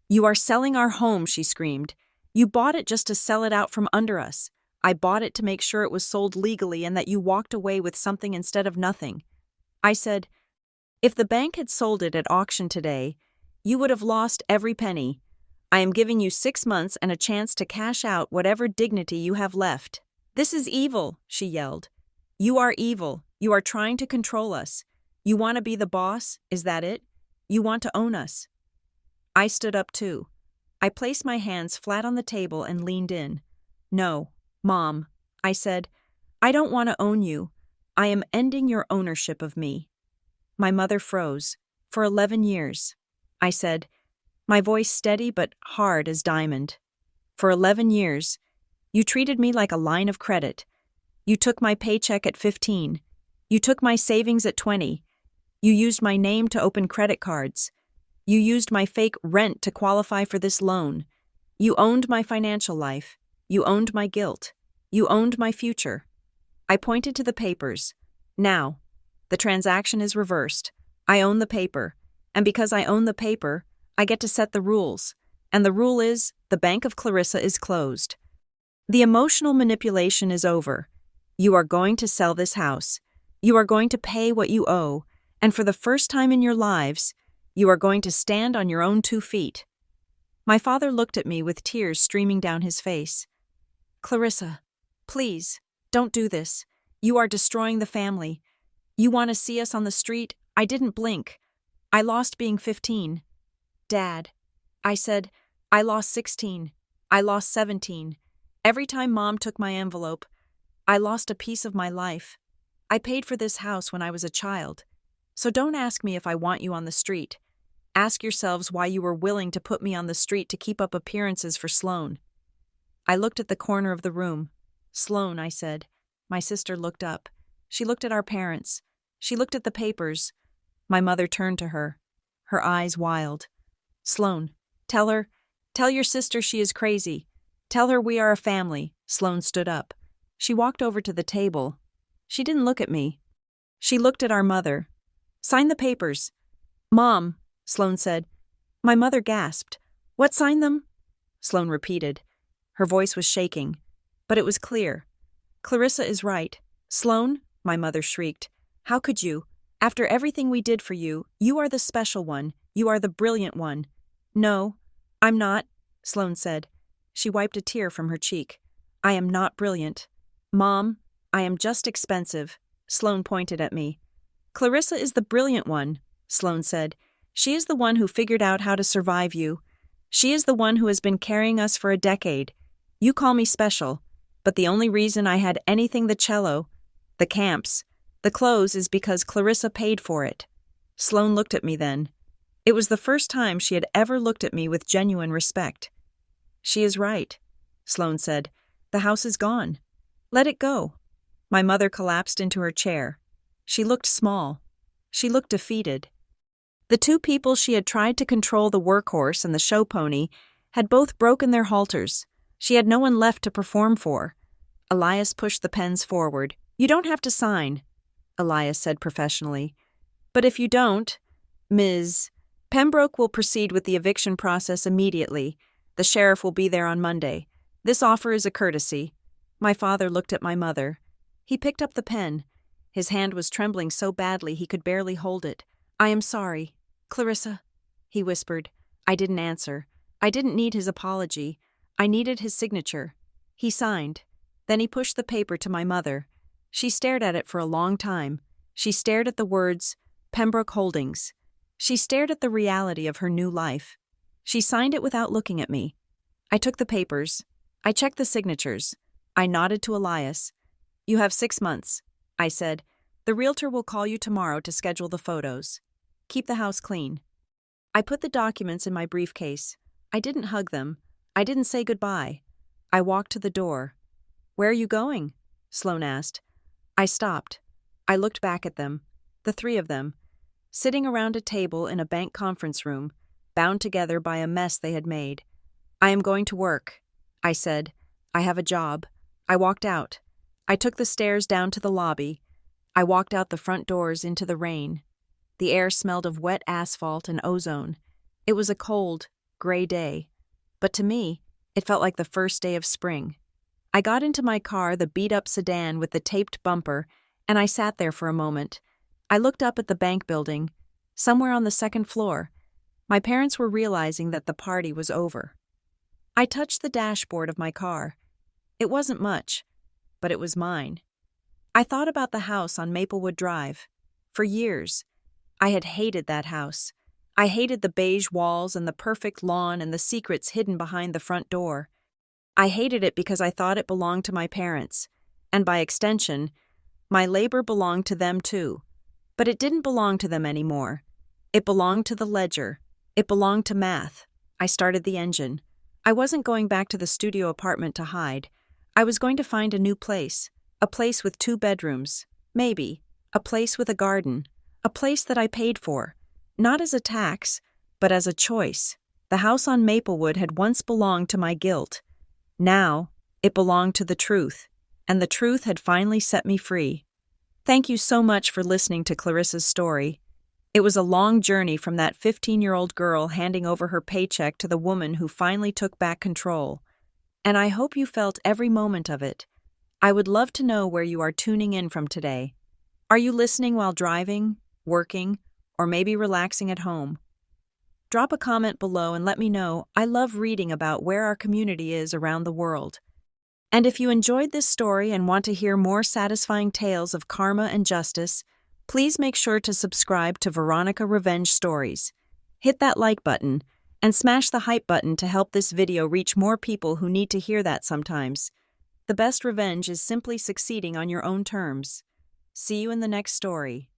You are selling our home, she screamed. You bought it just to sell it out from under us. I bought it to make sure it was sold legally and that you walked away with something instead of nothing. I said, if the bank had sold it at auction today, you would have lost every penny. I am giving you 6 months and a chance to cash out whatever dignity you have left. This is evil, she yelled. You are evil. You are trying to control us. You want to be the boss, is that it? You want to own us. I stood up too. I placed my hands flat on the table and leaned in. No, Mom, I said, I don't want to own you. I am ending your ownership of me. My mother froze. For 11 years. I said, my voice steady but hard as diamond. For 11 years, you treated me like a line of credit. You took my paycheck at 15. You took my savings at 20. You used my name to open credit cards. You used my fake rent to qualify for this loan. You owned my financial life. You owned my guilt. You owned my future. I pointed to the papers. Now, the transaction is reversed. I own the paper. And because I own the paper, I get to set the rules. And the rule is, the Bank of Clarissa is closed. The emotional manipulation is over. You are going to sell this house. You are going to pay what you owe. And for the first time in your lives, you are going to stand on your own 2 feet. My father looked at me with tears streaming down his face. Clarissa, please, don't do this. You are destroying the family. You want to see us on the street? I didn't blink. I lost being 15. Dad, I said, I lost 16. I lost 17. Every time Mom took my envelope, I lost a piece of my life. I paid for this house when I was a child. So don't ask me if I want you on the street. Ask yourselves why you were willing to put me on the street to keep up appearances for Sloan. I looked at the corner of the room. Sloan, I said. My sister looked up. She looked at our parents. She looked at the papers. My mother turned to her, her eyes wild. Sloan, tell your sister she is crazy. Tell her we are a family. Sloan stood up. She walked over to the table. She didn't look at me. She looked at our mother. Sign the papers. Mom, Sloan said. My mother gasped. What, sign them? Sloane repeated. Her voice was shaking, but it was clear. Clarissa is right. Sloane, my mother shrieked. How could you? After everything we did for you, you are the special one. You are the brilliant one. No, I'm not, Sloane said. She wiped a tear from her cheek. I am not brilliant. Mom, I am just expensive. Sloane pointed at me. Clarissa is the brilliant one, Sloane said. She is the one who figured out how to survive you. She is the one who has been carrying us for a decade. You call me special, but the only reason I had anything the cello, the camps, the clothes is because Clarissa paid for it. Sloane looked at me then. It was the first time she had ever looked at me with genuine respect. She is right, Sloane said. The house is gone. Let it go. My mother collapsed into her chair. She looked small. She looked defeated. The two people she had tried to control, the workhorse and the show pony, had both broken their halters. She had no one left to perform for. Elias pushed the pens forward. You don't have to sign, Elias said professionally. But if you don't, Ms. Pembroke will proceed with the eviction process immediately. The sheriff will be there on Monday. This offer is a courtesy. My father looked at my mother. He picked up the pen. His hand was trembling so badly he could barely hold it. I am sorry, Clarissa, he whispered. I didn't answer. I didn't need his apology. I needed his signature. He signed. Then he pushed the paper to my mother. She stared at it for a long time. She stared at the words, Pembroke Holdings. She stared at the reality of her new life. She signed it without looking at me. I took the papers. I checked the signatures. I nodded to Elias. You have 6 months, I said. The realtor will call you tomorrow to schedule the photos. Keep the house clean. I put the documents in my briefcase. I didn't hug them. I didn't say goodbye. I walked to the door. Where are you going? Sloane asked. I stopped. I looked back at them, the three of them, sitting around a table in a bank conference room, bound together by a mess they had made. I am going to work, I said. I have a job. I walked out. I took the stairs down to the lobby. I walked out the front doors into the rain. The air smelled of wet asphalt and ozone. It was a cold, gray day. But to me, it felt like the first day of spring. I got into my car, the beat-up sedan with the taped bumper, and I sat there for a moment. I looked up at the bank building, somewhere on the second floor. My parents were realizing that the party was over. I touched the dashboard of my car. It wasn't much, but it was mine. I thought about the house on Maplewood Drive. For years, I had hated that house. I hated the beige walls and the perfect lawn and the secrets hidden behind the front door. I hated it because I thought it belonged to my parents, and by extension, my labor belonged to them too. But it didn't belong to them anymore. It belonged to the ledger. It belonged to math. I started the engine. I wasn't going back to the studio apartment to hide. I was going to find a new place, a place with 2 bedrooms, maybe, a place with a garden, a place that I paid for, not as a tax, but as a choice. The house on Maplewood had once belonged to my guilt. Now, it belonged to the truth, and the truth had finally set me free. Thank you so much for listening to Clarissa's story. It was a long journey from that 15-year-old girl handing over her paycheck to the woman who finally took back control. And I hope you felt every moment of it. I would love to know where you are tuning in from today. Are you listening while driving, working, or maybe relaxing at home? Drop a comment below and let me know. I love reading about where our community is around the world. And if you enjoyed this story and want to hear more satisfying tales of karma and justice, please make sure to subscribe to Veronica Revenge Stories. Hit that like button and smash the hype button to help this video reach more people who need to hear that sometimes. The best revenge is simply succeeding on your own terms. See you in the next story.